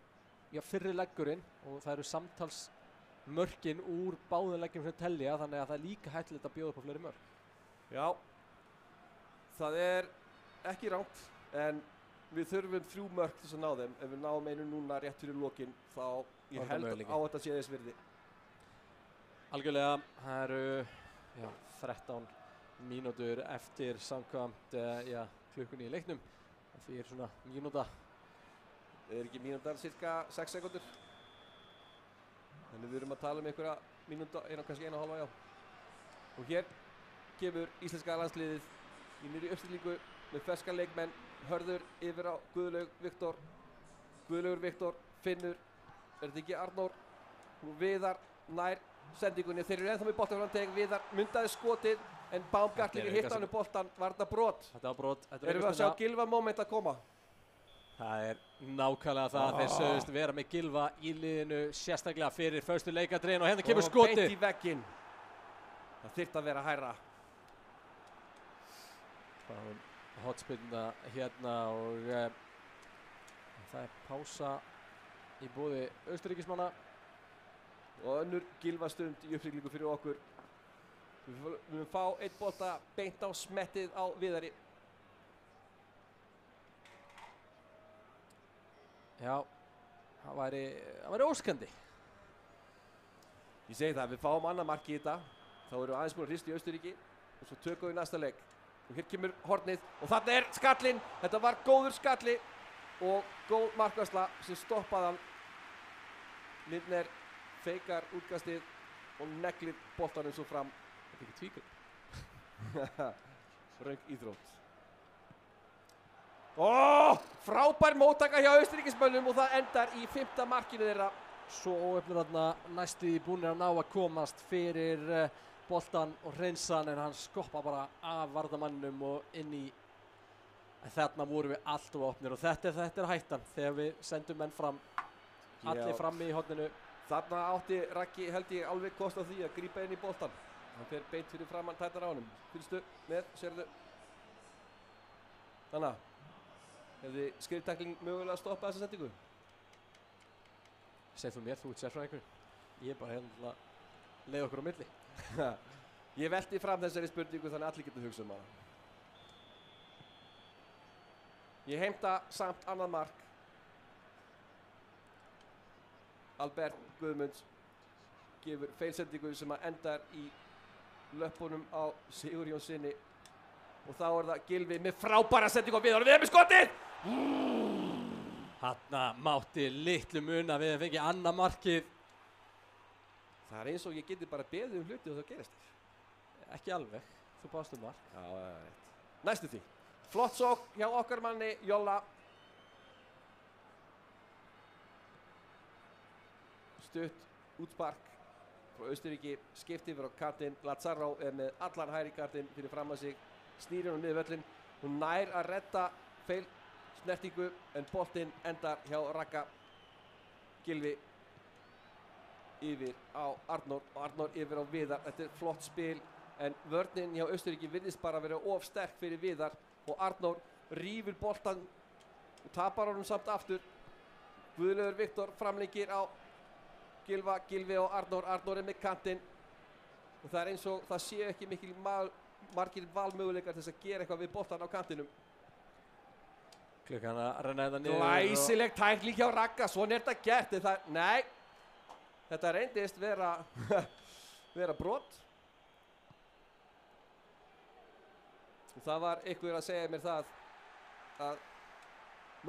Speaker 1: fyrri leggurinn og það eru samtals mörkin úr báðum leggjum sem telja þannig að það er líka hættulegt að bjóða upp á fleiri mörk.
Speaker 3: Já, það er ekki rangt en við þurfum 3 mörk til að ná þeim. Ef við náum einu núna rétt fyrir lokin þá ég held á þetta sé þess virði.
Speaker 1: Algjörlega, það eru 13 mínútur eftir samkvæmt klukkunni í leiknum. Það er svona mínúta.
Speaker 3: Það er ekki mínútar, cirka 6 sekundur. Þannig við erum að tala um einhverja mínúta, kannski 1,5 já. Og hér kemur íslenska landsliðið í nýrri uppstillingu með ferska leikmenn. Hörður yfir á Guðlaug Viktor Guðlaugur Viktor finnur, er þetta ekki Arnór? Viðar nær sendingunni, þeir eru ennþá með boltan frá teg, Viðar mundaði skotið en Baumgartling hitt hann boltan, var þetta brot?
Speaker 1: Þetta var brot.
Speaker 3: Erum við að sjá Gylfa moment að koma?
Speaker 1: Það er nákvæmlega það að þeir sögðust vera með Gylfa í liðinu sérstaklega fyrir föstu leikadriðin og hérna kemur skotið.
Speaker 3: Beint í vegginn. Það þyrfti að vera hærra.
Speaker 1: Hotspinna hérna og það er pása í boði Austurríkismanna.
Speaker 3: Og önnur Gylfa stund í uppsiglingu fyrir okkur. Við munum fá einn bolta beint á smettið á Viðari.
Speaker 1: Já, það væri óskandi.
Speaker 3: Ég segi það, við fáum annað mark í þetta. Þá erum við aðeins búin að hrista í Austurríki og svo tökum við næsta leik. Og hér kemur hornið og þarna er skallinn. Þetta var góður skalli og góð markvarsla sem stoppaði hann. Lindner feikar útkastið og neglir boltanum svo fram.
Speaker 1: Þetta er ekki tvíkur.
Speaker 3: Röng íþrótt. Frábær móttaka hjá Austurríkismönnum og það endar í 5. markinu þeirra.
Speaker 1: Svo óöfnur þarna næstu í búinir að ná að komast fyrir boltan og hreinsan en hann skoppa bara af varnarmanninum og inn í. En þarna vorum við allt of opnir og þetta er hættan þegar við sendum menn fram. Allir frammi í horninu.
Speaker 3: Þarna átti Raggi held ég alveg kost á því að grípa inn í boltan. Hann fer beint fyrir framann tætnar á honum. Fylgstu með, sérðu. Þannig að hefði skriftakling mögulega að stoppa þessa sendingu?
Speaker 1: Segð þú mér, þú ert sérfræðingur. Ég er bara hérna að leiða okkur á milli.
Speaker 3: Ég velti fram þessari spurningu þannig að allir getur hugsað hana. Ég heimta samt annað mark. Albert Guðmunds gefur feilsendingu sem að endar í löppunum á Sigur Jónssoni. Og þá er það Gylfi með frábæra sendingu á Viðar og við erum með skotið!
Speaker 1: Hanna mátti litlu mun að við hefum fengið annað markið.
Speaker 3: Það er eins og ég geti bara beðið hluti og það gerist þér.
Speaker 1: Ekki alveg, þú báðst mark.
Speaker 3: Já, það er rétt. Næstu því. Flott sókn hjá okkar manni Jolla. Stutt útspark frá Austurríki, skipti yfir á kantinn. Lazaró er með allan hægri kantinn fyrir fram að sig. Snýr hún niður völlinn. Hún nær að redda feil snertingu en boltinn endar hjá Ragga. Gylfi yfir á Arnór og Arnór yfir á Viðar. Þetta er flott spil en vörnin hjá Austurríki virðist bara vera of sterk fyrir Viðar og Arnór rífur boltan og tapar honum samt aftur. Guðlaugur Viktor framlengir á Gylfa, Gylfi og Arnór. Arnór er með kantinn og það er eins og það séu ekki mikil margir valmöguleikar til þess að gera eitthvað við boltan á kantinum.
Speaker 1: Klukkan að renna þetta niður.
Speaker 3: Glæsileg tækling hjá Ragga, svona er þetta gert en það, nei, þetta reyndist vera brot. Og það var einhver að segja mér það að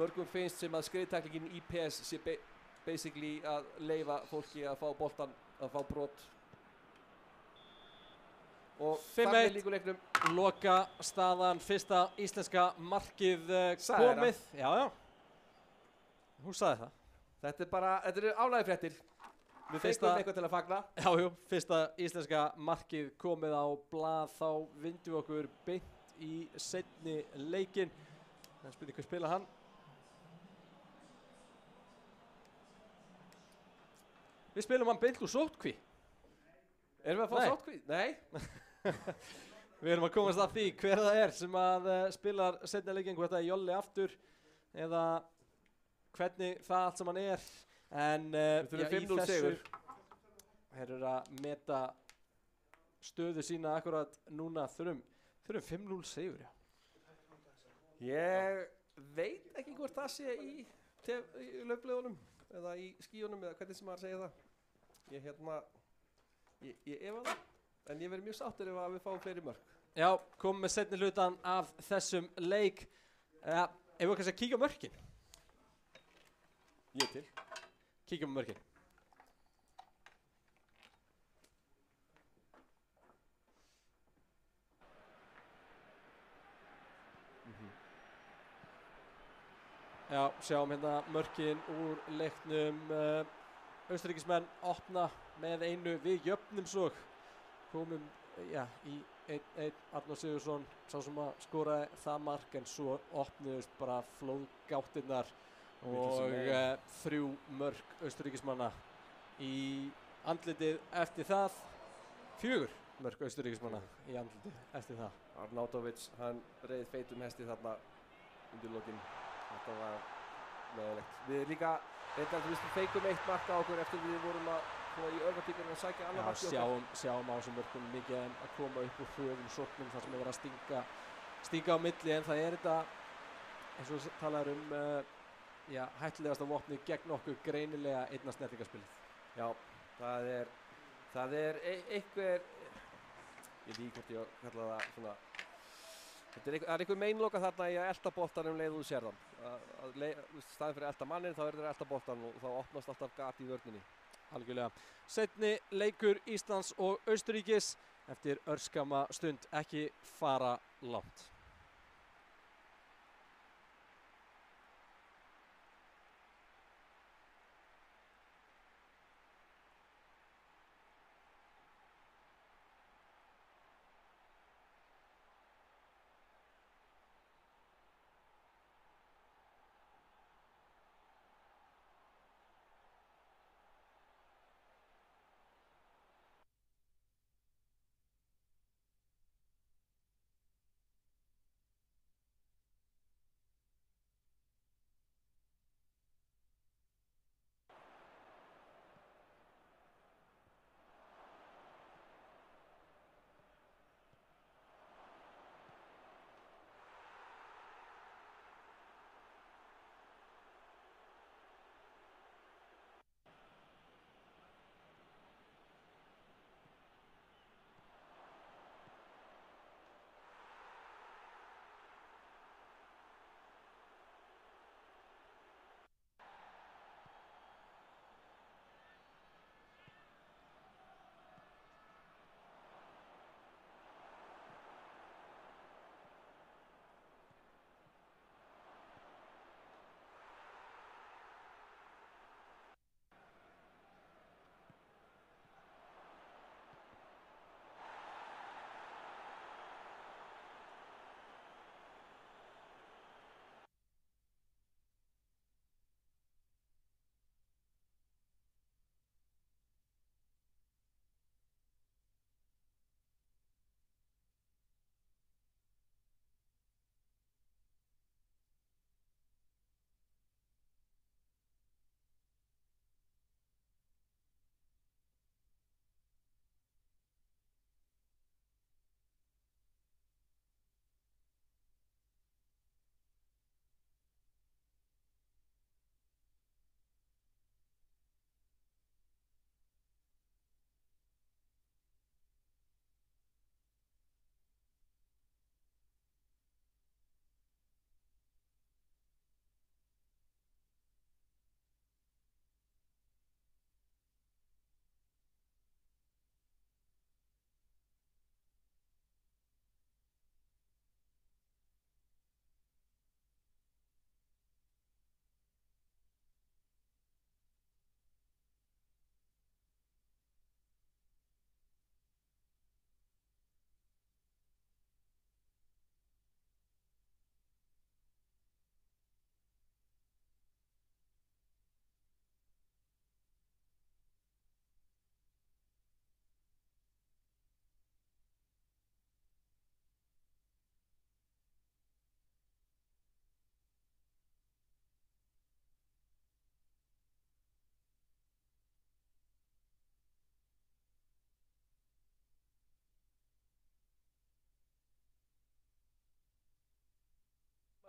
Speaker 3: mörgum finnst sem að skriðtæklingin í PS sé basically að leyfa fólki að fá boltan, að fá brot. Og þar með líkuleiknum.
Speaker 1: Loka staðan, fyrsta íslenska markið
Speaker 3: komið.
Speaker 1: Já. Hún sagði það.
Speaker 3: Þetta eru ánægjufréttir. Við fengum eitthvað til að fagna.
Speaker 1: Já, fyrsta íslenska markið komið á blað, þá vindum við okkur beint í seinni leikinn. Það spyrir hver spila hann. Við spilum hann beint úr sótkví.
Speaker 3: Erum við að fá sótkví? Nei.
Speaker 1: Við erum að komast að því hver það er sem að spilar seinni leikinn, hvort það er Jolli aftur eða hvernig það allt sem hann er. En
Speaker 3: í þessu
Speaker 1: eru að meta stöðu sína akkurat núna þurfum 5-0 sigur, já.
Speaker 3: Ég veit ekki hvort það sé í laufblöðunum eða í skíunum eða hvernig sem maður segir það. Ég efa það, en ég verið mjög sáttur ef við fáum fleiri mörk.
Speaker 1: Já, komum með seinni hlutan af þessum leik. Ef við kannski að kíkja á mörkin.
Speaker 3: Ég til.
Speaker 1: Kíkjum á mörkin. Já, sjáum hérna mörkin úr leiknum. Austurríkismenn opna með einu, við jöfnum svo. Komum í 1-1, Arnór Sigurðsson sá sem að skoraði það mark, en svo opnuðust bara flóðgáttirnar og 3 mörk Austurríkismanna í andlitið eftir það. 4 mörk Austurríkismanna í andlitið eftir það.
Speaker 3: Arnautovic, hann reið feitum hesti þarna undir lokin. Þetta var leiðilegt. Við líka við feikum 1 mark á okkur eftir við vorum að í örvartíkunum að sækja annað mark í okkur.
Speaker 1: Sjáum á þessum mörkum mikið að koma upp úr hröðum sóknum þar sem er verið að stinga á milli, en það er þetta, eins og talaður hættulegasta vopnið gegn okkur, greinilega einna snertingarspilið.
Speaker 3: Já, það er einhver, ég veit hvort ég kalla það svona, það er einhver meinloka þarna í að elta boltann leið þú sér þann. Staðinn fyrir að elta mannin, þá verður að elta boltann og þá opnast alltaf gat í vörninni.
Speaker 1: Algjörlega. Seinni leikur Íslands og Austurríkis eftir örskama stund, ekki fara langt.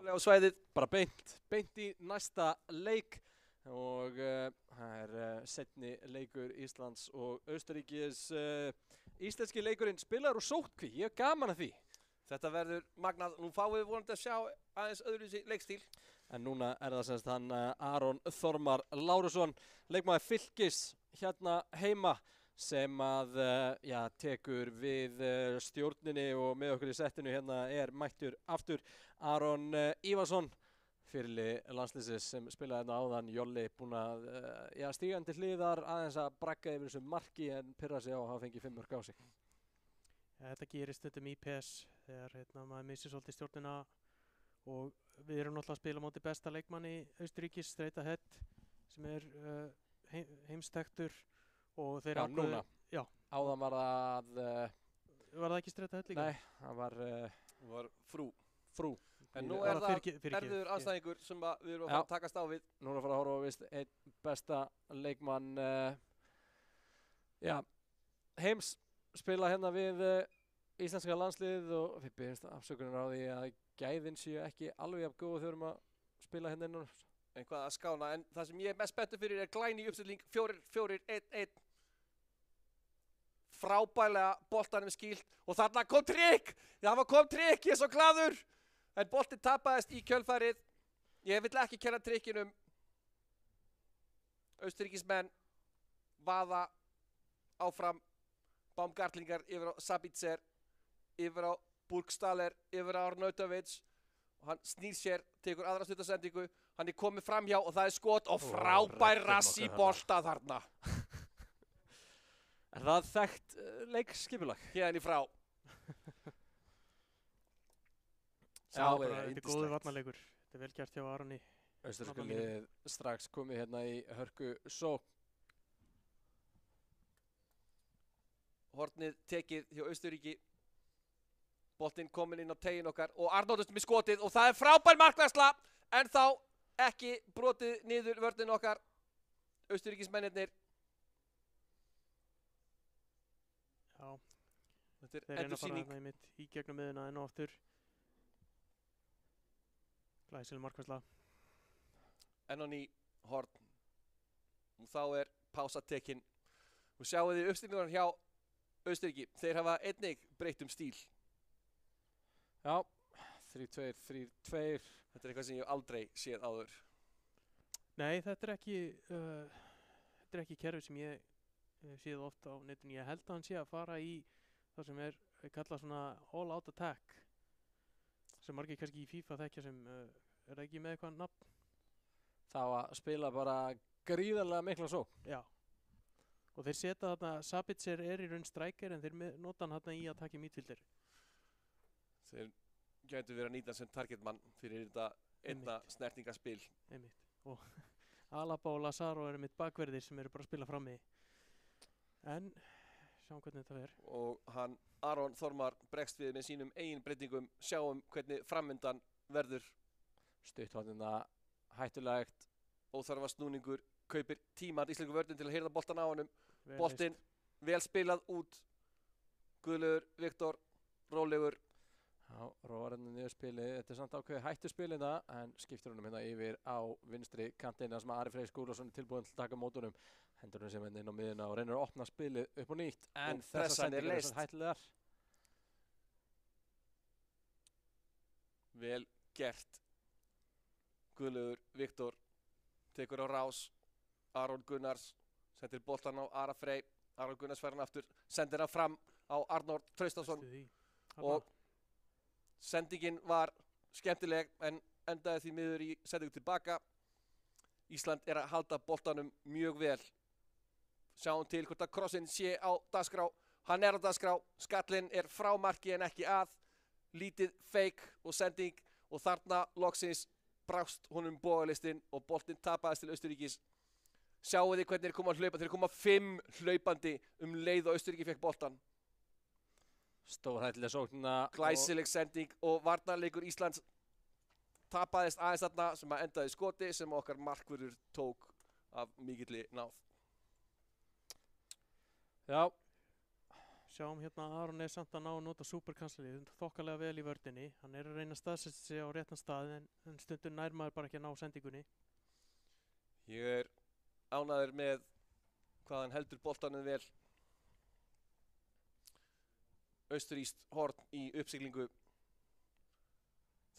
Speaker 3: Á svæðið.
Speaker 1: Bara beint í næsta leik og það er seinni leikur Íslands og Austurríkis. Íslenski leikurinn spilar úr sótkví, ég er gaman að því.
Speaker 3: Þetta verður magnað, nú fáum við vonandi að sjá aðeins öðruvísi leikstíl.
Speaker 1: En núna er það semst hann Aron Þormar Lárusson, leikmaður Fylkis hérna heima, sem að tekur við stjórninni og með okkur í settinu hérna er mættur aftur Aron Ívarsson, fyrirli landsliðsins sem spilaði hérna áðan. Jolli búinn að stígandi hliðar aðeins að bragga yfir þessu marki en pirra sig á að hafa fengið 5 mörk á sig.
Speaker 2: Þetta gerist stundum í PES þegar maður missir svolítið stjórnina og við erum náttúrulega að spila á móti besta leikmanni Austurríkis, Straight Ahead, sem heimstektur og þeir
Speaker 1: núna.
Speaker 2: Já.
Speaker 1: Áðan var það
Speaker 2: var það ekki Straight Ahead líka?
Speaker 1: Nei, það var frú.
Speaker 3: En nú er það erfiður anstæðingur sem við erum að fara að takast á við.
Speaker 1: Núna fara að horfa á vist einn besta leikmann heims spila hérna við íslenska landsliðið og við byrjumst afsökunar á því að gæðin séu ekki alveg jafn góð þegar við erum að spila hérna innan.
Speaker 3: Eitthvað að skána, en það sem ég er mest spenntur fyrir er glæný uppstilling 4-4-1-1. Frábælega boltanum skýlt og þarna kom trikk! Það kom trikk, ég er svo glaður! En boltinn tapaðist í kjölfarið. Ég vill ekki kenna trikkinum. Austurríkismenn vaða áfram. Baumgartlingar yfir á Sabitzer, yfir á Burgstaller, yfir á Arnautovic. Og hann snýr sér, tekur aðra stuttasendingu. Hann er komið framhjá og það er skot og frábær rass í bolta þarna.
Speaker 1: Er það þekkt leikskipulag?
Speaker 3: Hérna í frá.
Speaker 2: Þetta er góður varnarleikur. Þetta er vel gert hjá Aroni.
Speaker 1: Austurríska liðið strax komið hérna í hörku sókn.
Speaker 3: Hornið tekið hjá Austurríki. Boltinn kominn inn á tegin okkar og Arnórdust með skotið og það er frábær markværsla en þá ekki brotið niður vörnin okkar. Austurríkismennirnir.
Speaker 2: Já.
Speaker 3: Þetta er
Speaker 2: endursýning. Þeir reyna að fara einmitt í gegnum miðuna enn og aftur. Glæsileg markværsla.
Speaker 3: Enn á ný horn. Og þá er pása tekin. Og sjáu þið uppstillingarnar hjá Austurríki. Þeir hafa einnig breytt stíl.
Speaker 1: Já, 3-2-3-2.
Speaker 3: Þetta er eitthvað sem ég hef aldrei séð áður.
Speaker 2: Nei, þetta er ekki kerfi sem ég séð ofta á netinu. Ég held að hann sé að fara í það sem er kallað svona all out attack. Sem margir kannski í FIFA þekkja sem er það ekki með eitthvað nafn?
Speaker 1: Það að spila bara gríðarlega mikla sókn.
Speaker 2: Já. Og þeir setja þarna, Sabitzer er í raun strækir en þeir nota hann þarna í að taka midfielder.
Speaker 3: Þeir gætu verið að nýta sem targetmann fyrir þetta einna snertingaspil.
Speaker 2: Einmitt. Og Alaba og Lazaro eru mitt bakverðir sem eru bara að spila frammi. En sjáum hvernig þetta verður.
Speaker 3: Og hann Aron Þormar bregst við með sínum eigin breytingum. Sjáum hvernig framvindan verður.
Speaker 1: Stutthornina hættulegt.
Speaker 3: Óþarfa snúningur. Kaupir tíman íslensku vörðin til að hirða boltan á honum. Boltinn vel spilað út. Guðlaugur, Viktor, rólegur.
Speaker 1: Já, róar henni niður spilið. Þetta er samt ákveðið hættuspilina en skiptir honum hérna yfir á vinstri kantina sem Ari Freyr Skúlason er tilbúinn til að taka mót honum. Hendur hann sem inn á miðuna og reynir að opna spilið upp og nýtt. En þessar sendingar eru svona hættulegar.
Speaker 3: Vel gert. Guðlaugur, Viktor tekur á rás. Aron Gunnars sendir boltan á Ara Frey. Aron Gunnars fær hann aftur. Sendir hann fram á Arnór Traustason. Og sendingin var skemmtileg en endaði því miður í sendingu tilbaka. Ísland er að halda boltanum mjög vel. Sjáum til hvort að krossinn sé á dagskrá. Hann er á dagskrá. Skallinn er frá marki en ekki að. Lítið fake og sending og þarna loksins brást honum bogalistin og boltinn tapaðist til Austurríkis. Sjáu þið hvernig þeir koma að hlaupa. Þeir koma 5 hlaupandi leið og Austurríki fekk boltan.
Speaker 1: Stórhættileg sóknina.
Speaker 3: Glæsileg sending og varnarleikur Íslands tapaðist aðeins þarna sem að endaði skoti sem okkar markvörður tók af mikilli náð.
Speaker 2: Já. Sjáum hérna að Aron er samt að ná að nota superkanslið þokkalega vel í vördinni. Hann er að reyna að staðsetja sig á réttan stað en stundum nær maður bara ekki að ná sendingunni.
Speaker 3: Ég er ánægður með hvað hann heldur boltanum vel. Austurískt horn í uppsiglingu.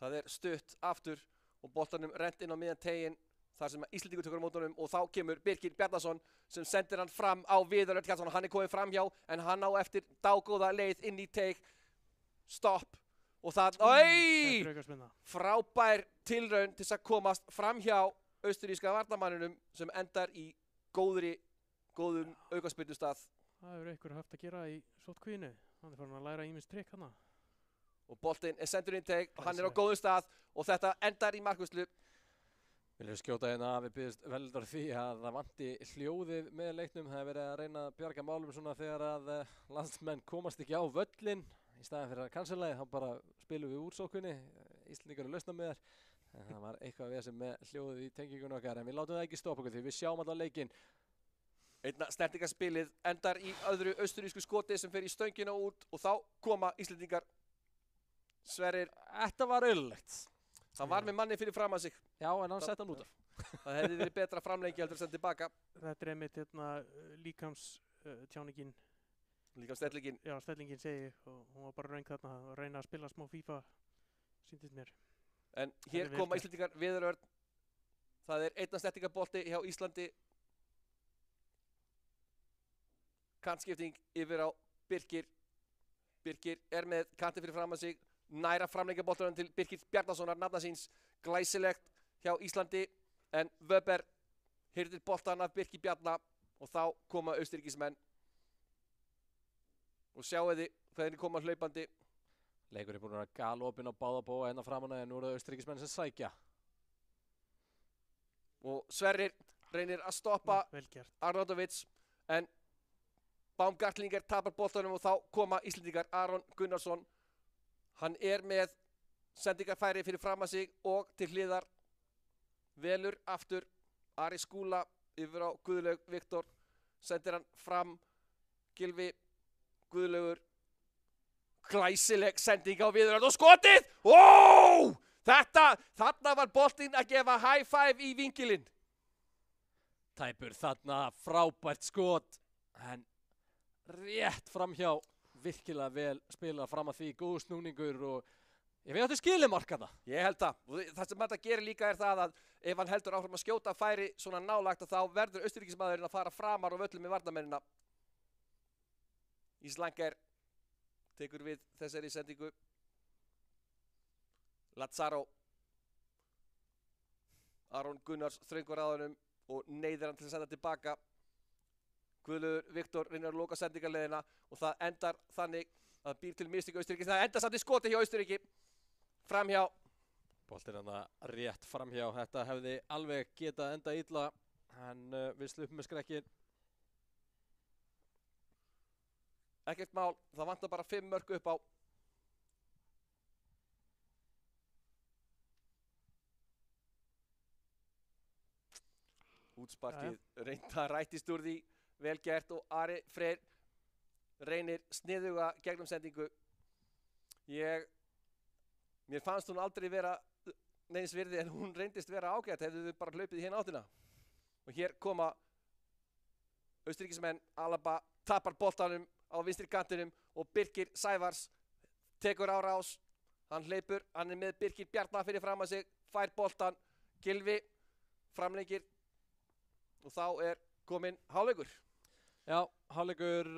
Speaker 3: Það er stutt aftur og boltanum rent inn á miðjan tegin þar sem Íslendingur tekur á móti honum og þá kemur Birkir Bjarnason sem sendir hann fram á Viðar Örn Karlsson. Hann er komið framhjá en hann á eftir dágóða leið inn í teig. Stopp. og það,
Speaker 2: Þetta er aukaspyrna.
Speaker 3: frábær tilraun til þess að komast fram hjá austurríska varnarmanninum sem endar í góðum aukaspyrnustað.
Speaker 2: Það hefur einhver haft að gera í sótkvíinu. Hann er farin að læra ýmis trikk hana.
Speaker 3: Og boltinn er sendur inn teik og hann er á góðum stað og þetta endar í markvörslu.
Speaker 1: Viljum skjóta hérna að við byggjast veldur því að það vanti hljóðið með leiknum. Það er verið að reyna að bjarga málum svona þegar að landsmenn komast ekki á völlin. Í staðin fyrir að cancelaði þá bara spilum við úr sókvinni. Íslendingar eru lausna með þær. En það var eitthvað við sem með hljóðið í tengingunum okkar. En við látum það ekki stoppa okkur því við sjáum alltaf leikinn.
Speaker 3: Einna snertingarspilið endar í öðru austurísku skoti sem fer í stöngina út og þá koma Íslendingar. Sverrir,
Speaker 1: Þetta var auðlegt.
Speaker 3: hann var með manni fyrir fram að sig.
Speaker 1: Já, en hann sett hann út af.
Speaker 3: Það hefði verið betra framlengi heldur að senda tilbaka.
Speaker 2: Þetta er einmitt hérna, líkamstjáningin,
Speaker 3: Líka stellingin.
Speaker 2: já, stellingin segi ég, og hún var bara raung þarna að reyna að spila smá FIFA, sýndist mér.
Speaker 3: En
Speaker 2: er
Speaker 3: hér
Speaker 2: vel
Speaker 3: koma
Speaker 2: gert.
Speaker 3: Íslendingar viðurörn. Það er einna snertingarbolti hjá Íslandi. Kantskipting yfir á Birkir. Birkir er með kantið fyrir fram að sig. Næra framlengja boltanum til Birkir Bjarnasonar, nafna síns. Glæsilegt hjá Íslandi. En Wöber hirðir boltan af Birki Bjarna og þá koma austurríkismenn. Og sjáu þið hvernig koma hlaupandi.
Speaker 1: Leikur er búin að vera galopinn á báða bóa hérna framan en nú eru það austuríkismenn sem sækja.
Speaker 3: Og Sverrir reynir að stoppa
Speaker 2: Vel gert.
Speaker 3: Arnautovic en Baumgartlinger tapar boltanum og þá koma Íslendingar. Aron Gunnarsson, hann er með sendingarfæri fyrir fram að sig og til hliðar. Velur aftur Ari Skúla yfir á Guðlaug Viktor. Sendir hann fram. Gylfi, Guðlaugur. Glæsileg sending á viðurörn og skotið! Ó! Þarna var boltinn að gefa high five í vinkilinn.
Speaker 1: Tæpur þarna, frábært skot. En rétt framhjá, virkilega vel spilað fram að því, góð snúningur og ég veit að þið skilir markana.
Speaker 3: Ég held það. Og það sem þetta gerir líka er það að ef hann heldur áfram að skjóta færi svona nálagt þá verður austurríkismaðurinn að fara framar og völlum með varnarmennina. Íslanger tekur við þessari sendingu. Lazaro. Aron Gunnars þröngur að honum og neyðir hann til að senda tilbaka. Guðlaugur Viktor reynir að loka sendingarleiðina og það endar þannig að býr til mistök Austurríki. Það endar samt í skoti hjá Austurríki. Framhjá.
Speaker 1: Boltinn hann rétt framhjá, þetta hefði alveg getað enda illa en við slupum með skrekkin.
Speaker 3: Ekkert mál, það vantar bara 5 mörk upp á. Útsparkið reynda rættist úr því, vel gert og Ari Freyr reynir sniðuga gegnum sendingu. Mér fannst hún aldrei vera neins virði en hún reyndist vera ágætt, hefðu þau bara hlaupið í hérna áttina. Og hér koma Austurríkismenn, Alaba tapar boltanum á vinstri kantinum og Birkir Sævars tekur á rás. Hann hleypur, hann er með Birkir Bjarna fyrir fram að sig, fær boltan, Gylfi framlengir og þá er kominn hálfleikur.
Speaker 1: Já, hálfleikur,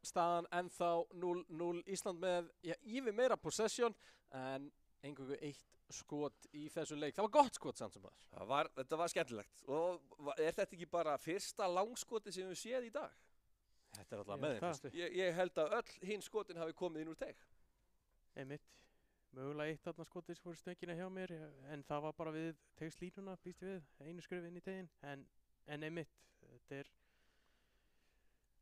Speaker 1: staðan ennþá 0-0, Ísland með yfir meira possession en eingöngu 1 skot í þessu leik. Það var gott skot samt sem það.
Speaker 3: Þetta var skemmtilegt og er þetta ekki bara fyrsta langskoti sem við séð í dag?
Speaker 1: Þetta er alltaf með þeim fyrstu.
Speaker 3: Ég held að öll hinn skotin hafi komið inn úr teig.
Speaker 2: Einmitt. Mögulega 1 þarna skotið sem fór í stöngina hjá mér en það var bara við tegslínuna, býst ég við, einu skrif inn í tegin en einmitt,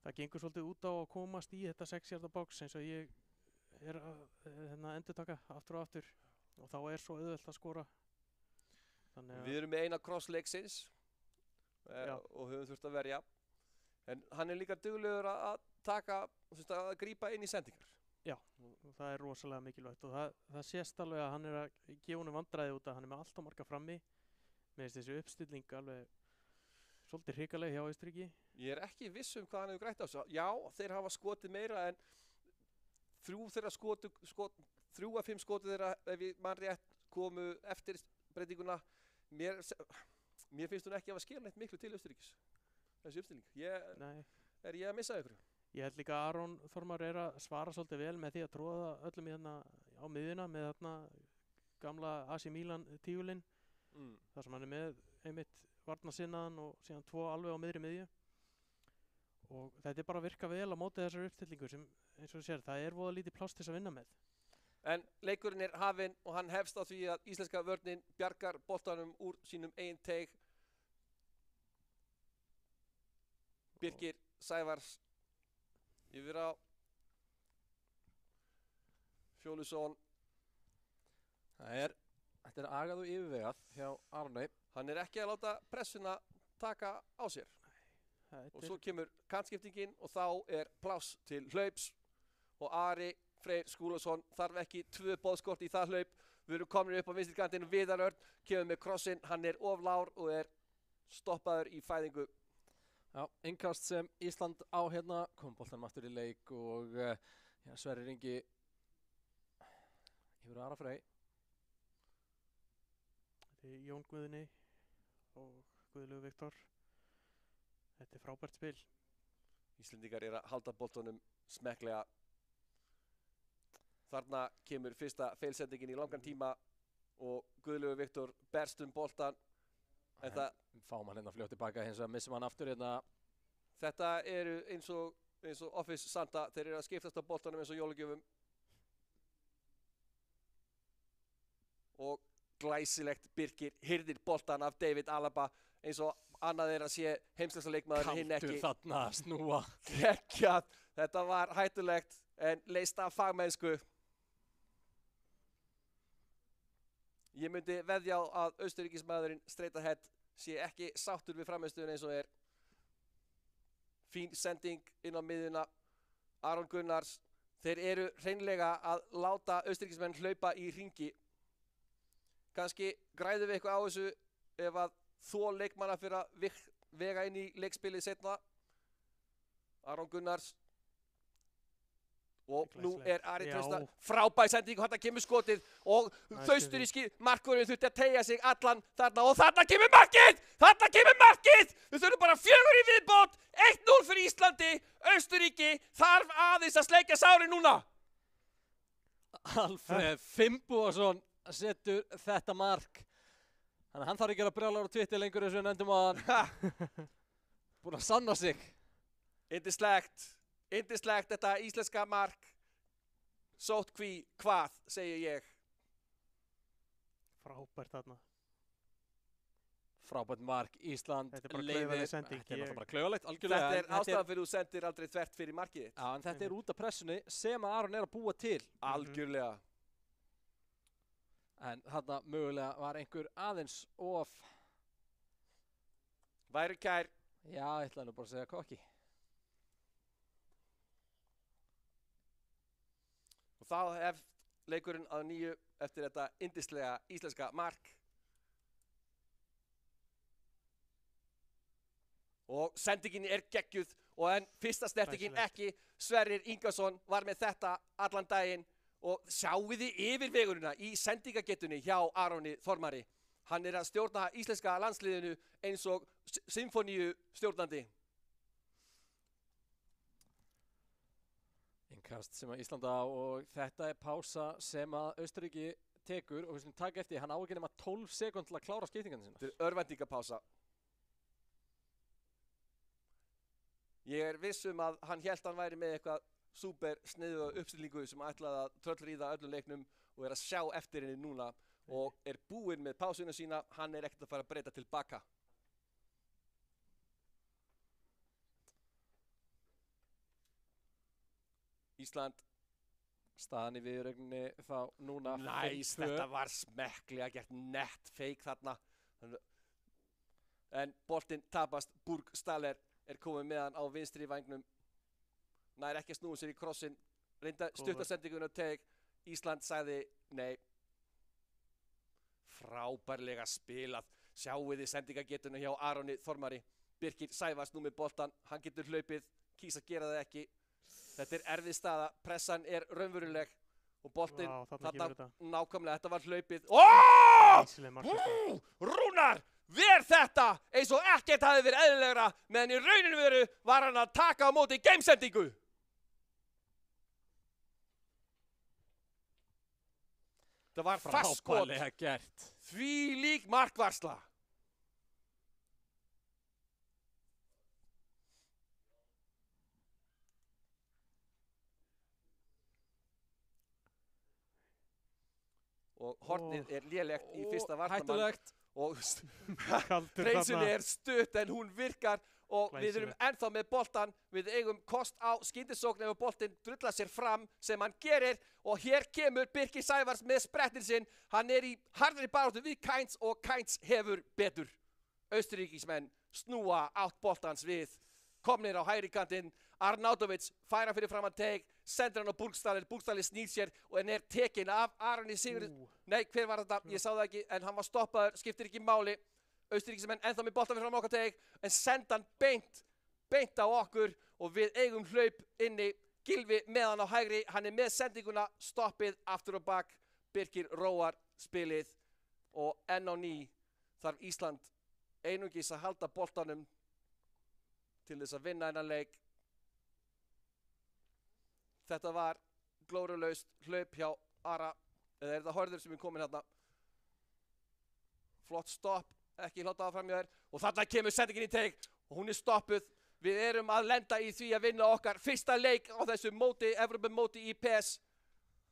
Speaker 2: það gengur svolítið út á að komast í þetta 6 hjarta box eins og ég er að endurtaka aftur og aftur og þá er svo auðvelt að skora.
Speaker 3: Við erum með eina cross leiksins og höfum þurft að verja en hann er líka duglegur að taka, að grípa inn í sendingar.
Speaker 2: Já, og það er rosalega mikilvægt og það sést alveg að hann er að gefa honum vandræði út að hann er með allt á marga frammi. Mér finnst þessi uppstilling alveg svolítið hrikaleg hjá Austurríki.
Speaker 3: Ég er ekki viss um hvað hann hefur grætt á þessu. Já, þeir hafa skotið meira en 3 af 5 skotið þeirra, ef ég man rétt, komu eftir breytinguna. Mér finnst hún ekki að skila neitt miklu til Austurríkis. Þessi uppstilling. Er ég að missa ykkur?
Speaker 2: Ég held líka að Aron Þormar að svara svolítið vel með því að tróða öllum í þarna á miðjuna með þarna gamla AC Milan tígulinn. Þar sem hann með einmitt varnarsinnaðan og síðan 2 alveg á miðri miðju. Og þetta bara að virka vel á móti þessar uppstillingu sem eins og þú sér, það voða lítið pláss til þess að vinna með.
Speaker 3: En leikurinn hafinn og hann hefst á því að íslenska vörnin bjargar boltanum úr sínum eigin teig. Birkir Sævars yfir á Fjólusson.
Speaker 1: Þetta agað og yfirvegað hjá Aroni.
Speaker 3: Hann ekki að láta pressuna taka á sér. Og svo kemur kantskiptingin og þá pláss til hlaups og Ari Freyr Skúlason þarf ekki 2 boðskort í það hlaup. Við erum komin upp á vinstri kantinn og Viðar Örn kemur með krossinn, hann of lár og stoppaður í fæðingu.
Speaker 1: Já, innkast sem Ísland á hérna, kom boltanum aftur í leik og Sverrir Ingi yfir Ara Frey.
Speaker 2: Þetta Jón Guðni og Guðlaugur Viktor. Þetta frábært spil.
Speaker 3: Íslendingar að halda boltanum smekklega. Þarna kemur fyrsta feilsendingin í langan tíma og Guðlaugur Viktor berst boltan.
Speaker 1: Fáum hann hérna fljótt tilbaka hins vegar missum hann aftur hérna.
Speaker 3: Þetta eins og Office Santa, þeir að skiptast á boltanum eins og jólagjöfum. Og glæsilegt Birkir hirðir boltan af David Alaba eins og annað að sé heimsleikmaður hinn ekki.
Speaker 1: Kaltur þarna að snúa.
Speaker 3: Geggjað, þetta var hættulegt en leyst af fagmennsku. Ég myndi veðja á að Austurríkismaðurinn Straight Ahead sé ekki sáttur við frammistöðuna eins og Fín sending inn á miðjuna. Aron Gunnars, þeir hreinlega að láta Austurríkismenn hlaupa í hringi. Kannski græðum við eitthvað á þessu ef að þol leikmanna fyrir að vega inn í leikspilið seinna. Aron Gunnars. Og nú Ari Trausta, frábær sending og þarna kemur skotið og Austurríski markvörðurinn þurfti að teygja sig allan þarna og þarna kemur markið! Þarna kemur markið! Við þurfum bara 4 í viðbót, 1-0 fyrir Íslandi, Austurríki þarf aðeins að sleikja sárin núna.
Speaker 1: Alfreð Finnbogason setur þetta mark. Þannig að hann þarf ekki að brjála á Twitter lengur eins og við nefndum að hann. Búinn að sanna sig.
Speaker 3: Yndislegt þetta íslenska mark. Sóttkví hvað, segi ég.
Speaker 2: Frábært þarna.
Speaker 1: Frábært mark, Ísland
Speaker 2: Þetta bara klaufaleg sending.
Speaker 1: Þetta náttúrulega bara klauvalegt, algjörlega.
Speaker 3: Þetta ástæðan fyrir þú sendir aldrei þvert fyrir markið þitt.
Speaker 1: Já, en þetta út af pressunni sem að Aron að búa til.
Speaker 3: Algjörlega.
Speaker 1: En þarna mögulega var einhver aðeins of.
Speaker 3: Væri kær.
Speaker 1: Já, ég ætlaði nú bara að segja kokki.
Speaker 3: Og þá hefst leikurinn að nýju eftir þetta yndislega íslenska mark. Og sendingin geggjuð og en fyrsta snertingin ekki. Sverrir Ingason var með þetta allan daginn. Og sjáu þið yfirvegurina í sendingagetunni hjá Aroni Þormari. Hann að stjórna íslenska landsliðinu eins og symfóníu stjórnandi.
Speaker 1: Innkast sem að Ísland á og þetta pása sem að Austurríki tekur og við skulum taka eftir, hann á ekki nema 12 sekúnd til að klára skiptingarnar sínar.
Speaker 3: Þetta örvæntingapása. Ég viss að hann hélt hann væri með eitthvað súper sniðuga uppstillingu sem ætlaði að tröllríða öllum leiknum og að sjá eftir henni núna og búinn með pásuna sína, hann ekkert að fara að breyta tilbaka. Ísland.
Speaker 1: Staðan í viðuregninni þá núna.
Speaker 3: Næs, þetta var smekklega gert nett feik þarna. En boltinn tapast, Burgstaller komið með hann á vinstri vængnum. Nær ekki að snúa sér í krossin, reynda stuttasendingun og teg. Ísland sagði nei. Frábærlega spilað. Sjáu þið sendingagetuna hjá Aroni Þormari. Birkir Sævars nú með boltan, hann getur hlaupið, kýs að gera það ekki. Þetta erfið staða, pressan raunveruleg og boltinn þarna nákvæmlega, þetta var hlaupið. Rúnar, ver þetta eins og ekkert hafi verið eðlilegra meðan í rauninu veru var hann að taka á móti geimsendingu. Það var fast skot.
Speaker 1: Frábærlega gert.
Speaker 3: Því lík markvarsla. Og hornið er lélegt í fyrsta varnamann.
Speaker 1: Hættulegt.
Speaker 3: Og
Speaker 2: Kaldur
Speaker 3: hreinsunni
Speaker 2: þarna.
Speaker 3: er stutt en hún virkar og við erum
Speaker 2: Glæsilegt.
Speaker 3: ennþá með boltan. Við eigum kost á skyndisókn ef boltinn drullar sér fram sem hann gerir og hér kemur Birkir Sævars með sprettin sinn. Hann er í harðri baráttu við Kainz og Kainz hefur betur. Austurríkismenn snúa átt boltans við. Komnir á hægri kantinn. Arnautovic færa fyrir framan teig, sendur hann á Burgstaller, Burgstaller snýr sér og hann er tekinn af Aroni Sigurð. Nei, hver var þetta? Ég sá það ekki, en hann var stoppaður, skiptir ekki máli. Austuríkismenn ennþá með boltan fyrir fram okkar teig, en senda hann beint á okkur og við eigum hlaup inni. Gylfi með hann á hægri, hann er með sendinguna, stoppið aftur og bak. Birkir róar spilið og enn á ný þarf Ísland einungis að halda boltanum til þess að vinna þennan leik. Þetta var glórulaust hlaup hjá Ara, eða er þetta Hörður sem er komin hérna. Flott stopp, ekki hláta það fram hjá þér. Og þarna kemur sendingin í teig og hún er stoppuð. Við erum að lenda í því að vinna okkar fyrsta leik á þessu móti, Evrópumóti í PES.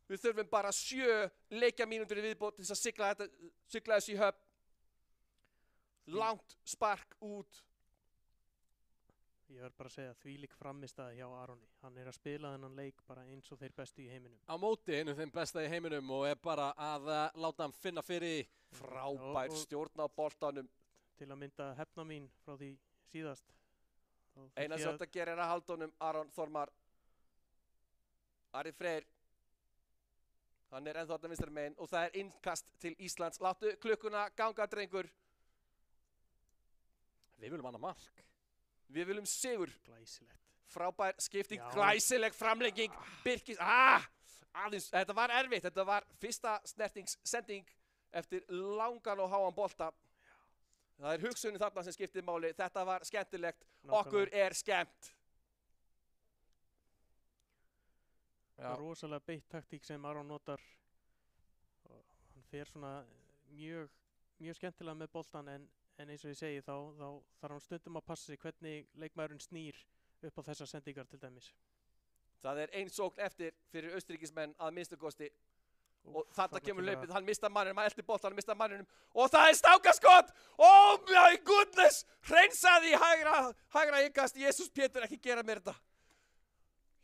Speaker 3: Við þurfum bara 7 leikjamínútur í viðbót til þess að sigla þessu í höfn. Langt spark út.
Speaker 2: Ég verð bara að segja þvílík frammistaða hjá Aroni. Hann er að spila þennan leik bara eins og þeir bestu í heiminum.
Speaker 1: Á móti einu þeim besta í heiminum og er bara að láta hann finna fyrir.
Speaker 3: Frábær
Speaker 2: Og-
Speaker 3: stjórn á boltanum.
Speaker 2: Til að mynda hefna mín frá því síðast.
Speaker 3: Eina sem þetta gerir er að halda honum Aron Þormar. Ari Freyr. Hann er ennþá þarna vinstri megin og það er innkast til Íslands. Láttu klukkuna ganga, drengur.
Speaker 1: Við viljum annað mark.
Speaker 3: Við viljum sigur.
Speaker 2: Glæsilegt.
Speaker 3: Frábær skipting,
Speaker 2: Já.
Speaker 3: glæsileg framlenging. Birkis, aðeins, þetta var erfitt. Þetta var fyrsta snertingssending eftir langan og háan bolta. Það er hugsunin þarna sem skiptir máli. Þetta var skemmtilegt. Okkur er skemmt.
Speaker 2: Það er rosalega beitt taktík sem Aron notar. Og hann fer svona mjög skemmtilega með boltan en eins og ég segi þá þarf hann stundum að passa sig hvernig leikmaðurinn snýr upp á þessar sendingar til dæmis.
Speaker 3: Það er ein sókn eftir fyrir austuríkismenn að minnstu kosti. Og
Speaker 2: Úff,
Speaker 3: þarna kemur
Speaker 2: kemur
Speaker 3: hlaupið, hann mistar manninum, hann eltir boltan, hann mistar manninum. Og það er stangaskot! Oh my goodness! Hreinsaði í hægra innkast, Jesús Pétur, ekki gera mér þetta.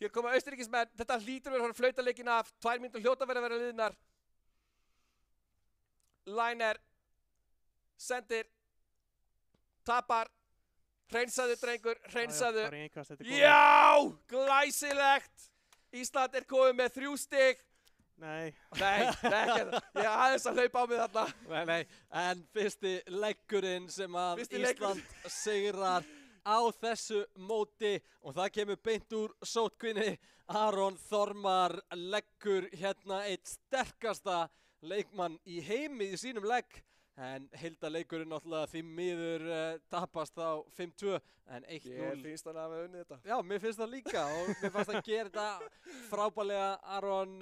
Speaker 3: Hér koma austuríkismenn, þetta hlýtur verið að flauta leikin af, 2 mínútur hljóta verið að vera liðnar. Liner, sendir, tapar, hreinsaðu drengur, hreinsaðu.
Speaker 2: Bara í innkast, þetta er góð.
Speaker 3: Já, glæsilegt! Ísland er komið með 3 stig.
Speaker 2: Nei,
Speaker 3: Nei, ekki það. Ég aðeins að hlaupa á mig þarna.
Speaker 1: Nei, en fyrsti leggurinn sem að
Speaker 3: Fyrsti
Speaker 1: Ísland sigrar á þessu móti og það kemur beint úr sótkvinni. Aron Þormar leggur hérna eitt sterkasta leikmann í heimi í sínum legg. En heildarleikurinn náttúrulega því miður tapast á 5-2 en 1-0.
Speaker 3: Ég finnst hann að hafa unnið þetta.
Speaker 1: Já, mér finnst það líka og mér fannst að gera þetta frábærlega. Aron,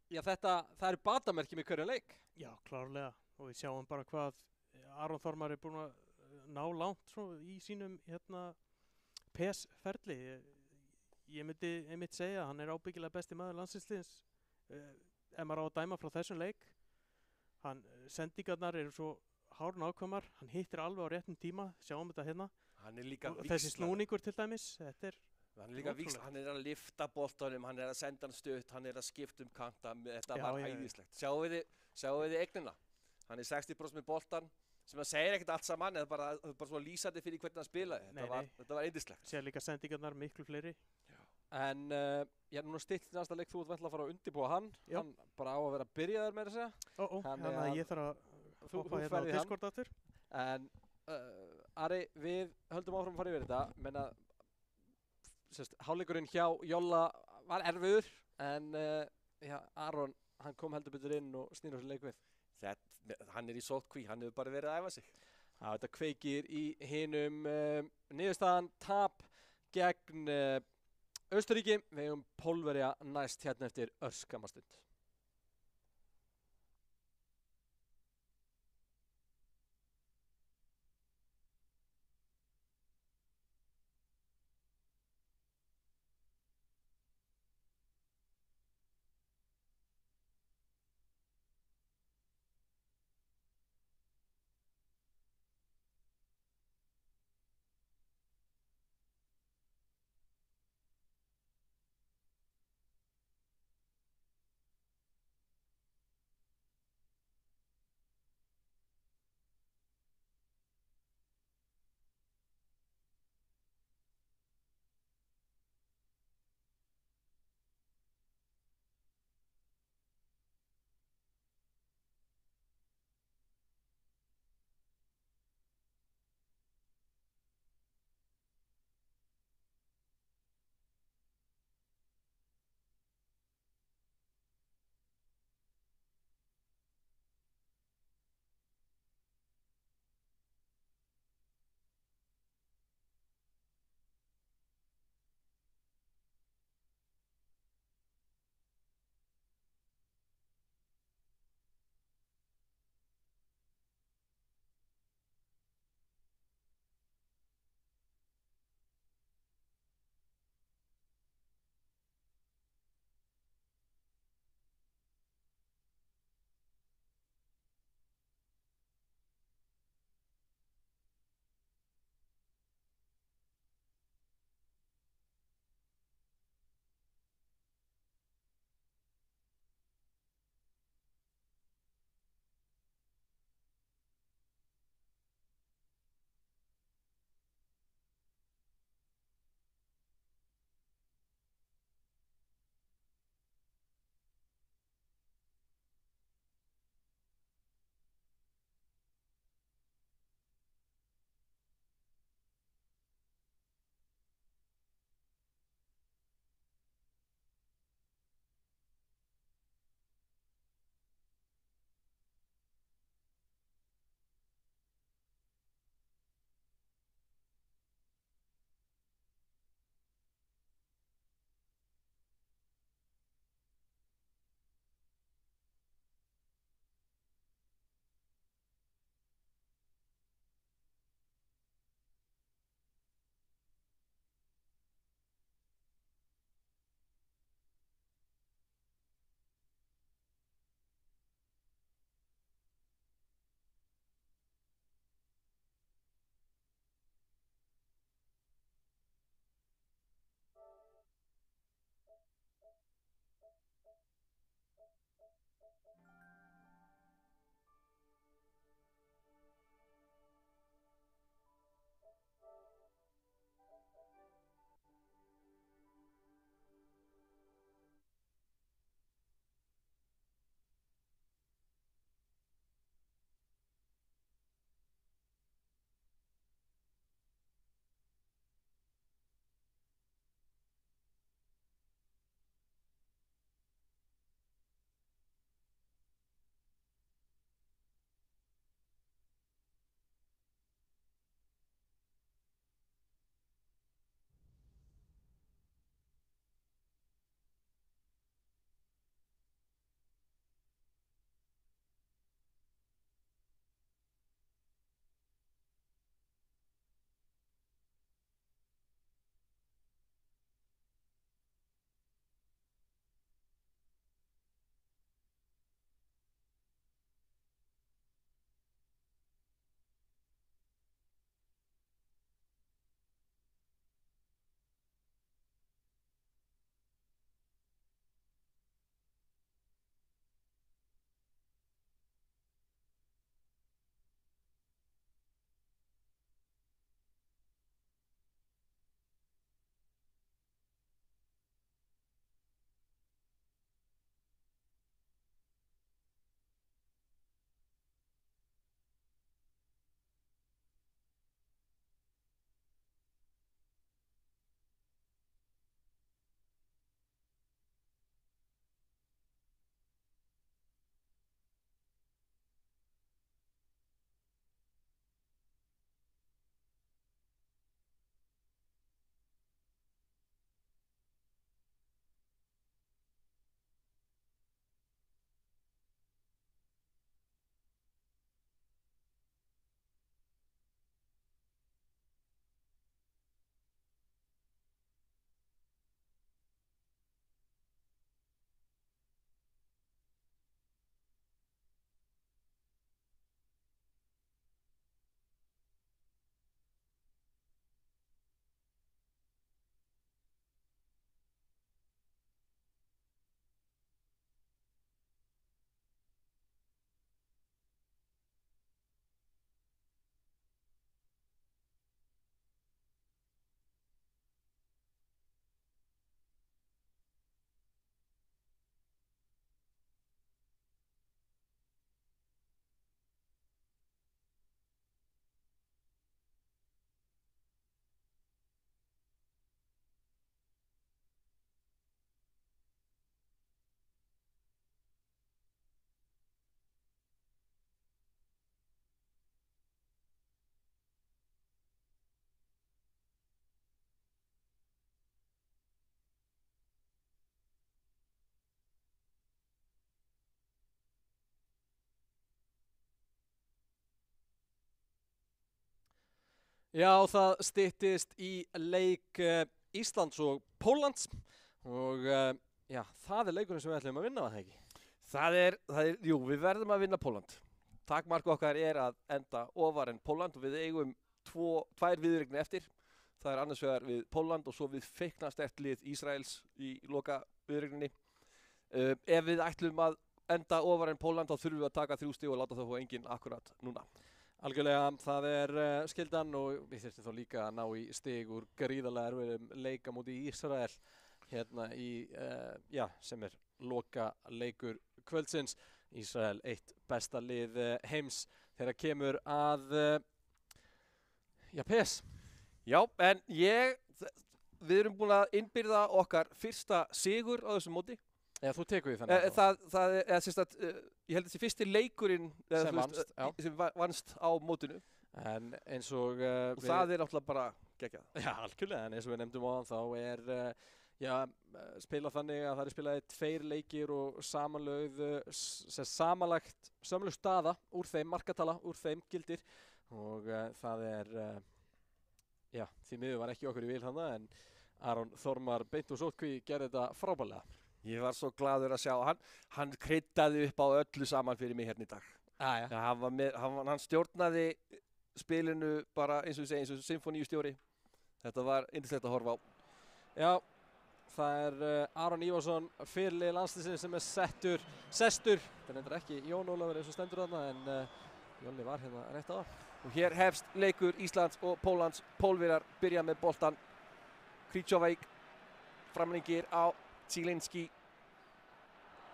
Speaker 1: já það eru batamerki með hverju leik.
Speaker 2: já, klárlega. Og við sjáum bara hvað Aron Þormar er búinn að ná langt svo í sínum PES-ferli. Ég myndi einmitt segja að hann er ábyggilega besti maður landsliðsins ef maður á að dæma frá þessum leik. Sendingarnar eru svo hárnákvæmar, hann hittir alveg á réttum tíma, sjáum þetta hérna.
Speaker 3: Hann er líka
Speaker 2: Og þessi snúningur til dæmis, þetta er
Speaker 3: Hann er líka víksl, hann er að lifta boltanum, hann er að senda hann stutt, hann er að skipta um kanta. Þetta
Speaker 2: Já,
Speaker 3: var
Speaker 2: já, já.
Speaker 3: æðislegt. Sjáu þið eignina. Hann er 60% með boltan, sem hann segir ekkert allt saman, eða bara svo lýsandi fyrir hvernig hann spilaði. Þetta var eindislegt.
Speaker 2: sér líka sendingarnar miklu fleiri.
Speaker 1: En ég er núna stilt til næsta leik, þú ert vantlega að fara að undirbúa hann.
Speaker 2: Já.
Speaker 1: Hann bara á að vera byrjaður með þess að segja.
Speaker 2: Þannig að ég þarf að
Speaker 1: Þú
Speaker 2: hoppa hérna á
Speaker 1: ferð í hann.
Speaker 2: Discord aftur.
Speaker 1: En Ari, við höldum áfram að fara yfir þetta. Menna, hálfleikurinn hjá Jolla var erfiður en Aron, hann kom heldur betur inn og snýr á sig leik við.
Speaker 3: Hann er í sótkví, hann hefur bara verið að æfa sig.
Speaker 1: Já, þetta kveikir í hinum niðurstaðan tap gegn Austurríki. Við eigum Pólverja næst hérna eftir örskamma stund. Já, það styttist í leik Íslands og Póllands og já, það leikurinn sem við ætlum að vinna, var það ekki?
Speaker 3: Jú, við verðum að vinna Pólland. Takmark okkar að enda ofar en Pólland og við eigum tvær viðureignir eftir. Það annars vegar við Pólland og svo við feiknastert lið Ísraels í loka viðureigninni. Ef við ætlum að enda ofar en Pólland þá þurfum við að taka 3 stig og láta það fá enginn akkurat núna.
Speaker 1: Algjörlega, það skyldan og við þurfum þá líka að ná í stig úr gríðarlega erfiðum leika móti Ísrael hérna sem loka leikur kvöldsins. Ísrael eitt besta lið heims þegar kemur að PES.
Speaker 3: Já, en við erum búin að innbyrða okkar fyrsta sigur á þessum móti.
Speaker 1: Já, þú tekur því þannig.
Speaker 3: Ég held að þessi fyrsti leikurinn sem vannst á mótinu.
Speaker 1: En eins og
Speaker 3: það náttúrulega bara geggjað.
Speaker 1: Já, algjörlega, en eins og við nefndum áðan þá spila þannig að það spilaði 2 leikir og samanlögð samanlögð staða úr þeim, markatala úr þeim gildir og það því miður var ekki okkur í vil þarna en Aron Þormar beint og sótkví gerði þetta frábærlega.
Speaker 3: Ég var svo glaður að sjá, hann kryddaði upp á öllu saman fyrir mig hérna í dag. Hann stjórnaði spilinu bara eins og symfóníustjóri. Þetta var yndislegt að horfa á.
Speaker 1: Já, það Aron Ívarsson, fyrirliði landsliðsins sem sestur. Það reyndar ekki Jón Ólafur eins og stendur þarna en Jónni var hérna rétt á.
Speaker 3: Og hér hefst leikur Íslands og Póllands. Pólverjar byrja með boltan. Krýtjóveik framlengir á Zielinski.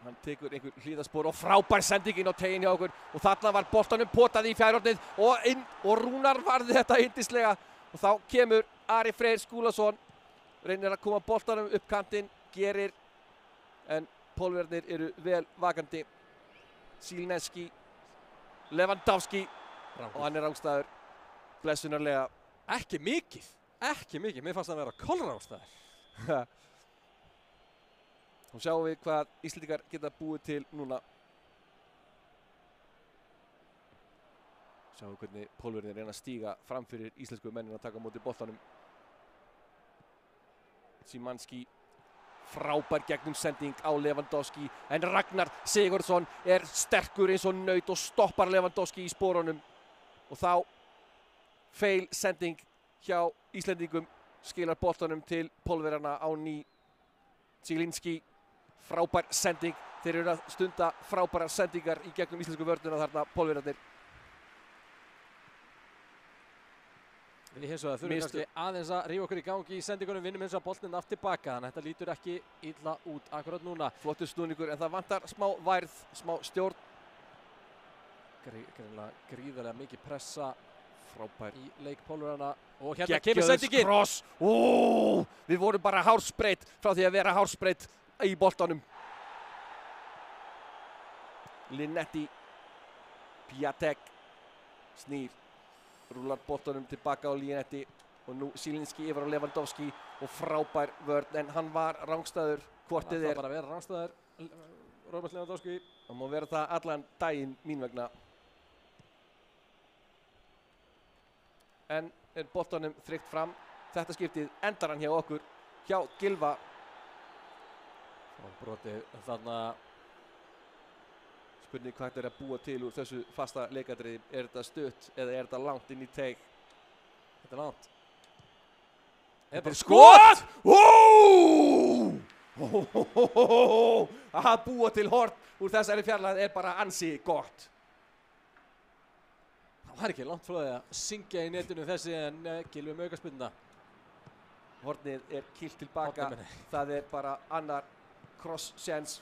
Speaker 3: Hann tekur einhver hlíðaspor og frábær sendingin á tegin hjá okkur og þarna var boltanum potað í fjærhornið og Rúnar varði þetta yndislega og þá kemur Ari Freyr Skúlason, reynir að koma boltanum upp kantinn, gerir en Pólverjarnir eru vel vakandi. Zielinski, Lewandowski og hann rángstæður blessunarlega.
Speaker 1: Ekki mikið, mér fannst það að vera kolrángstæður.
Speaker 3: Og sjáum við hvað Íslendingar geta búið til núna. Sjáum við hvernig Pólverjarnir reyna að stíga fram fyrir íslensku mennin að taka á móti boltanum. Szymanski, frábær gegnum sending á Lewandowski en Ragnar Sigurðsson sterkur eins og naut og stoppar Lewandowski í sporunum. Og þá fail sending hjá Íslendingum skilar boltanum til Pólverjarna á ný. Zielinski, frábær sending. Þeir eru að stunda frábærar sendingar í gegnum íslensku vörnuna þarna Pólverjarnir.
Speaker 1: Við hins vegar þurfum kannski aðeins að rífa okkur í gangi í sendingunum, vinnum hins vegar boltinn aftur tilbaka, þannig að þetta lítur ekki illa út akkurat núna.
Speaker 3: Flottur snúningur en það vantar smá værð, smá stjórn.
Speaker 1: Gríðarlega mikið pressa frábær í leik Pólverjana og hérna kemur sendingin.
Speaker 3: Kross. Við vorum bara hárspreitt frá því að vera hárspreitt í boltanum. Linetti, Piatek, snýr, rúlar boltanum tilbaka á Linetti og nú Zielinski yfir á Lewandowski og frábær vörn en hann var rángstæður. Hvortið
Speaker 1: Það bara að vera rángstæður, Robert Lewandowski.
Speaker 3: Það má vera það allan daginn mín vegna. En boltanum þryggt fram. Þetta skiptið endar hann hjá okkur, hjá Gylfa.
Speaker 1: Og brotið þarna.
Speaker 3: Spurning hvað þetta að búa til úr þessu fasta leikadriði. Þetta stutt eða þetta langt inn í teig?
Speaker 1: Þetta langt.
Speaker 3: Þetta skot! Að búa til horn úr þessari fjarlægð bara ansi gott.
Speaker 1: Það var ekki langt frá því að syngja í netinu þessi en Gylfi með aukaspyrnuna.
Speaker 3: Hornið kýlt tilbaka. Það bara annar cross séns.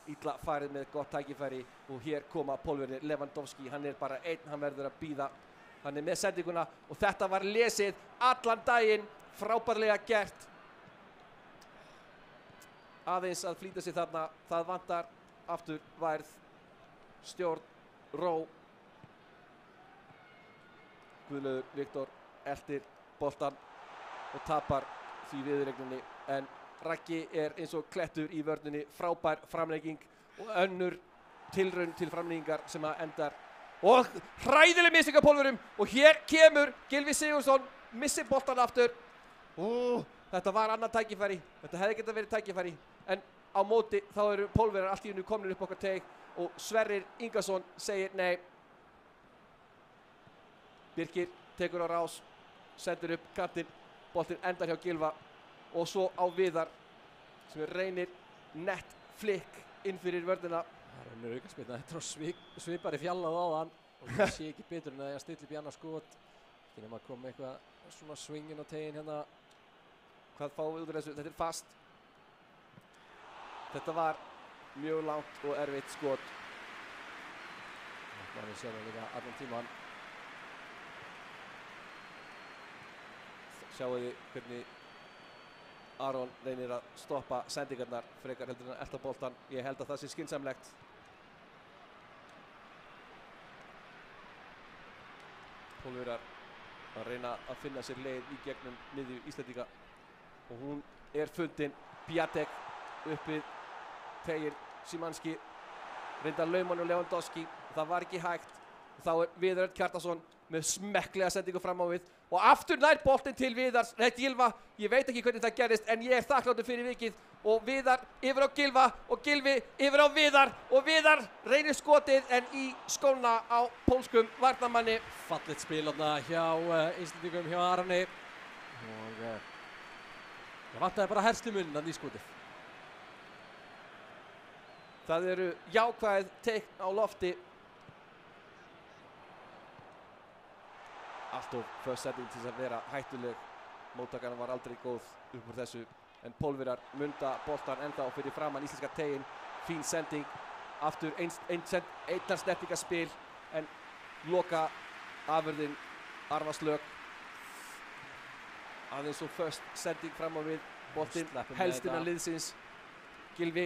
Speaker 3: Illa farið með gott tækifæri og hér koma Pólverjarnir. Lewandowski, hann bara einn, hann verður að bíða. Hann með sendinguna og þetta var lesið allan daginn. Frábærlega gert. Aðeins að flýta sig þarna. Það vantar aftur værð, stjórn, ró. Guðlaugur Viktor eltir boltan og tapar því viðureigninni en Raggi eins og klettur í vörninni, frábær framlenging og önnur tilraun til framlengingar sem endar og hræðileg missing af Pólverjum og hér kemur Gylfi Sigurðsson, missir boltan aftur. Þetta var annað tækifæri, þetta hefði getað verið tækifæri, en á móti þá eru Pólverjar allt í einu komnir upp okkar teig og Sverrir Ingason segir nei. Birkir tekur á rás, sendur upp kantinn, boltinn endar hjá Gylfa og svo á Viðar sem reynir nett flikk inn fyrir vörnina.
Speaker 1: Það er önnur aukaspyrna, þetta er svipari fjallað á þann og það sé ekki betur en að stilla upp í annað skot. Ekki nema að koma eitthvað svona svingin á tegin hérna.
Speaker 3: Hvað fáum við út úr þessu? Þetta er fast. Þetta var mjög langt og erfitt skot.
Speaker 1: Það er sjálf líka allan tíman.
Speaker 3: Sjáu þið hvernig Aron reynir að stoppa sendingarnar frekar heldur en að elta boltan. Ég held að það sé skynsamlegt. Pólverjar að reyna að finna sér leið í gegnum miðju Íslendinga og hún er fundin. Piatek upp við tegir Szymanski, reyndar Laumann og Lewandowski. Það var ekki hægt. Þá er Viðar Örn Kjartansson með smekklega sendingu fram á við og aftur nær boltinn til Viðars, Gylfa. Ég veit ekki hvernig það gerist en ég er þakkláttur fyrir vikið og Viðar yfir á Gylfa og Gylfi yfir á Viðar og Viðar reynir skotið en í skóna á pólskum varnarmanni.
Speaker 1: Fallet spil þarna hjá Íslendingum hjá Aroni og það vantaði bara herslumuninn að nýskotið.
Speaker 3: Það eru jákvæð teikn á lofti. Alltof first setting til þess að vera hættuleg. Móttakarinn var aldrei góð upp úr þessu en Pólverjar munda boltan enda og fyrir framan íslenska tegin. Fín sending, aftur einnar snertingaspil en loka afurðin Arvarslök. Aðeins og first sending fram á við, boltinn helst innan liðsins. Gylfi,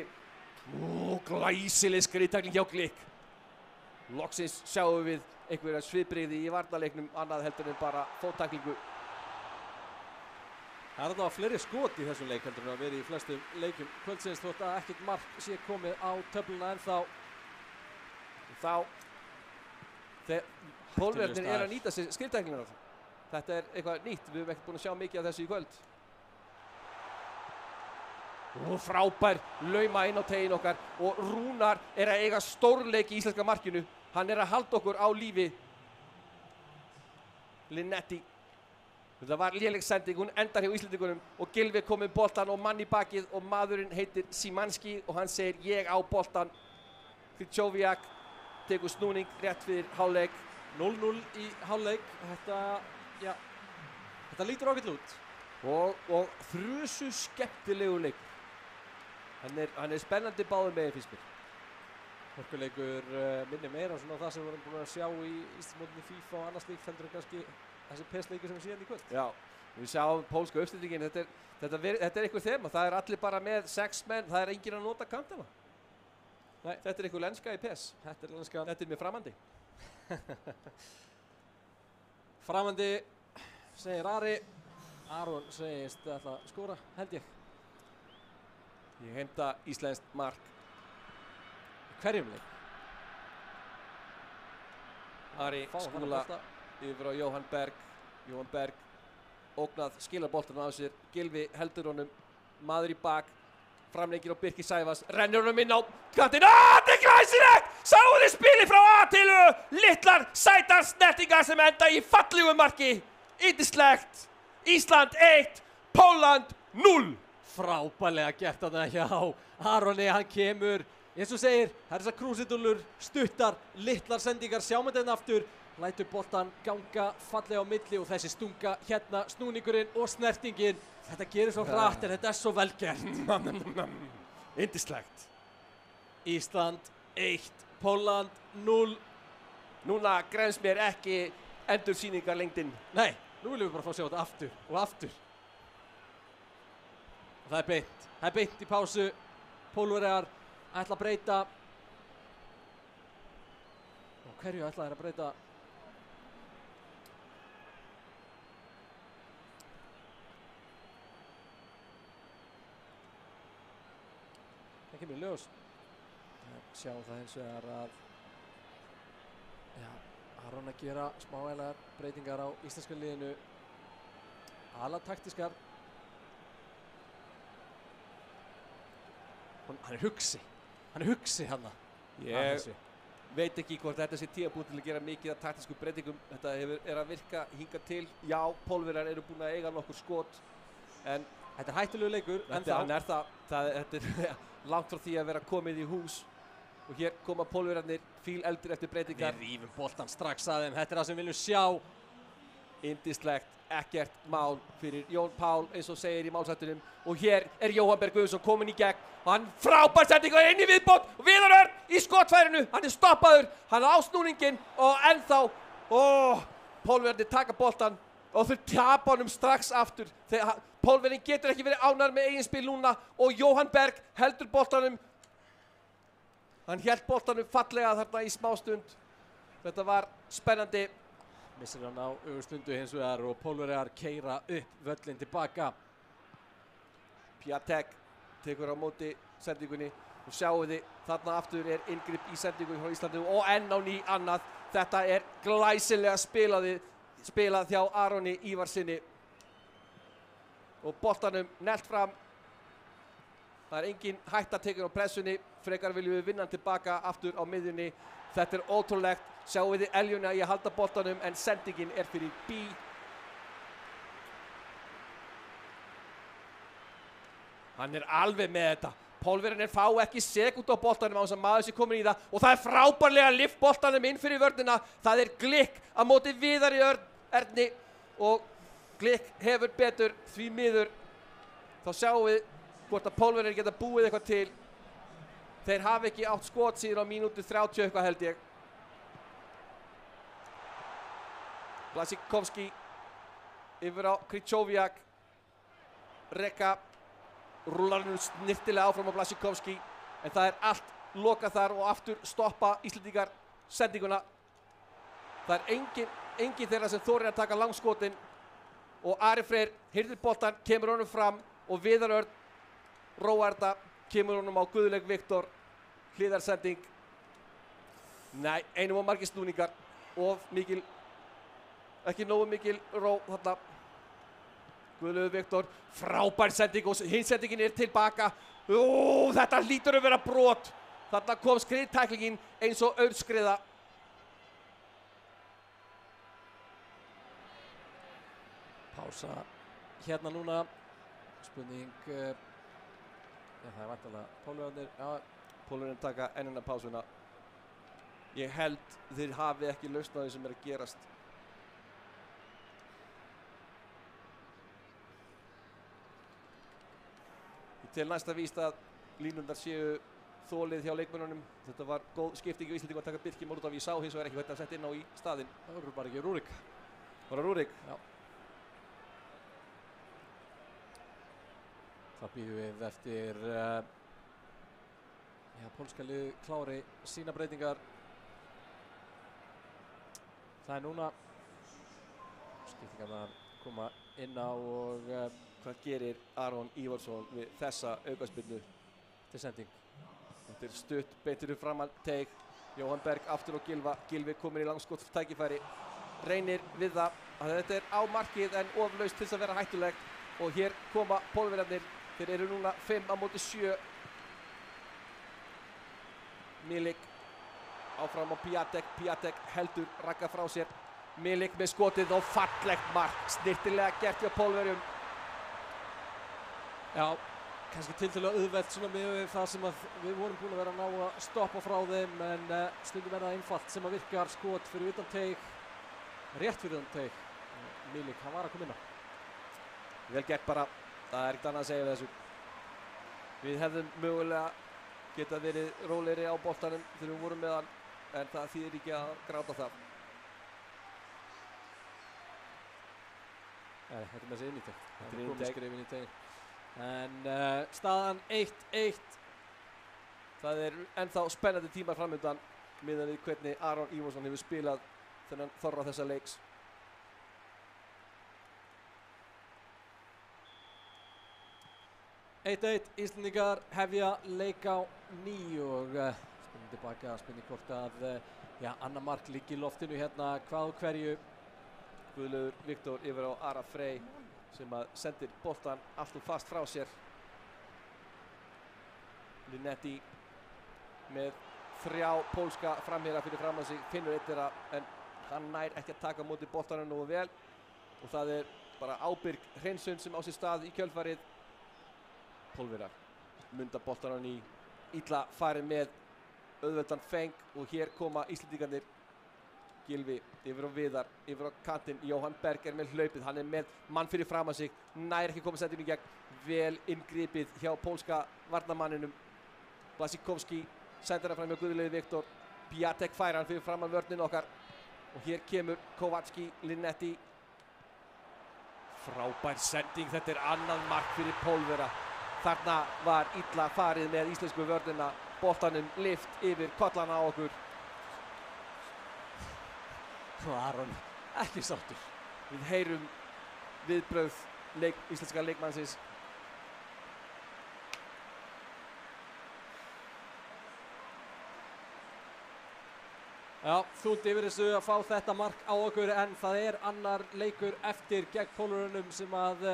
Speaker 3: glæsileg skriðtækling hjá Glik. Loksins sjáum við einhverja svipbrigði í varnarleiknum annað heldur en bara fóttæklingu.
Speaker 1: Það er allavega fleiri skot í þessum leik heldur en að vera í flestum leikum kvöldsins þótt að ekkert mark sé komið á töfluna ennþá.
Speaker 3: Pólverjarnir eru að nýta sér skriðtæklingarnar. Þetta er eitthvað nýtt, við höfum ekkert búin að sjá mikið af þessu í kvöld. Frábær lauma inn á tegin okkar og Rúnar er að eiga stórleik í íslenska markinu. Hann er að halda okkur á lífi. Linnetti. Þetta var léleg sending, hún endar hjá Íslendingunum og Gylfi kom með boltan og mann í bakið og maðurinn heitir Szymanski og hann segir ég á boltan. Krychowiak tekur snúning rétt fyrir hálfleik.
Speaker 1: 0-0 í hálfleik. Þetta lítur ágætlega út.
Speaker 3: Og þrusu skemmtilegu leik. Hann er spennandi báðum megin finnst mér.
Speaker 1: Hörkuleikur minnir meira svona það sem við vorum búin að sjá í Íslandsmótinu FIFA og annars líkt heldur en kannski þessi PES-leikur sem við síðan í kvöld.
Speaker 3: Já, við sjáum pólska uppstillingin, þetta er einhver þema, það er allir bara með 6 menn, það er enginn að nota kantana. Nei, þetta er einhver lenska í PES.
Speaker 1: Þetta er lenska.
Speaker 3: Þetta er með framandi.
Speaker 1: Framandi, segir Ari. Aron segist ætla að skora, held ég.
Speaker 3: Ég heimta íslenskt mark.
Speaker 1: Hverjum leik?
Speaker 3: Ari Skúla yfir á Jóhann Berg. Jóhann Berg ógnað, skilar boltanum af sér. Gylfi heldur honum, maður í bak. Framleikir á Birkir Sævas, rennur honum inn á kantinn. Þetta er glæsilegt! Sáu þið spilið frá A til Ö. Litlar sætar snertingar sem enda í fallegu marki. Yndislegt. Ísland 1, Pólland 0.
Speaker 1: Frábærlega gert þarna hjá Aroni, hann kemur. Eins og segir, það er þessar krúsidullur, stuttar, litlar sendingar, sjáum þetta aftur. Lætur boltan ganga fallega á milli og þessi stunga hérna, snúningurinn og snertingin. Þetta gerir svo hratt en þetta er svo vel gert.
Speaker 3: Yndislegt.
Speaker 1: Ísland 1, Pólland 0.
Speaker 3: Núna gremst mér ekki endursýningarlengdin.
Speaker 1: Nei, nú viljum við bara fá að sjá þetta aftur og aftur. Og það er beint í pásu. Pólverjar ætla að breyta. Og hverju ætla þeir að breyta? Það kemur í ljós. Sjáum það hins vegar að Já, Aron að gera smávægilegar breytingar á íslenska liðinu. Aðalega taktískar. Hann er hugsi hann.
Speaker 3: Ég veit ekki hvort þetta sé tímabúinn til að gera mikið af taktískum breytingum. Þetta er að virka hingað til. Já, Pólverjar eru búin að eiga nokkur skot, en
Speaker 1: Þetta er hættulegu leikur,
Speaker 3: þetta er langt frá því að vera komið í hús. Og hér koma Pólverjarnir fíl eldri eftir breytingar.
Speaker 1: Við rífum boltan strax að þeim, þetta er það sem við viljum sjá.
Speaker 3: Yndislegt, ekkert mál fyrir Jón Pál eins og segir í málsættunum. Og hér er Jóhann Berg Guðmundsson kominn í gegn. Og hann frábær sending og inn í viðbót. Og Viðar Örn í skotfærinu. Hann er stoppaður, hann á snúninginn og ennþá. Pólverjarnir taka boltan og þau tapa honum strax aftur. Pólverjinn getur ekki verið ánægður með eigin spil núna og Jóhann Berg heldur boltanum. Hann hélt boltanum fallega þarna í smástund. Þetta var spennandi.
Speaker 1: Missir hann á ögurstundu hins vegar og Pólverjar keyra upp völlin tilbaka.
Speaker 3: Piatek tekur á móti sendingunni og sjáu þið, þarna aftur er inngrip í sendingunni frá Íslandi og enn á ný annað. Þetta er glæsilega spilað hjá Aroni Ívarsinni og boltanum nelt fram. Það er engin hætta tekin á pressunni, frekar viljum við vinna hann tilbaka aftur á miðjunni. Þetta er ótrúlegt, sjáu þið Eljuna í að halda boltanum en sendingin er fyrir Bí. Hann er alveg með þetta. Pólverjarnir fá ekki sekúnd á boltanum á þess að maður sé komin í það og það er frábærlega lyft boltanum inn fyrir vörnina. Það er Glikk á móti Viðari Erni og Glikk hefur betur því miður. Þá sjáum við hvort að Pólverjar geta búið eitthvað til. Þeir hafa ekki átt skot síðan á mínútu 30 eitthvað held ég. Blasíkovski yfir á Krychowiak. Reka rúlar nú snirtilega áfram á Blasíkovski en það er allt lokað þar og aftur stoppa Íslendingar sendinguna. Það er engin þeirra sem þorir að taka langskotin og Ari Freyr hirðir boltan, kemur honum fram og Viðar Örn róar þetta, kemur honum á Guðlaug Viktor, hliðarsending. Nei, einum og margir snúningar og mikil, ekki nógu mikil ró þarna. Guðlaug Viktor, frábær sending og hins sendingin er tilbaka. Þetta hlýtur að vera brot. Þarna kom skriðtæklingin eins og aurskriða.
Speaker 1: Pása hérna núna. Spurning, það er væntanlega Pólverjarnir.
Speaker 3: Já, Pólverjarnir taka ennina pásuna. Ég held þeir hafi ekki lausn á því sem er að gerast. Til næsta víst að línundar séu þolið hjá leikmönnunum. Þetta var góð skipting og Íslendingar að taka Birki Molotov. Ég sá hins vegar ekki hvernig að setja inn á í staðinn.
Speaker 1: Það voru bara ekki Rúrik.
Speaker 3: Var það Rúrik?
Speaker 1: Já. Það býðum við eftir pólska lið klári sína breytingar. Það er núna skiptingarnar koma inn á og
Speaker 3: hvað gerir Aron Ívarsson við þessa aukaspyrnu?
Speaker 1: Til sending.
Speaker 3: Þetta er stutt, beintur fram að teik. Jóhann Berg aftur á Gylfa. Gylfi kominn í langskott tækifæri. Reynir við það að þetta er á markið en oflaust til þess að vera hættulegt. Og hér koma Pólverjarnir. Þeir eru núna 5 á móti 7. Milik áfram á Piatek. Piatek heldur Ragga frá sér. Milik með skotið og fallegt mark. Snirtilega gert hjá Pólverjum.
Speaker 1: Já, kannski tiltölulega auðvelt svona með það sem að við vorum búin að vera að ná að stoppa frá þeim en stundum er það einfalt sem að virkar skot fyrir utan teig, rétt fyrir utan teig. Milik, hann var að koma inn á.
Speaker 3: Vel gert bara, það er ekkert annað að segja við þessu. Við hefðum mögulega getað verið rólegri á boltanum þegar við vorum með hann en það þýðir ekki að gráta það.
Speaker 1: Nei, þetta er með þessi inn í teig.
Speaker 3: Þetta er inn í teig.
Speaker 1: Skrifin í teig. En staðan 1-1.
Speaker 3: Það er ennþá spennandi tímar framöndan miðað við hvernig Aron Ívarsson hefur spilað þennan þorra þessa leiks.
Speaker 1: Íslendingar hefja leik á ný og tilbaka, spurning hvort að annað mark liggi í loftinu hérna, hvað og hverju.
Speaker 3: Guðlaugur Viktor yfir á Ara Frey sem að sendir boltan allt og fast frá sér. Linnetti með 3 pólska framherja fyrir framan sig, finnur einn þeirra en hann nær ekki að taka á móti boltanum nógu vel og það bara ábyrg hreinsun sem á sér stað í kjölfarið. Pólverjar munda boltanum í illa farið með auðveldan feng og hér koma Íslendingarnir. Gylfi yfir á Viðar, yfir á kantinn, Jóhann Berg með hlaupið, hann með mann fyrir framan sig, nær ekki komið sendinu í gegn, vel inngripið hjá pólska varnarmanninum. Blasíkovski sendir hann fram hjá Guðlaugi Viktor, Piatek færir hann fyrir framan vörnin okkar og hér kemur Kovački, Linnetti. Frábær sending, þetta annað mark fyrir Pólverja. Þarna var illa farið með íslensku vörnina, boltanum lyft yfir kollana á okkur.
Speaker 1: Og Aron ekki sáttur.
Speaker 3: Við heyrum viðbrögð íslenska leikmannsins.
Speaker 1: Já, þungt yfir þessu að fá þetta mark á okkur en það annar leikur eftir gegn Pólverjunum sem að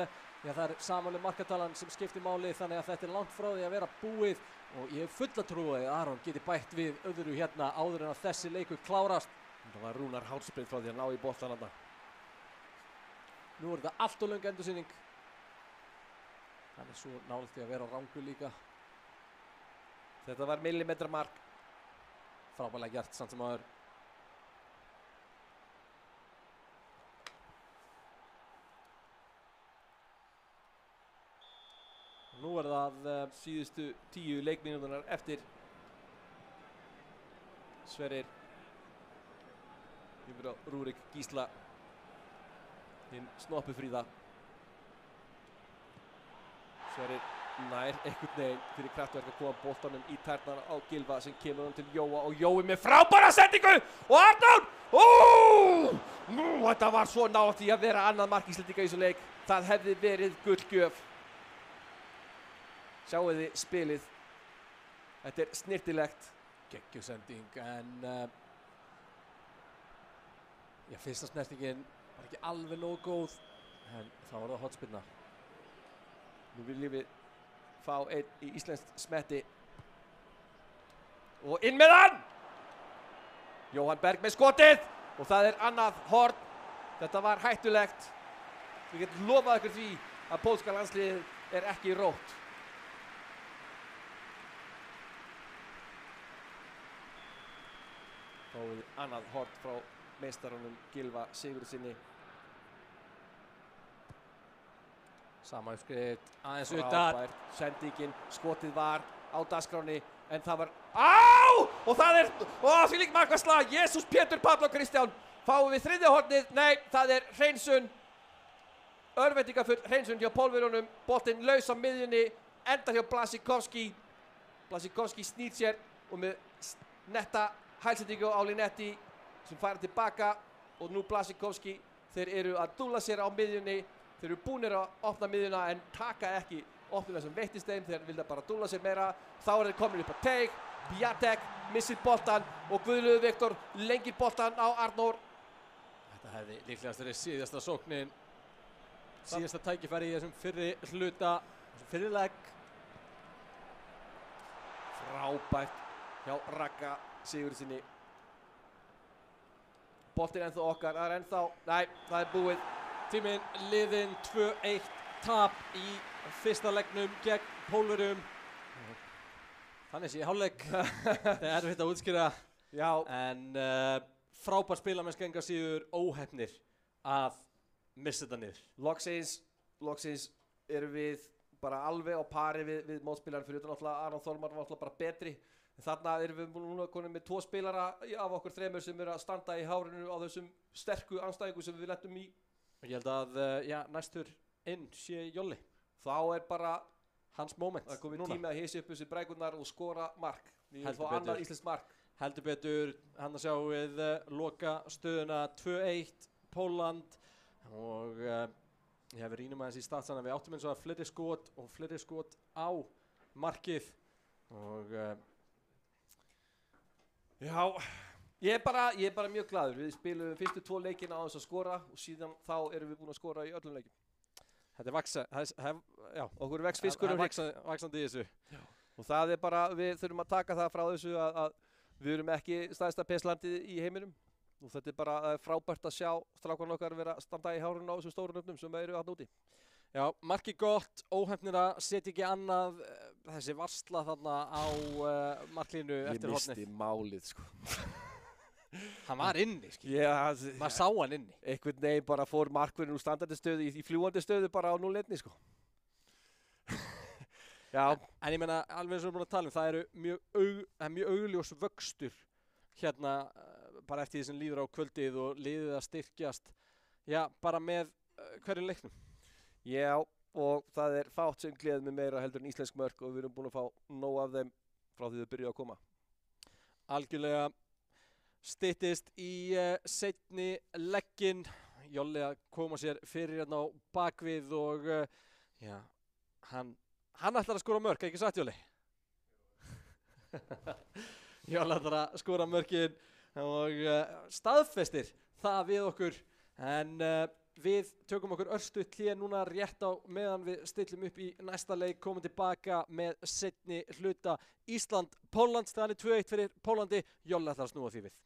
Speaker 1: það samanlega markatalan sem skiptir máli þannig að þetta langt frá því að vera búið og ég hef fulla trú að Aron geti bætt við öðru hérna áður en að þessi leikur klárast.
Speaker 3: Það var Rúnar hálsbreytt frá því að ná í boltan þarna.
Speaker 1: Nú þetta allt og löng endursýning. Hann svo nálægt því að vera á rangu líka.
Speaker 3: Þetta var millimetra mark.
Speaker 1: Frábærlega gert samt sem áður. Nú það
Speaker 3: síðustu 10 leikmínúturnar eftir. Sverrir yfir á Rúrik Gísla, hinn snoppufríða. Sverrir nær einhvern veginn fyrir kraftverk að koma boltanum í tærnar á Gylfa sem kemur hann til Jóa og Jói með frábæra sendingu og Arnór! Þetta var svo nálægt í að vera annað mark Íslendinga í þessum leik. Það hefði verið gullgjöf. Sjáu þið spilið. Þetta snirtilegt.
Speaker 1: Geggjusending en fyrsta snertingin var ekki alveg nógu góð en þá var það hornspyrna.
Speaker 3: Nú viljum við fá einn í íslenskt smetti og inn með hann! Jóhann Berg með skotið og það annað horn. Þetta var hættulegt. Við getum lofað ykkur því að pólska landsliðið ekki rótt. Fáið annað horn frá meistarunum Gylfa Sigurðssyni.
Speaker 1: Sama uppskrift aðeins utan.
Speaker 3: Sendingin, skotið var á dagskráni en það var og það þvílík markvarsla. Jesús Pétur, Páll og Kristján. Fáum við þriðja hornið? Nei, það hreinsun. Örvæntingafull hreinsun hjá Pólverjunum. Boltinn laus á miðjunni, endar hjá Blasíkovski. Blasíkovski snýr sér og með netta hælsendingu á Linnetti sem fara tilbaka og nú Blasíkovski. Þeir að dúlla sér á miðjunni. Þeir búnir að opna miðjuna en taka ekki opnuna sem veittist þeim. Þeir vilja bara dúlla sér meira. Þá þeir komin upp á teig. Piatek missir boltan og Guðlaugur Viktor lengir boltan á Arnór.
Speaker 1: Þetta hefði líklegast verið síðasta sóknin. Síðasta tækifæri í þessum fyrri hluta, þessum fyrri legg.
Speaker 3: Frábært hjá Ragga Sigurðssyni. Boltinn ennþá okkar, það ennþá, nei, það búið.
Speaker 1: Tíminn liðinn 2-1 tap í fyrsta leggnum gegn Pólverjum. Þannig sé hálfleik. Það erfitt að útskýra.
Speaker 3: Já.
Speaker 1: En frábær spilamennska engu að síður óheppnir að missa þetta niður.
Speaker 3: Loksins erum við bara alveg á pari við mótspilarinn fyrir utan náttúrulega Aron Þormar var náttúrulega bara betri. Þarna erum við núna konum með 2 spilara af okkur 3 sem að standa í hárinu á þessum sterku andstæðingu sem við lentum í.
Speaker 1: Ég held að næstur inn sé Jolli.
Speaker 3: Þá bara
Speaker 1: hans moment.
Speaker 3: Það komið tími að hissa upp þessi brækurnar og skora mark. Við viljum fá annað íslenskt mark.
Speaker 1: Heldur betur, hann að sjá við loka stöðuna 2-1 Pólland og við rýnum aðeins í statsana. Við áttum eins og að fleiri skot á markið og
Speaker 3: Já, ég er bara mjög glaður. Við spilum fyrstu 2 leikina á þess að skora og síðan þá erum við búin að skora í öllum leikjum.
Speaker 1: Þetta er
Speaker 3: Okkur vex fiskur
Speaker 1: vaxandi í þessu.
Speaker 3: og það er bara, við þurfum að taka það frá þessu að við erum ekki stærsta peslandið í heiminum og þetta er bara frábært að sjá strákarnir okkar vera að standa í hárinu á þessum stóru nöfnum sem eru þarna úti.
Speaker 1: Já, markið gott, óheppnir að setja ekki annað, þessi varsla þarna á marklínu eftir hornið.
Speaker 3: Ég misti málið, sko.
Speaker 1: Hann var inni, maður sá hann inni.
Speaker 3: Einhvern veginn bara fór markverðin úr standandi stöðu í fljúandi stöðu bara á 0-1, sko. Já.
Speaker 1: En ég meina, alveg eins og við erum búin að tala það er mjög augljós vöxtur hérna bara eftir því sem líður á kvöldið og liðið að styrkjast, já, bara með hverju leiknum.
Speaker 3: Já, og það er fátt sem gleður mig meira heldur en íslensk mörk og við erum búin að fá nóg af þeim frá því þau byrjuðu að koma.
Speaker 1: Algjörlega styttist í seinni legginn. Jolli að koma sér fyrir hérna á bakvið og já, hann ætlar að skora mörk, ekki satt Jolli? Jolli ætlar að skora mörkin og staðfestir það við okkur en við tökum okkur örstutt hlé núna rétt á meðan við stillum upp í næsta leik, komum tilbaka með seinni hluta Ísland-Pólland, staðan er 2-1 fyrir Pólandi, Jolli ætlar að snúa því við.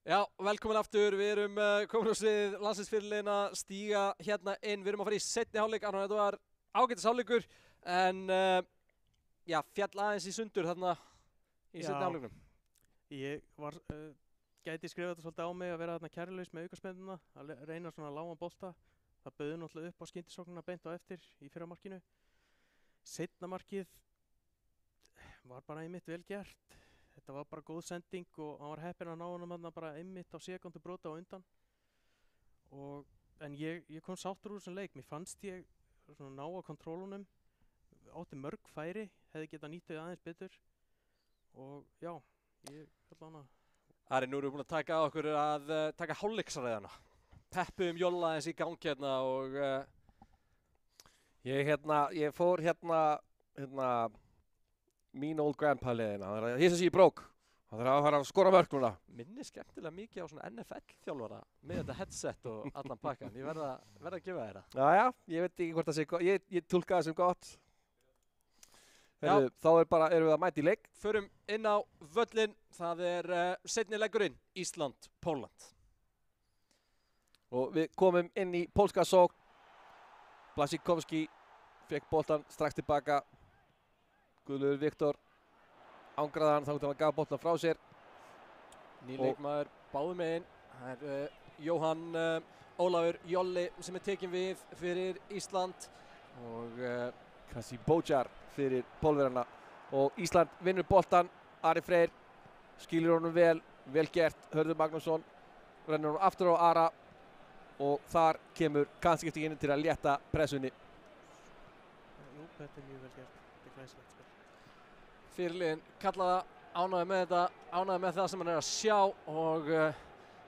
Speaker 1: Já, velkomin aftur, við erum komin á svið landsliðsfyrirliðin að stíga hérna inn, við erum að fara í seinni hálfleik, þetta var ágætis hálfleikur en já, fjall aðeins í sundur þarna í seinni hálfleiknum.
Speaker 2: Ég var, gæti skrifa þetta svolítið á mig að vera þarna kærulaus með aukaspennuna, að reyna svona lágan bolta, það bauði náttúrulega upp á skyndisóknina beint á eftir í fyrra markinu. Seinna markið var bara einmitt vel gert. Þetta var bara góð sending og hann var heppinn að ná honum þarna bara einmitt á sekundu brota á undan. En ég kom sáttur úr þessum leik. Mér fannst ég svona ná á kontrólunum, átti mörg færi, hefði getað nýtt þau aðeins betur. Og já, ég held hana.
Speaker 1: Ari, nú erum við búin að taka á okkur að taka hálfleiksræðana. Peppum Jolla eins í gang hérna og
Speaker 3: ég fór mín old grandpa leiðina, hissa sig í brók. Það þarf að fara að skora mörk núna.
Speaker 1: Minni skemmtilega mikið á svona NFL-þjálfara með þetta headset og allan pakkan. Ég verða að gefa þér það.
Speaker 3: Já, ég veit ekki hvort það sé gott. Ég túlka það sem gott. Heru, þá erum við að mæta í leik.
Speaker 1: Förum inn á völlinn. Það er seinni leggurinn, Ísland-Pólland.
Speaker 3: Og við komum inn í pólska sókn. Blasíkovski fekk boltan strax tilbaka. Guðlaugur Viktor ángraði hann þá til hann gaf boltan frá sér.
Speaker 1: Ný leikmaður báðum megin. Það er Jóhann Ólafur Jolli sem er tekinn við fyrir Ísland og
Speaker 3: Kassi Bójar fyrir pólverjana og Ísland vinnur boltan. Ari Freyr skilur honum vel gert. Hörður Magnússon rennur honum aftur á Ara og þar kemur kantskiptingin til að létta pressunni.
Speaker 2: Jú, þetta er mjög vel gert. Þetta er glæsilegt spil.
Speaker 1: fyrirliðinn kallaða ánægði með þetta, ánægði með það sem hann er að sjá og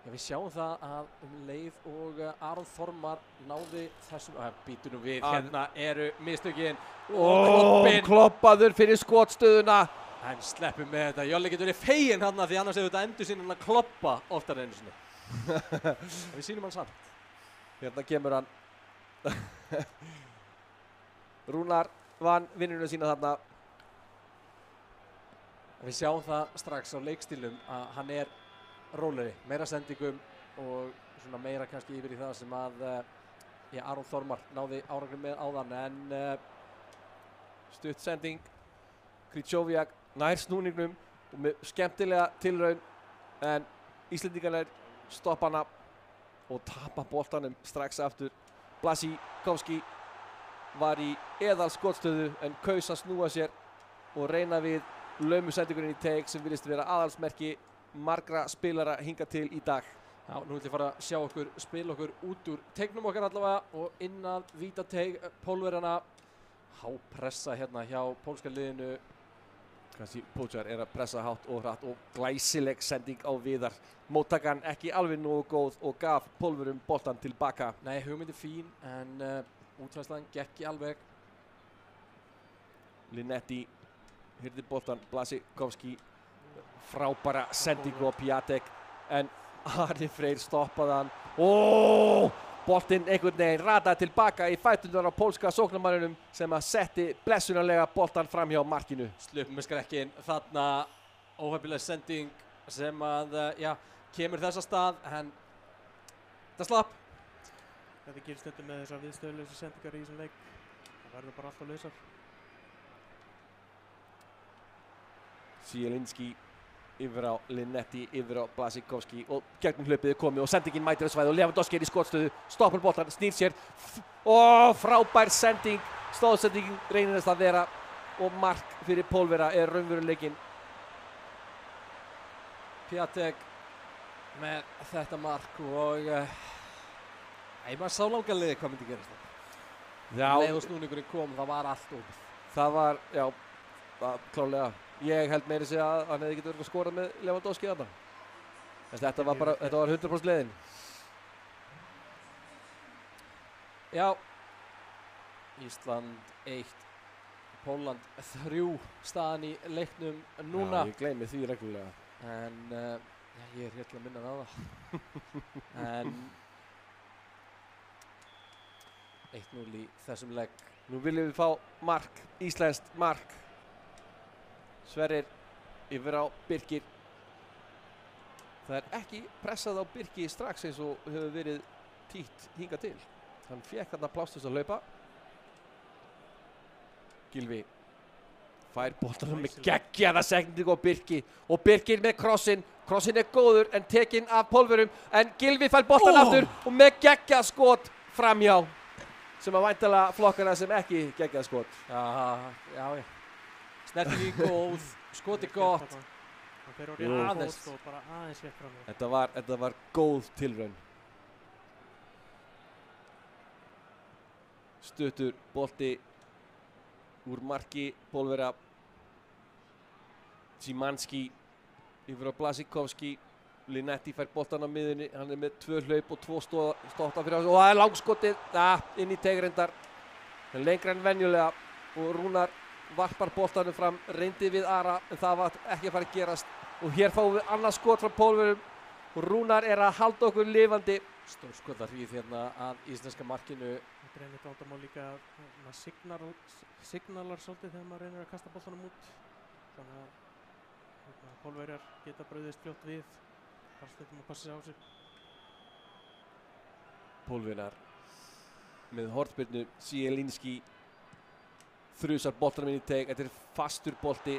Speaker 1: við sjáum það að leið og Aron Þormar náði þessum, býtur nú við, hérna eru mistökin og kloppinn.
Speaker 3: Kloppaður fyrir skotstöðuna.
Speaker 1: Hann sleppur með þetta, Jolli getur verið feginn hann því annars hefur þetta endur sín hann að kloppa oftar einu sinni. Við sýnum hann samt.
Speaker 3: Hérna kemur hann. Rúnar vann vinnunum sína þarna.
Speaker 1: Við sjáum það strax á leikstílnum að hann er rólegri, meira sendingum og svona meira kannski yfir í það sem að Aron Þormar náði árangri með áðan en
Speaker 3: stutt sending. Krýtjóvíak nær snúningnum og með skemmtilega tilraun en Íslendingarnir stoppa hana og tapa boltanum strax aftur. Blasikowski var í eðal skotstöðu en kaus að snúa sér og reyna við laumu sendingurinn í teig sem virðist vera aðalsmerki margra spilara hingað til í dag.
Speaker 1: Já, nú ætlum ég að fara að sjá okkur spila okkur út úr teignum okkar allavega og inn að vítateig pólverjana. Hápressa hérna hjá pólska liðinu.
Speaker 3: Kassi Bójar er að pressa hátt og hratt og glæsileg sending á Viðar. Móttakan ekki alveg nógu góð og gaf pólverum boltan tilbaka.
Speaker 1: Nei, hugmyndi fín en útfærslan gekk ekki alveg.
Speaker 3: Linetti hirði boltan, Blasikowski frábæra sendingu á Piatek en Ari Freyr stoppaði hann. Boltinn einhvern veginn rataði tilbaka í fæturnar á pólska sóknarmanninum sem að setti blessunarlega boltan fram hjá markinu.
Speaker 1: Sluppum með skrekkinn, þarna óheppileg sending sem að, kemur þess að stað en það slapp.
Speaker 2: Þetta gerist stundum með þessar viðstöðuleysu sendingar í þessum leik. Það verður bara alltaf lausar.
Speaker 3: Zielinski yfir á Linetti, yfir á Blasikowski og gegnum hlaupið er komið og sendingin mætir á svæði og Lewandowski er í skotstöðu, stoppar boltan, snýr sér frábær sending, stóðsendingin reynir þess að vera og mark fyrir pólvera er raunveruleikinn.
Speaker 1: Piatek með þetta mark og maður sá langan liði hvað myndi gerast það. Leið og snúningurinn kom, það var allt opið.
Speaker 3: Það var, klárlega. Ég held meira sig að hann hefði getið verið að skora með Lewandowski þarna. Þetta var 100% leiðin.
Speaker 1: Já, Ísland 1, Pólland 3 staðan í leiknum núna.
Speaker 3: Já, ég gleymi því reglulega.
Speaker 1: En ég er hér til að minna það á það. En 1-0 í þessum leik.
Speaker 3: Nú viljum við fá mark, íslenskt mark. Sverrir yfir á Birkir. Það er ekki pressað á Birki strax eins og hefur verið títt hingað til. Hann fékk þarna pláss til að hlaupa. Gylfi fær boltanum með geggjaða sendingu á Birki og Birkir með krossinn. Krossinn er góður en tekinn af pólverum en Gylfi fær boltan aftur og með geggjað skot framhjá sem að væntanlega flokkana sem ekki geggjað skot.
Speaker 1: Já. Snertingin góð, skoti gott.
Speaker 2: Það fer á réttan fót og bara aðeins rétt fram.
Speaker 3: Þetta var góð tilraun. Stuttur bolti úr marki pólverja. Szymanski yfir á Blasikowski. Linetti fær boltan á miðunni. Hann er með 2 hlaup og 2 stóta fyrir á sig. Og það er langskotið inn í teigreindar. Lengra en venjulega og Rúnar varpar boltanum fram, reyndi við Ara en það var ekki að fara að gerast og hér fáum við annað skot frá pólverum og Rúnar er að halda okkur lifandi.
Speaker 1: Stór skotarhríð hérna að íslenska markinu.
Speaker 2: Þetta er einmitt vandamál líka að maður signalar svolítið þegar maður reynir að kasta boltanum út þannig að pólverjar geta brugðist fljótt við þar stundum að passa sig á sig.
Speaker 3: Pólverjar með hornspyrnu, Zielinski þrjusar boltanum inn í teig. Þetta fastur bolti.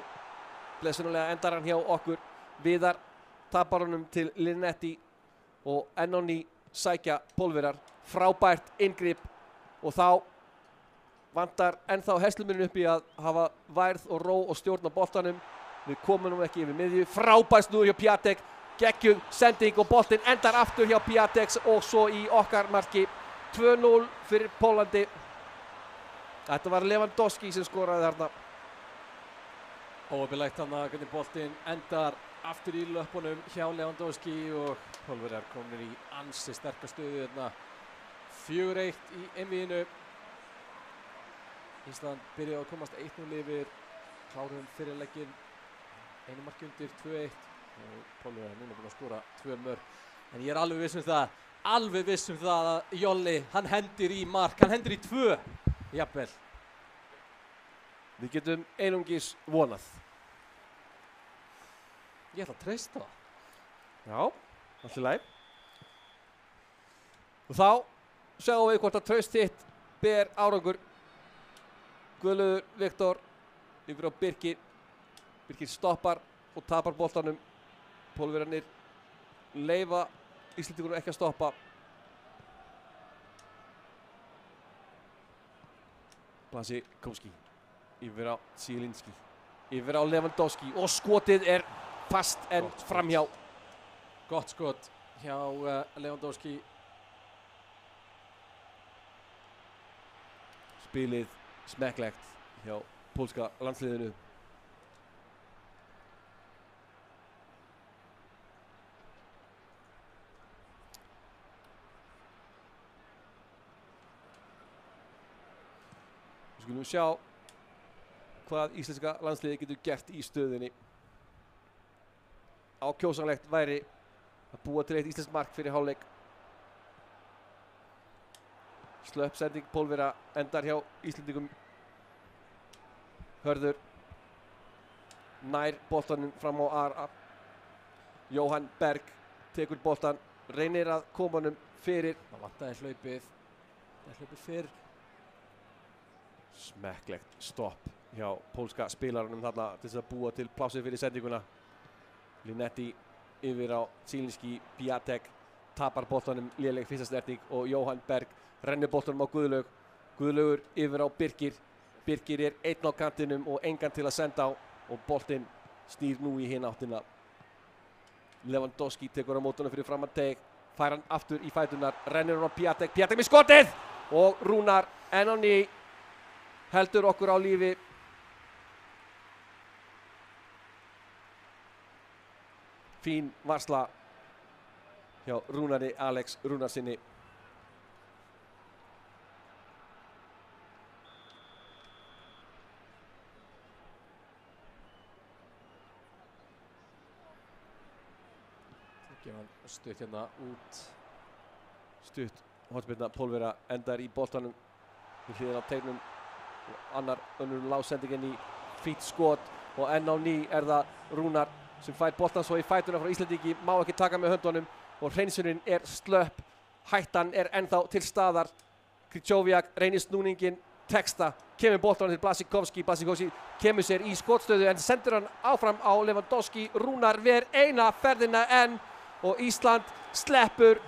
Speaker 3: Blessunulega endar hann hjá okkur. Viðar tapar honum til Linnetti og enn á ný sækja Pólverjar. Frábært inngrip og þá vantar ennþá heslumurinn upp í að hafa værð og ró og stjórn á boltanum. Við komum nú ekki yfir miðju. Frábært snúður hjá Piatek. Geggjuð sending og boltinn endar aftur hjá Piatek og svo í okkar marki. 2-0 fyrir Pólandi. Þetta var Lewandowski sem skoraði þarna.
Speaker 1: Óöfilegt þarna hvernig boltinn endar aftur í löpunum hjá Lewandowski og Pólverjar komin í ansi sterka stöðu þarna. 4-1 í einvíginu. Ísland byrjaði að komast 1-0 yfir. Kláruðum fyrir leikinn. Einu marki undir 2-1 og Pólverjar er núna búin að skora 2 mörk. En ég er alveg viss um það að Jolli, hann hendir í mark, hann hendir í 2. Jafnvel.
Speaker 3: Við getum einungis vonað.
Speaker 1: Ég ætla að treysta það.
Speaker 3: Já, allt í lagi. Og þá sjáum við hvort að traust þitt ber árangur. Guðlaugur Viktor yfir á Birkir. Birkir stoppar og tapar boltanum. Pólverjarnir leyfa Íslendingunum ekki að stoppa. Blasíkovski yfir á Zielinski. Yfir á Lewandowski og skotið er fast en framhjá.
Speaker 1: Gott skot hjá Lewandowski.
Speaker 3: Spilið smekklegt hjá pólska landsliðinu. Við skulum sjá hvað íslenska landsliðið getur gert í stöðunni. Ákjósanlegt væri að búa til eitt íslenskt mark fyrir hálfleik. Slöpp sending Pólverja endar hjá Íslendingum. Hörður nær boltanum fram á Ara. Jóhann Berg tekur boltan, reynir að koma honum fyrir.
Speaker 1: Það vantaði hlaupið. Það er hlaupið fyrr.
Speaker 3: Smekklegt stopp hjá pólska spilaranum þarna til þess að búa til plássið fyrir sendinguna. Linnetti yfir á Zielinski. Piatek tapar boltanum, léleg fyrsta snerting og Jóhann Berg rennir boltanum á Guðlaug. Guðlaugur yfir á Birkir. Birkir er einn á kantinum og engan til að senda á og boltinn snýr nú í hina áttina. Lewandowski tekur á mótunum fyrir framan teig. Fær hann aftur í fæturnar, rennir hann á Piatek. Piatek með skotið og Rúnar enn á ný heldur okkur á lífi. Fín varsla hjá Rúnari Alex Rúnarsinni.
Speaker 1: Gefa hann stutt hérna út.
Speaker 3: Stutt hornspyrna Pólverja endar í boltanum við hliðina á teignum. Önnur lágsendingin í fínt skot og enn á ný er það Rúnar sem fær boltan svo í fætuna frá Íslendingi, má ekki taka með höndunum og hreinsunin er slöpp. Hættan er ennþá til staðar. Krychowiak reynir snúningin, texta, kemur boltan til Blasíkovski. Blasíkovski kemur sér í skotstöðu en sendur hann áfram á Lewandowski. Rúnar ver eina ferðina enn og Ísland sleppur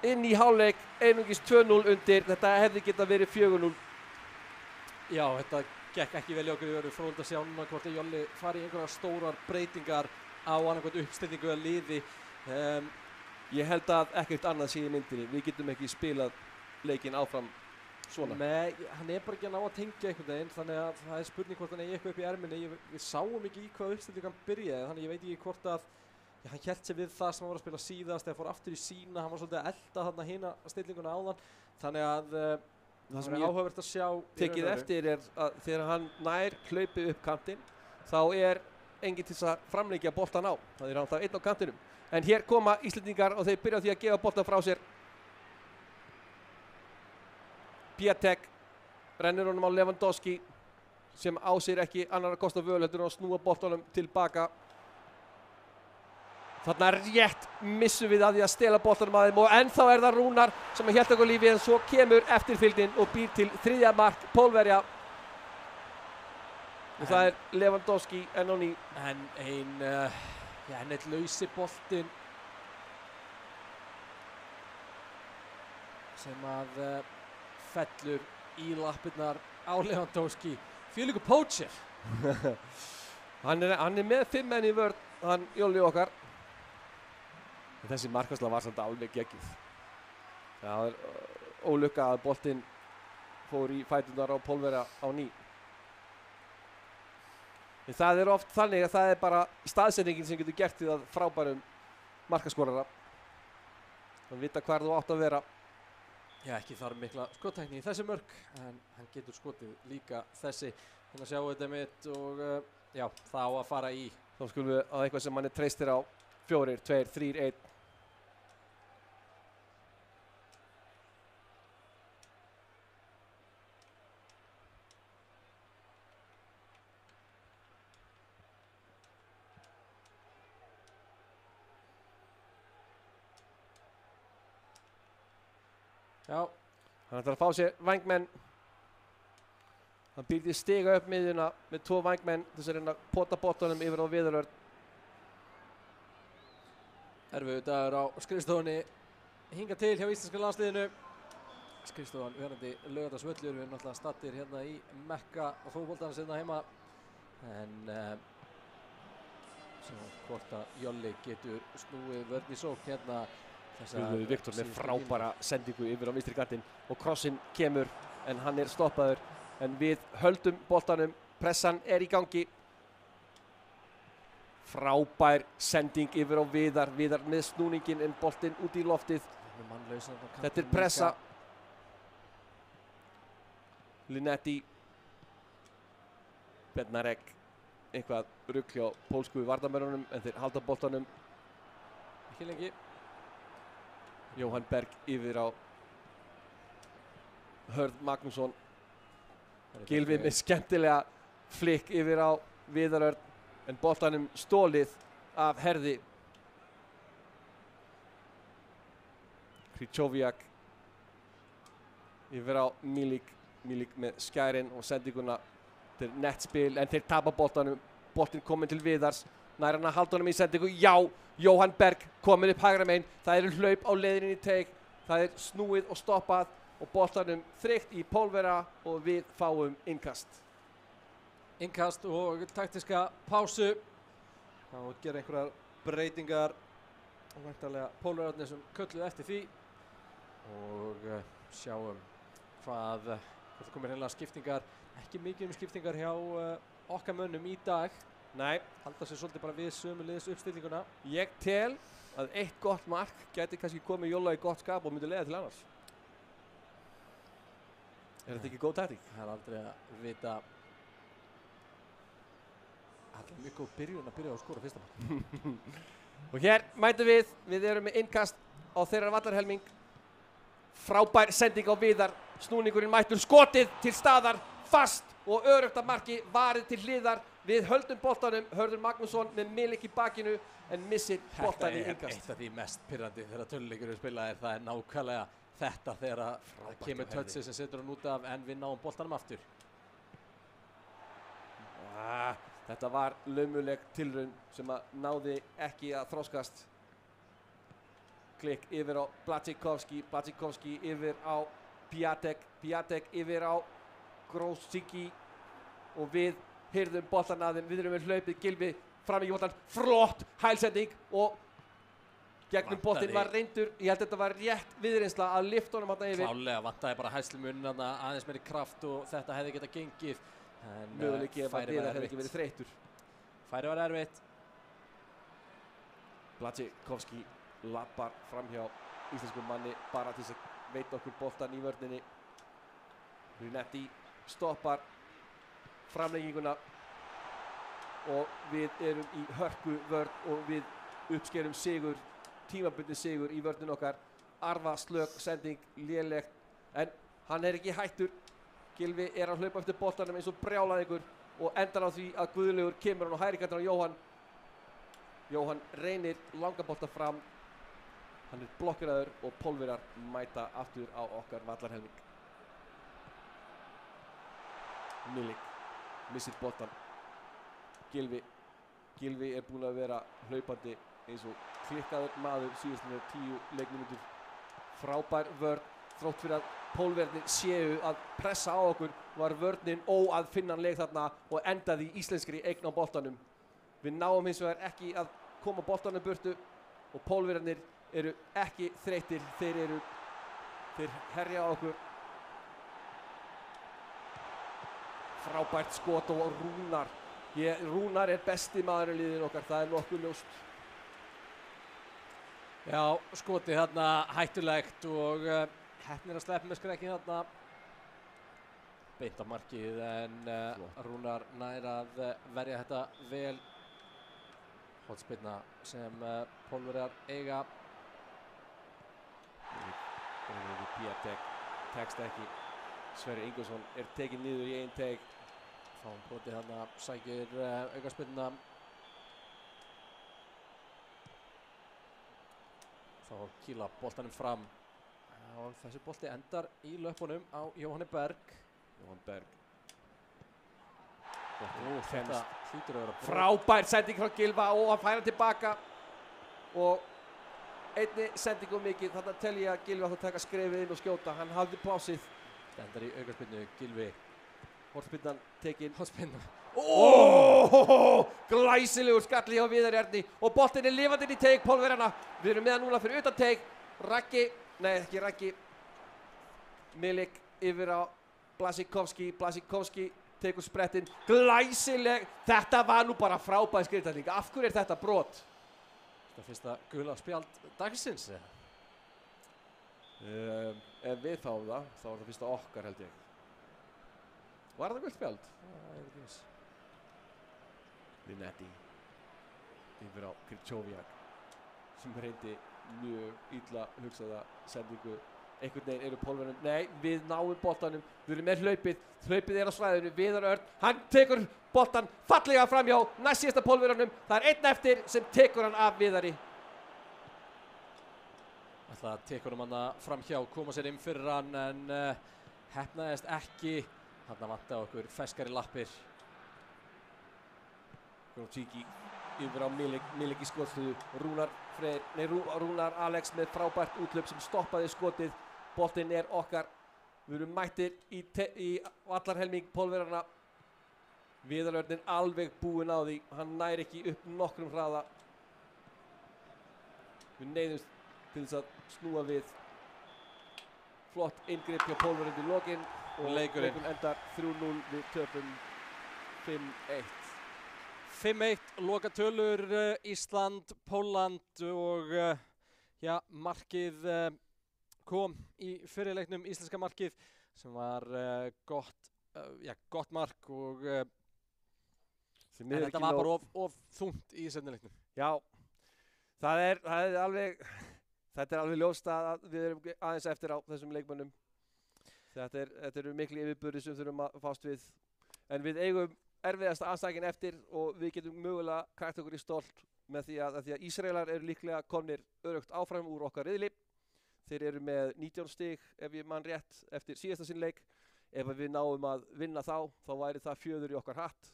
Speaker 3: inn í hálfleik, einungis 2-0 undir. Þetta hefði getað verið 4-0.
Speaker 1: Já, þetta gekk ekki vel í okkur. Við verðum fróðilegt að sjá núna hvort að Jolli fari í einhverjar stórar breytingar á annarkvæmt uppstillingu eða liði.
Speaker 3: Ég held að ekkert annað sé í myndinni. Við getum ekki spilað leikinn áfram svona.
Speaker 1: Nei, hann er bara ekki að ná að tengja einhvern veginn, þannig að það er spurning hvort hann eigi eitthvað upp í erminni. Við sáum ekki í hvað uppstillingan byrjaði, þannig ég veit ekki hvort að hann hélt sig við það sem hann var að spila síðast eða fór aftur í sína. Hann var svolítið að elda þarna hina stillinguna áðan, þannig að það sem ég áhugavert að sjá
Speaker 3: tekið eftir er að þegar hann nær hlaupi upp kantinn þá er enginn til að framleggja boltan á. Það er hann það einn á kantinum. En hér koma Íslendingar og þeir byrja á því að gefa boltan frá sér. Piatek rennir honum á Lewandowski sem á sér ekki annar að kosta völ heldur en að snúa boltanum tilbaka. Þarna rétt missum við að því að stela boltanum að þeim og ennþá er það Rúnar sem hélt okkur lífi en svo kemur eftirfylgnin og býr til 3. mark Pólverja. Og það Lewandowski enn á ný.
Speaker 1: En enn eitt lausi boltinn sem að fellur í lappirnar á Lewandowski. Fylgur Poacher.
Speaker 3: Hann er með 5 menn í vörn, hann Jolli okkar. En þessi markvarsla var samt alveg geggjuð. Það ólukka að boltinn fór í fæturnar á Pólverja á ný. En það oft þannig að það bara staðsetningin sem getur gert því að frábærum markaskorara. Hann vita hvar þú átt að vera.
Speaker 1: Já, ekki þarf mikla skottækni í þessi mörk, en hann getur skotið líka þessi. Hérna sjáum við þetta mitt og já, það á að fara í.
Speaker 3: Þá skulum við að eitthvað sem manni treystir á. 4, 2, 3, 1.
Speaker 1: Já,
Speaker 3: Hann ætlar að fá sér vængmenn. Hann býrði stiga upp miðjuna með 2 vængmenn til þess að reyna að pota boltanum yfir á Viðarörn.
Speaker 1: erfiður dagur á skrifstofunni hingað til hjá íslenska landsliðinu. Skrifstofan verandi Laugardalsvöllur, við erum náttúrulega stattir hérna í Mekka og fótboltans hérna heima. En hvort að Jolli getur snúið vörn í sókn hérna.
Speaker 3: Guðlaugur Viktor með frábæra sendingu yfir á vinstri kantinn og krossinn kemur en hann er stoppaður. En við höldum boltanum, pressan er í gangi. Frábær sending yfir á Viðar, Viðar með snúningin en boltinn út í loftið. Þetta er pressa. Linetti, Bednarek, eitthvað rugl hjá pólsku varnarmönnunum en þeir halda boltanum.
Speaker 1: Ekki lengi.
Speaker 3: Jóhann Berg yfir á Hörð Magnússon. Gylfi með skemmtilega flikk yfir á Viðarörn en boltanum stólið af Herði. Krychowiak yfir á Milik. Milik með skærin og sendinguna til nettspil en þeir tapa boltanum. Boltinn kominn til Viðars. Nær hann að halda honum í sendingu. Já, Jóhann Berg kominn upp hægra megin. Það eru hlaup á leiðinni í teig. Það er snúið og stoppað og boltanum þrykkt í Pólverja og við fáum innkast.
Speaker 1: Innkast og taktiska pásu. Það var að gera einhverjar breytingar og væntanlega Pólverjarnir sem kölluðu eftir því og sjáum hvað það komir hreinlega skiptingar. Ekki mikið skiptingar hjá okkar mönnum í dag.
Speaker 3: Nei,
Speaker 1: Halda sér svolítið bara við sömuleiðis uppstillinguna.
Speaker 3: ég tel að eitt gott mark gæti kannski komið Jóla í gott skap og myndi leiða til annars. Er þetta ekki góð taktík?
Speaker 1: Það er aldrei að vita. Það er mjög góð byrjun að byrja á að skora fyrsta mark.
Speaker 3: Og hér mætum við erum með innkast á þeirra vallarhelming. Frábær sending á Viðar, snúningurinn mættur, skotið til staðar, fast og öruggt af marki, varið til hliðar. Við höldum boltanum, Hörður Magnússon með Milik í bakinu en missir boltan í
Speaker 1: Þetta er
Speaker 3: innkast.
Speaker 1: eitt af því mest pirrandi þegar töluleikur er spilað það er nákvæmlega þetta þegar það kemur touchið sem setur hann út af en við náum boltanum aftur.
Speaker 3: Þetta var laumuleg tilraun sem að náði ekki að þroskast. Klikk yfir á Blachikowski, Blachikowski yfir á Piatek, Piatek yfir á Grosicki og við hirðum boltan að þeim, við erum með hlaupið, Gylfi fram í boltan, flott hælsending og gegnum boltinn var reyndur, ég held að þetta var rétt viðreynsla að lyfta honum þarna yfir.
Speaker 1: Klálega vantaði bara hæslumuninn aðeins meiri kraft og þetta hefði getað gengið. En
Speaker 3: Möguleiki ef að
Speaker 1: færið
Speaker 3: Viðar
Speaker 1: var
Speaker 3: hefði ekki verið
Speaker 1: erfitt.
Speaker 3: þreyttur.
Speaker 1: Færið var erfitt.
Speaker 3: Blachikowski lappar framhjá íslenskum manni bara til þess að veita okkur boltan í vörninni. Linetti stoppar framlenginguna og við erum í hörku vörn og við uppskerum sigur, tímabundið sigur í vörnin okkar. Arfa slök sending, lélegt, en hann er ekki hættur. Gylfi er að hlaupa eftir boltanum eins og brjálæðingur og endar á því að Guðlaugur kemur hann á hægri kantinn á Jóhann. Jóhann reynir langabolta fram. Hann er blokkeraður og Pólverjar mæta aftur á okkar vallarhelming. Milik missir boltan Gylfi er búinn að vera hlaupandi eins og klikkaður maður síðustu 10 leikmínútur. Frábær vörn, þrátt fyrir að Pólverjarnir séu að pressa á okkur, var vörnin óaðfinnanleg þarna og endaði í íslenskri eign á boltanum. Við náum hins vegar ekki að koma boltanum burtu og Pólverjarnir eru ekki þreyttir, þeir herja á okkur. Frábært skot og Rúnar er besti maður í liðinu okkar, það er nokkuð ljóst.
Speaker 1: Já, skotið þarna hættulegt og heppnir að sleppa með skrekkin þarna. Beint á markið en Rúnar nær að verja þetta vel. Hornspyrna sem Pólverjar eiga.
Speaker 3: Piatek tekst ekki. Sverrir Ingvarsson er tekinn niður í einn teig.
Speaker 1: Fáum brotið þarna, sækir aukaspyrna. Þá kýla boltanum fram. Og þessi bolti endar í löpunum á Jóhanni Berg.
Speaker 3: Jóhann Berg.
Speaker 1: Þetta hlýtur að vera
Speaker 3: Frábær sending frá Gylfa og hann færa tilbaka. Og einni sending og mikið. Þarna tel ég að Gylfi átti að taka skrefið inn og skjóta. Hann hafði plásið.
Speaker 1: Þetta endar í aukaspyrnu, Gylfi.
Speaker 3: Hornspyrnan tekinn.
Speaker 1: Hornspyrna.
Speaker 3: Glæsilegur skalli hjá Viðari Erni og boltinn er lifandi inn í teig Pólverjana. Við erum með hann núna fyrir utan teig. Ekki Raggi. Milik yfir á Blasíkovski tekur sprettinn. Glæsileg. Þetta var nú bara frábær skriftalning. Af hverju er þetta brot?
Speaker 1: Þetta fyrsta gula spjald dagsins, eða?
Speaker 3: Ef við fáum það, þá er það fyrsta okkar held ég. Var það gult spjald?
Speaker 1: Það er ekki viss.
Speaker 3: Linetti yfir á Krčoviak sem reyndi mjög illa hugsaða sendingu. Einhvern veginn eru Pólverjarnir. Nei, við náum boltanum. Við erum með hlaupið. Hlaupið er á svæðinu. Viðar Örn, hann tekur boltan fallega framhjá næst síðasta Pólverjarnum. Það er einn eftir sem tekur hann af Viðari.
Speaker 1: Það tekur hann framhjá, koma sér inn fyrir hann en heppnaðist ekki. Þarna vantaði okkur ferskari lappir.
Speaker 3: Grotiki yfir á Milik í skotstöðu. Rúnar Alex með frábært útlöp sem stoppaði skotið. Boltinn er okkar. Við erum mættir í vallarhelming Pólverjarna. Viðar Örn er alveg búinn á því. Hann nær ekki upp nokkrum hraða. Við neyðumst til þess að snúa við. Flott inngrip hjá Pólverjum í lokin og leikurinn endar 3-0. Við töpum 5-1.
Speaker 1: 5-1 lokatölur Ísland, Pólland og markið kom í fyrirleiknum, íslenska markið sem var gott mark og þetta var bara of þungt í seinni leiknum.
Speaker 3: Já, þetta er alveg ljóst að við erum aðeins eftir á þessum leikmönnum. Þetta eru miklu yfirburðir sem þurfum að fást við, en við eigum erfiðasta andstæðinginn eftir og við getum mögulega krækt okkur í stolt með því að Ísraelar eru líklega komnir öruggt áfram úr okkar riðli. Þeir eru með 19 stig ef ég man rétt eftir síðasta sinn leik. Ef við náum að vinna þá væri það fjöður í okkar hatt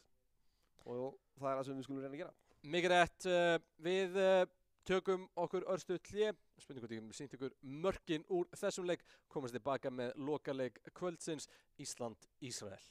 Speaker 3: og það er það sem við skulum reyna að gera.
Speaker 1: Mikið rétt, við tökum okkur örstutt hlé, spurningum sýnt ykkur mörkin úr þessum leik, komast tilbaka með lokaleik kvöldsins Ísland-Ísrael.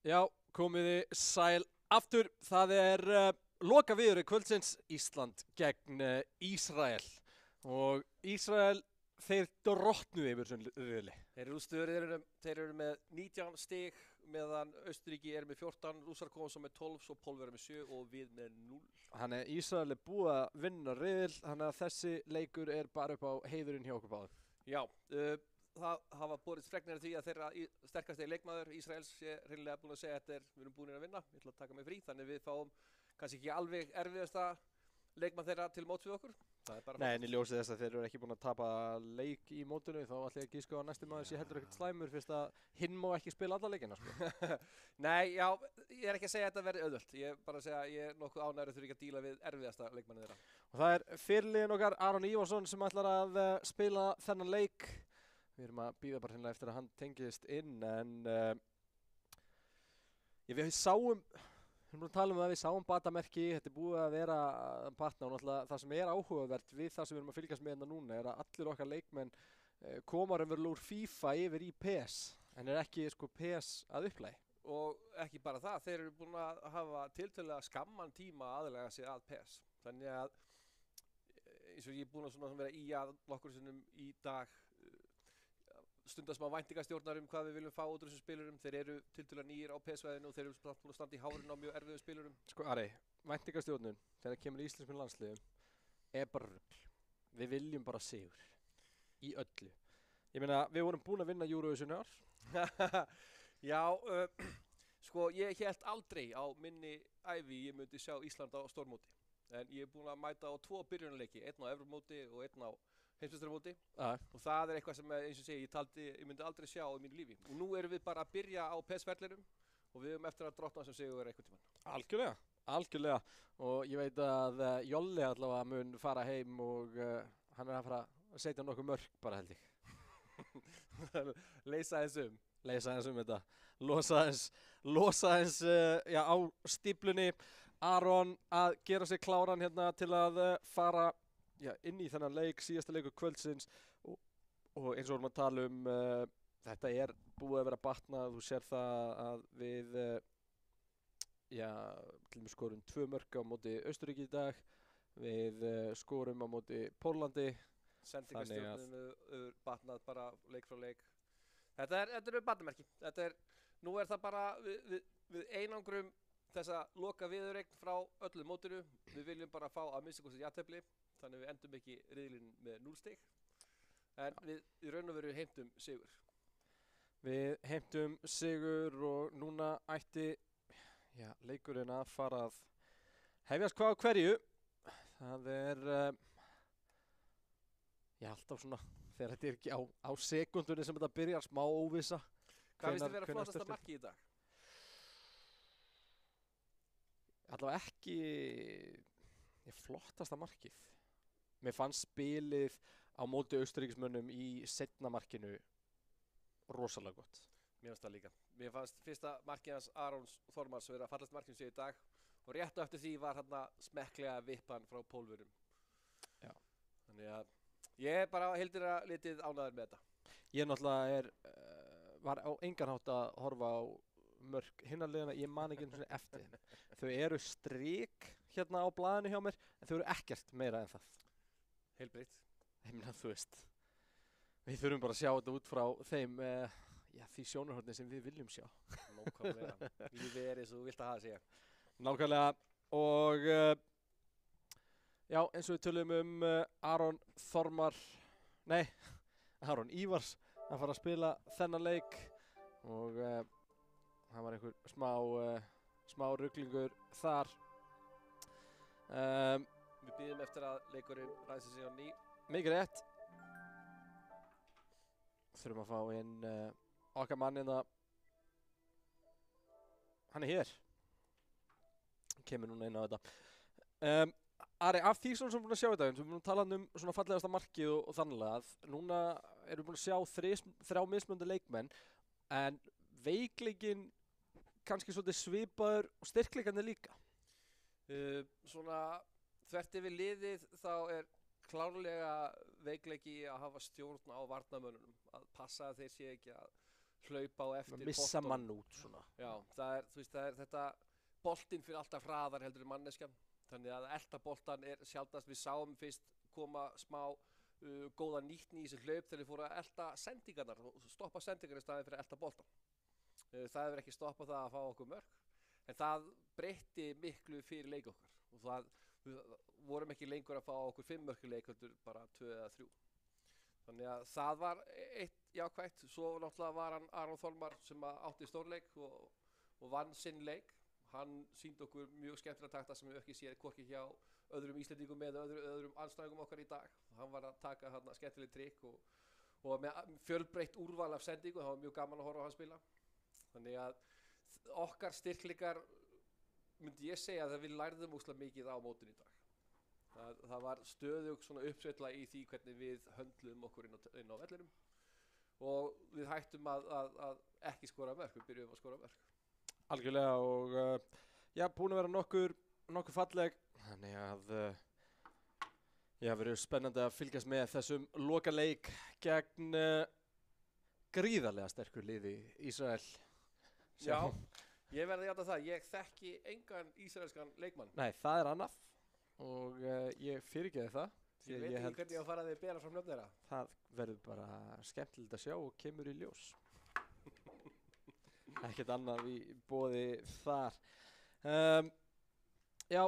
Speaker 1: Já, komiði sæl aftur. Það er loka viðurinn kvöldsins Ísland gegn Ísrael. Og Ísrael, þeir drottnuðu yfir þessum riðli.
Speaker 3: Þeir eru úrslitin, þeir eru með 19 stig meðan Austurríki er með 14, Rússar koma svo með 12, svo Pólverjar með 7 og við með 0.
Speaker 1: Þannig að Ísrael er búið að vinna riðil, þannig að þessi leikur er bara upp á heiðurinn hjá okkur báðum.
Speaker 3: Já, það hafa borist fregnir af því að þeirra sterkasti leikmaður Ísraels sé hreinlega búin að segja að við erum búin að vinna, ég ætla að taka mig frí, þannig við fáum kannski ekki alveg erfiðasta leikmann þeirra til móts við okkur.
Speaker 1: Nei, en í ljósi þess að þeir eru ekki búin að tapa leik í mótinu, þá ætla ég að gíska á að næsti maður sé heldur ekkert slæmur fyrst að hinn má ekki spila alla leikina, sko.
Speaker 3: Nei, já, ég er ekki að segja að þetta verði auðvelt, ég er bara að segja að ég er nokkuð ánægður þurfi ekki að díla við erfiðasta leikmanni þeirra.
Speaker 1: Og það er fyrirliðinn okkar Aron Ívarsson sem ætlar að spila þennan leik. Við erum að bíða bara hérna eftir að hann tengist inn, en við sáum, við erum að tala um að við sáum batamerki, þetta er búið að vera batna og náttúrulega það sem er áhugavert við það sem við erum að fylgjast með hérna núna er að allir okkar leikmenn koma raunverulega úr FIFA yfir í PES, en er ekki sko PES að upplægi.
Speaker 3: Og ekki bara það, þeir eru búin að hafa tiltölulega skamman tíma að aðlaga sig að PES. Þannig að eins og ég er búin að vera í að nokkur sinnum í dag stundar smá væntingastjórnar hvað við viljum fá út úr þessum spilurum. Þeir eru tiltölulega nýjir á PES-svæðinu og þeir eru búin að standa í hárinu á mjög erfiðum spilurum.
Speaker 1: Sko Ari, væntingastjórnun þegar kemur í íslenskum landsliðum er bara rugl. Við viljum bara sigur í öllu. Ég meina, við vorum búin að vinna Eurovision í ár.
Speaker 3: Já, sko ég hélt aldrei á minni ævi ég myndi sjá Ísland á stórmóti. En ég er búin að mæta á 2 byrjunarleiki, einn á Evrópumóti og einn á heimsmeistaramóti. Og það er eitthvað sem eins og segi ég myndi aldrei sjá í mínu lífi. Og nú erum við bara að byrja á PES-ferlinum og við höfum eftir að drottna sem sigur einhvern tímann.
Speaker 1: Algjörlega. Og ég veit að Jolli allavega mun fara heim og hann er að fara að setja nokkuð mörk bara held ég.
Speaker 3: Leysa
Speaker 1: þess þetta. Losa þess á stíplunni. Aron að gera sig kláran hérna til að fara inn í þennan leik, síðasta leikur kvöldsins og eins og vorum að tala um þetta er búið að vera batnað, þú sér það að við til og með skorum 2 mörk á móti Austurríki í dag, við skorum á móti Pólandi.
Speaker 3: Sendingastjórnum batnað bara leik frá leik. Þetta eru batnamerki. Nú er það bara við einangrum þessa loka viðureign frá öllu mótinu. Við viljum bara fá að minnsta kosti jafntefli, þannig við endum ekki riðilinn með 0 stig. En við í raun og veru heimtum sigur.
Speaker 1: Við heimtum sigur og núna ætti leikurinn að fara að hefjast hvað á hverju. Það er alltaf svona þegar þetta er ekki á sekundunni sem þetta byrjar, smá óvissa.
Speaker 3: Hvað finnst þér vera flottasta marki í dag?
Speaker 1: Allavega ekki flottasta markið. Mér fannst spilið á móti Austurríkismönnum í seinna markinu rosalega gott.
Speaker 3: Mér fannst það líka. Mér fannst fyrsta markið hans Arons Þormars vera fallast markið sem sé í dag og rétt á eftir því var hann smekklega vippan frá Pólverjum.
Speaker 1: Já.
Speaker 3: Þannig að ég er bara heildina litið ánægður með þetta.
Speaker 1: Ég náttúrulega var á engan hátt að horfa á mörk hinna liðina, ég man ekki einu sinni eftir þeim. Þau eru strik hérna á blaðinu hjá mér, en þau eru ekkert meira en það.
Speaker 3: Heilbrigt.
Speaker 1: Ég meina, þú veist, við þurfum bara að sjá þetta út frá þeim, því sjónarhorni sem við viljum sjá.
Speaker 3: Nákvæmlega. Lífið er eins og þú vilt að hafa segja.
Speaker 1: Nákvæmlega, og eins og við tölum Aron Ívars að fara að spila þennan leik og það var einhver smá ruglingur þar.
Speaker 3: Við bíðum eftir að leikurinn ræsi sig á ný.
Speaker 1: Mikið rétt. Þurfum að fá inn okkar mann hérna. Hann er hér. Kemur núna inn á þetta. Ari, af því sem við erum búin að sjá í dag, við erum búin að tala um svona fallegasta markið og þannig að núna erum við búin að sjá 3 mismunandi leikmenn, en veikleikinn kannski svolítið svipaður og styrkleikandi líka.
Speaker 3: Svona þvert yfir liðið þá er klárlega veikleiki að hafa stjórn á varnarmönnunum, að passa að þeir sé ekki að hlaupa á eftir
Speaker 1: Missa
Speaker 3: boltanum.
Speaker 1: mann út svona.
Speaker 3: Já, það er þetta, boltinn fyrir alltaf hraðar heldur en manneskjan. Þannig að elta boltan er sjaldnast, við sáum fyrst koma smá góða nýtni í þessi hlaup þegar við fórum að elta sendingarnar og stoppa sendingar í staðinn fyrir að elta boltan. Það hefur ekki stoppað það að fá okkur mörk, en það breytti miklu fyrir leik okkar og við vorum ekki lengur að fá okkur 5 mörk í leik, heldur bara 2 eða 3. Þannig að það var eitt jákvætt. Svo náttúrulega var hann Aron Þormar sem átti stórleik og vann sinn leik. Hann sýndi okkur mjög skemmtilega takta sem við ekki séð hvorki hjá öðrum Íslendingum eða öðrum anstæðingum okkar í dag. Hann var að taka þarna skemmtileg trikk og með fjölbreytt úrval af sendingu. Það var mjög gaman að horfa á hann spila. Þannig að okkar styrkleikar myndi ég segja að við lærðum úrslega mikið á mótinu í dag. Það var stöðug svona uppsveifla í því hvernig við höndluðum okkur inn á vellinum og við hættum að ekki skora mörk, við byrjuðum að skora mörk.
Speaker 1: Algjörlega og búin að vera nokkur falleg, þannig að verður spennandi að fylgjast með þessum lokaleik gegn gríðarlega sterkur liði Ísrael.
Speaker 3: Já, ég verði að játa það, ég þekki engan ísraelskan leikmann.
Speaker 1: Nei, það er annað og ég fyrirgeði það.
Speaker 3: Ég veit ekki hvernig ég á að fara að þið bera frá nöfn þeirra.
Speaker 1: Það verður bara skemmtilegt að sjá og kemur í ljós. Ekkert annað í boði þar. Já,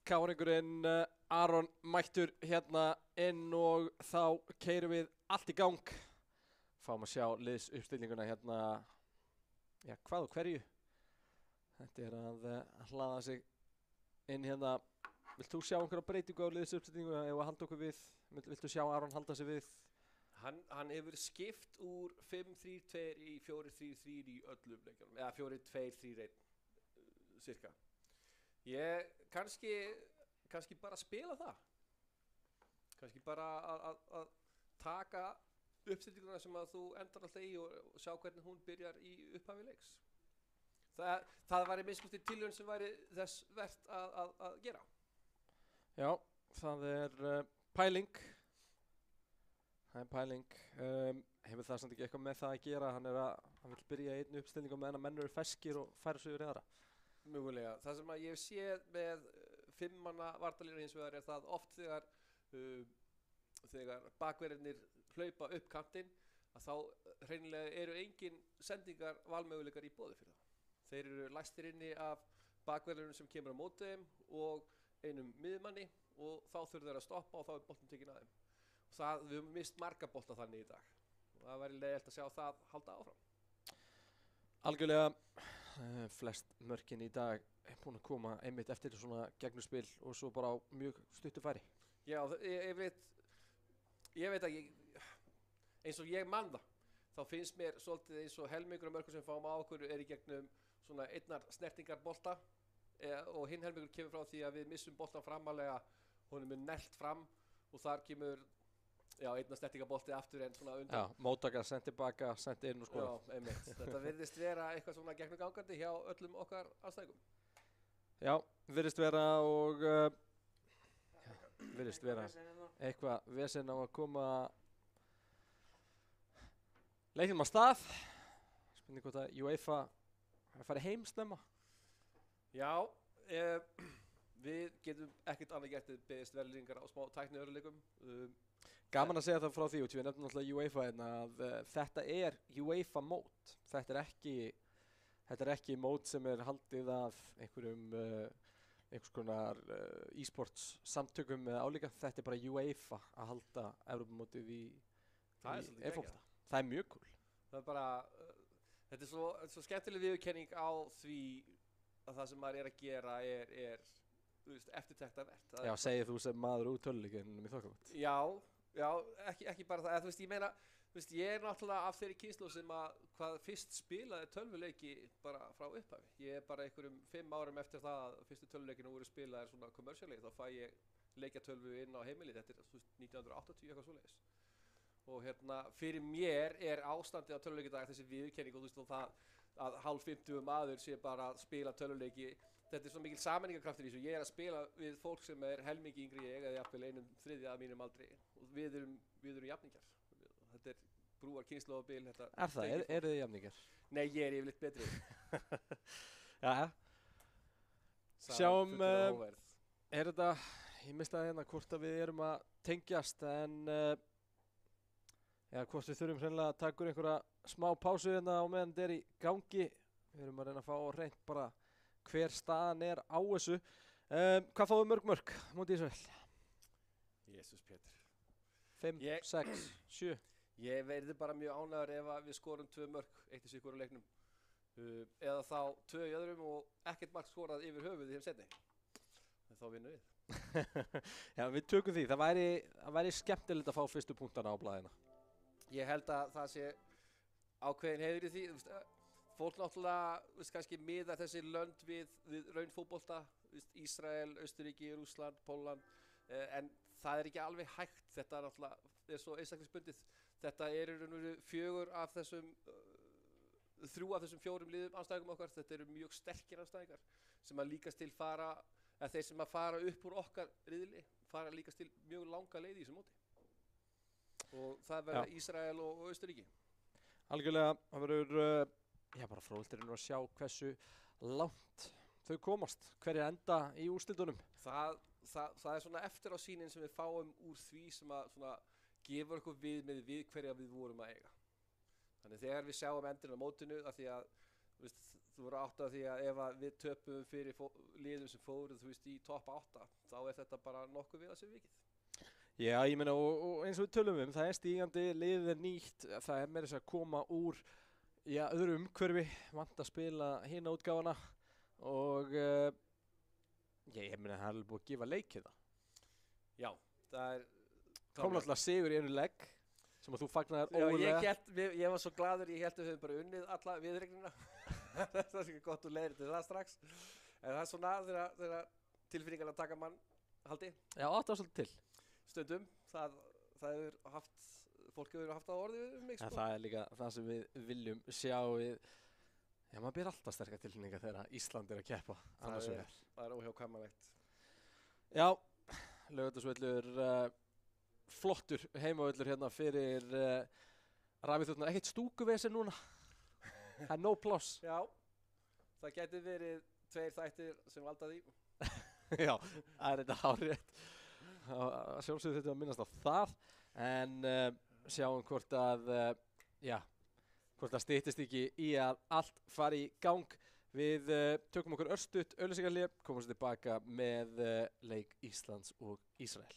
Speaker 1: káringurinn Aron mættur hérna inn og þá keyrum við allt í gang. Fáum að sjá liðsuppstillinguna hérna, já, hvað og hverju. Þetta er að hlaða sig inn hérna. Vilt þú sjá einhverja breytingu á liðsuppstillingu ef að halda okkur við? Viltu sjá Aron halda sig við?
Speaker 3: Hann hefur skipt úr 5-3-2 í 4-3-3 í öllum leikjunum, eða 4-2-3-1 cirka. Ég kannski bara spila það. Kannski bara að taka uppstillinguna sem að þú endar alltaf í og sjá hvernig hún byrjar í upphafi leiks. Það væri minnst tilraun sem væri þess vert að gera.
Speaker 1: Já, það er pæling. Það er pæling. Hefur það samt ekki eitthvað með það að gera? Hann vill byrja í einu uppstillingu meðan að menn eru ferskir og færa sig yfir í aðra.
Speaker 3: Mögulega. Það sem að ég sé með 5 manna varnarlínu hins vegar er það oft þegar bakverðirnir hlaupa upp kantinn að þá hreinlega eru engin sendingar valmöguleikar í boði fyrir það. Þeir eru læstir inni af bakverðunum sem kemur á móti þeim og einum miðmanni og þá þurfa þeir að stoppa og þá er boltinn tekinn að þeim. Við höfum mist marga bolta þannig í dag og það væri leiðilegt að sjá það halda áfram.
Speaker 1: Algjörlega, flest mörkin í dag er búin að koma einmitt eftir svona gegnumspil og svo bara á mjög stuttu færi.
Speaker 3: Já, ég veit ekki, eins og ég man það, þá finnst mér svolítið eins og helmingur af mörkum sem fáum á okkur er í gegnum svona einnar snertingar bolta og hinn helmingur kemur frá því að við missum boltan framalega, honum er nelt fram og þar kemur einnar snertingarbolti aftur en svona undan.
Speaker 1: Já, móttakar sent tilbaka, sent inn og skoða.
Speaker 3: Já, einmitt. Þetta virðist vera eitthvað svona gegnum gangandi hjá öllum okkar anstæðingum.
Speaker 1: Já, virðist vera og virðist vera eitthvað vesen á að koma leiknum á stað. Spurning hvort að UEFA fari heim snemma.
Speaker 3: Já, við getum ekkert annað gert en beðist velringar á smá tækniörðuleikum.
Speaker 1: Gaman að segja það frá því og við nefnum náttúrulega UEFA að þetta er UEFA mót. Þetta er ekki mót sem er haldið af einhvers konar e-sports samtökum eða álíka. Þetta er bara UEFA að halda Evrópumótið í e-fótbolta. Það er mjög cool.
Speaker 3: Það er bara, þetta er svo skemmtileg viðurkenning á því að það sem maður er að gera er eftirtektarvert.
Speaker 1: Já, segir þú sem maður úr töluleikinn í Þokkabót.
Speaker 3: Já, ekki bara það. Ég meina, ég er náttúrulega af þeirri kynslóð sem hvað fyrst spilaði tölvuleiki bara frá upphafi. Ég er bara einhverjum 5 árum eftir það að fyrstu tölvuleikinu voru spilaðir svona kommersialegi, þá fæ ég leikjatölvu inn á heimilið. Þetta er 1980 eitthvað svoleiðis. Og fyrir mér er ástandið á tölvuleiki þessi viðurkenning og það að hálf 50 maður sé bara að spila tölvuleiki. Þetta er svo mikil sammenningarkraftur í þessu. Ég er að spila við fólk sem er helmingi yngri ég eða jafnvel 1/3 af mínum aldri og við erum jafningjar. Þetta er brúar kynslóðabil.
Speaker 1: Er það? Eru þið jafningar?
Speaker 3: Nei, ég er yfirleitt betri.
Speaker 1: Já. Sjáum, er þetta, ég mistaði hérna hvort að við erum að tengjast en eða hvort við þurfum hreinlega að taka úr einhverja smá pásu hérna á meðan þetta er í gangi. Við erum að reyna að fá á hreint bara hver staðan er á þessu. Hvað fáum við mörg móti Ísrael?
Speaker 3: Jesus Pétur.
Speaker 1: 5, 6, 7?
Speaker 3: Ég verði bara mjög ánægður ef að við skorum 2 mörg, eitt í sig hvora leiknum. Eða þá 2 í öðrum og ekkert mark skorað yfir höfuð í þeim seinni. En þá vinnum við.
Speaker 1: Já, við tökum því. Það væri skemmtilegt að fá fyrstu punktana á blaðina.
Speaker 3: Ég held að það sé ákveðin heiður í því. Fólk náttúrulega kannski miðar þessi lönd við raunfótbolta, Ísrael, Austurríki, Rússland, Pólland, en það er ekki alveg hægt. Þetta er náttúrulega svo einstaklingsbundið. Þetta er í raun og veru 3 af þessum 4 liðum andstæðingum okkar. Þetta eru mjög sterkir andstæðingar sem að líkast til þeir sem að fara upp úr okkar riðli fara líkast til mjög langa leið í þessu móti. Og það verða Ísrael og Austurríki.
Speaker 1: Algjörlega, það verður bara fróðilegt að sjá hversu langt þau komast, hverju enda í úrslildunum.
Speaker 3: Það er svona eftir á sýnin sem við fáum úr því sem að svona gefur okkur við hverja við vorum að eiga. Þannig þegar við sjáum endurinn á mótinu, af því að þú voru átt af því að ef að við töpum fyrir liðum sem fóru í topp 8, þá er þetta bara nokkuð vel að sér vikið.
Speaker 1: Já, ég meina og eins og við tölum það er stígandi, liðið er nýtt, það er meira þess að koma úr öðru umhverfi, vant að spila hina útgáfana og ég meina það er alveg búið að gefa leikið það.
Speaker 3: Já, það er
Speaker 1: kom náttúrulega sigur í einu legg sem að þú fagnaðir ógurlega.
Speaker 3: Ég var svo gladur, ég held að við höfum bara unnið alla viðregnina. Það er ekki gott að leiðir til það strax. En það er svona þegar tilfinningarna taka mann haldi.
Speaker 1: Já, það var svolítið til.
Speaker 3: Stundum, fólk hefur haft það orðið við mig.
Speaker 1: Það er líka það sem við viljum sjá maður ber alltaf sterkar tilfinningar þegar Ísland er að keppa.
Speaker 3: Það er óhjákvæmilegt.
Speaker 1: Já, Laugardalsvöllur, flottur heimavöllur hérna fyrir rafíþróttirnar. Ekkert stúkuvesen núna. Það er nóg pláss.
Speaker 3: Já, það gæti verið 2 þættir sem valda því.
Speaker 1: Já, það er þetta hárrétt. Sjálfsögðu þetta að minnast á það, en sjáum hvort að styttist ekki í að allt fari í gang. Við tökum okkur örstutt auglýsingahlé, komum svo tilbaka með leik Íslands og Ísrael.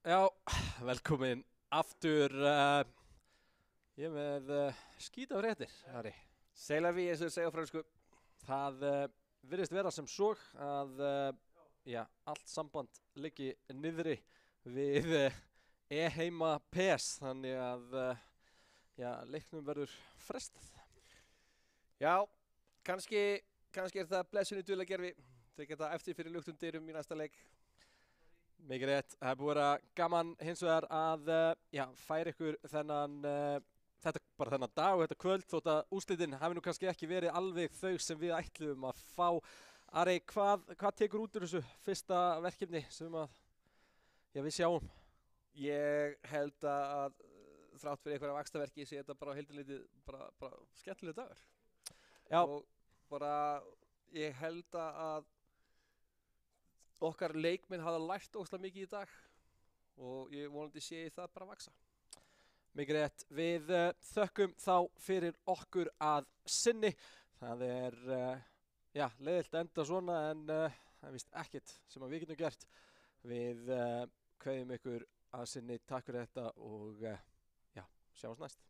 Speaker 1: Já, velkomin aftur. Ég er með skýta fréttir, Ari.
Speaker 3: Seglaví eins og þau segja á frönsku.
Speaker 1: Það virðist vera sem svo að allt samband liggi niðri við e-heima PES, þannig að leiknum verður frestað.
Speaker 3: Já, kannski er það blessunni duðlega gerfi. Þau geta eftir fyrir luktum dyrum í næsta leik.
Speaker 1: Mikið rétt, það er búið að vera gaman hins vegar að færa ykkur þennan dag og þetta kvöld, þótt að úrslitin hafi nú kannski ekki verið alveg þau sem við ætluðum að fá. Ari, hvað tekur út úr þessu fyrsta verkefni sem við sjáum?
Speaker 3: Ég held að þrátt fyrir einhverja vaxtaverki sé þetta bara á heildinleitið bara skemmtileg dagur.
Speaker 1: Já.
Speaker 3: Og bara ég held að okkar leikmenn hafa lært óslega mikið í dag og ég vonandi sé það bara vaxa.
Speaker 1: Mikið rétt, við þökkum þá fyrir okkur að sinni. Það er leiðilt að enda svona en það er víst ekkert sem við getum gert. Við kveðjum ykkur að sinni, takk fyrir þetta og sjáumst næst.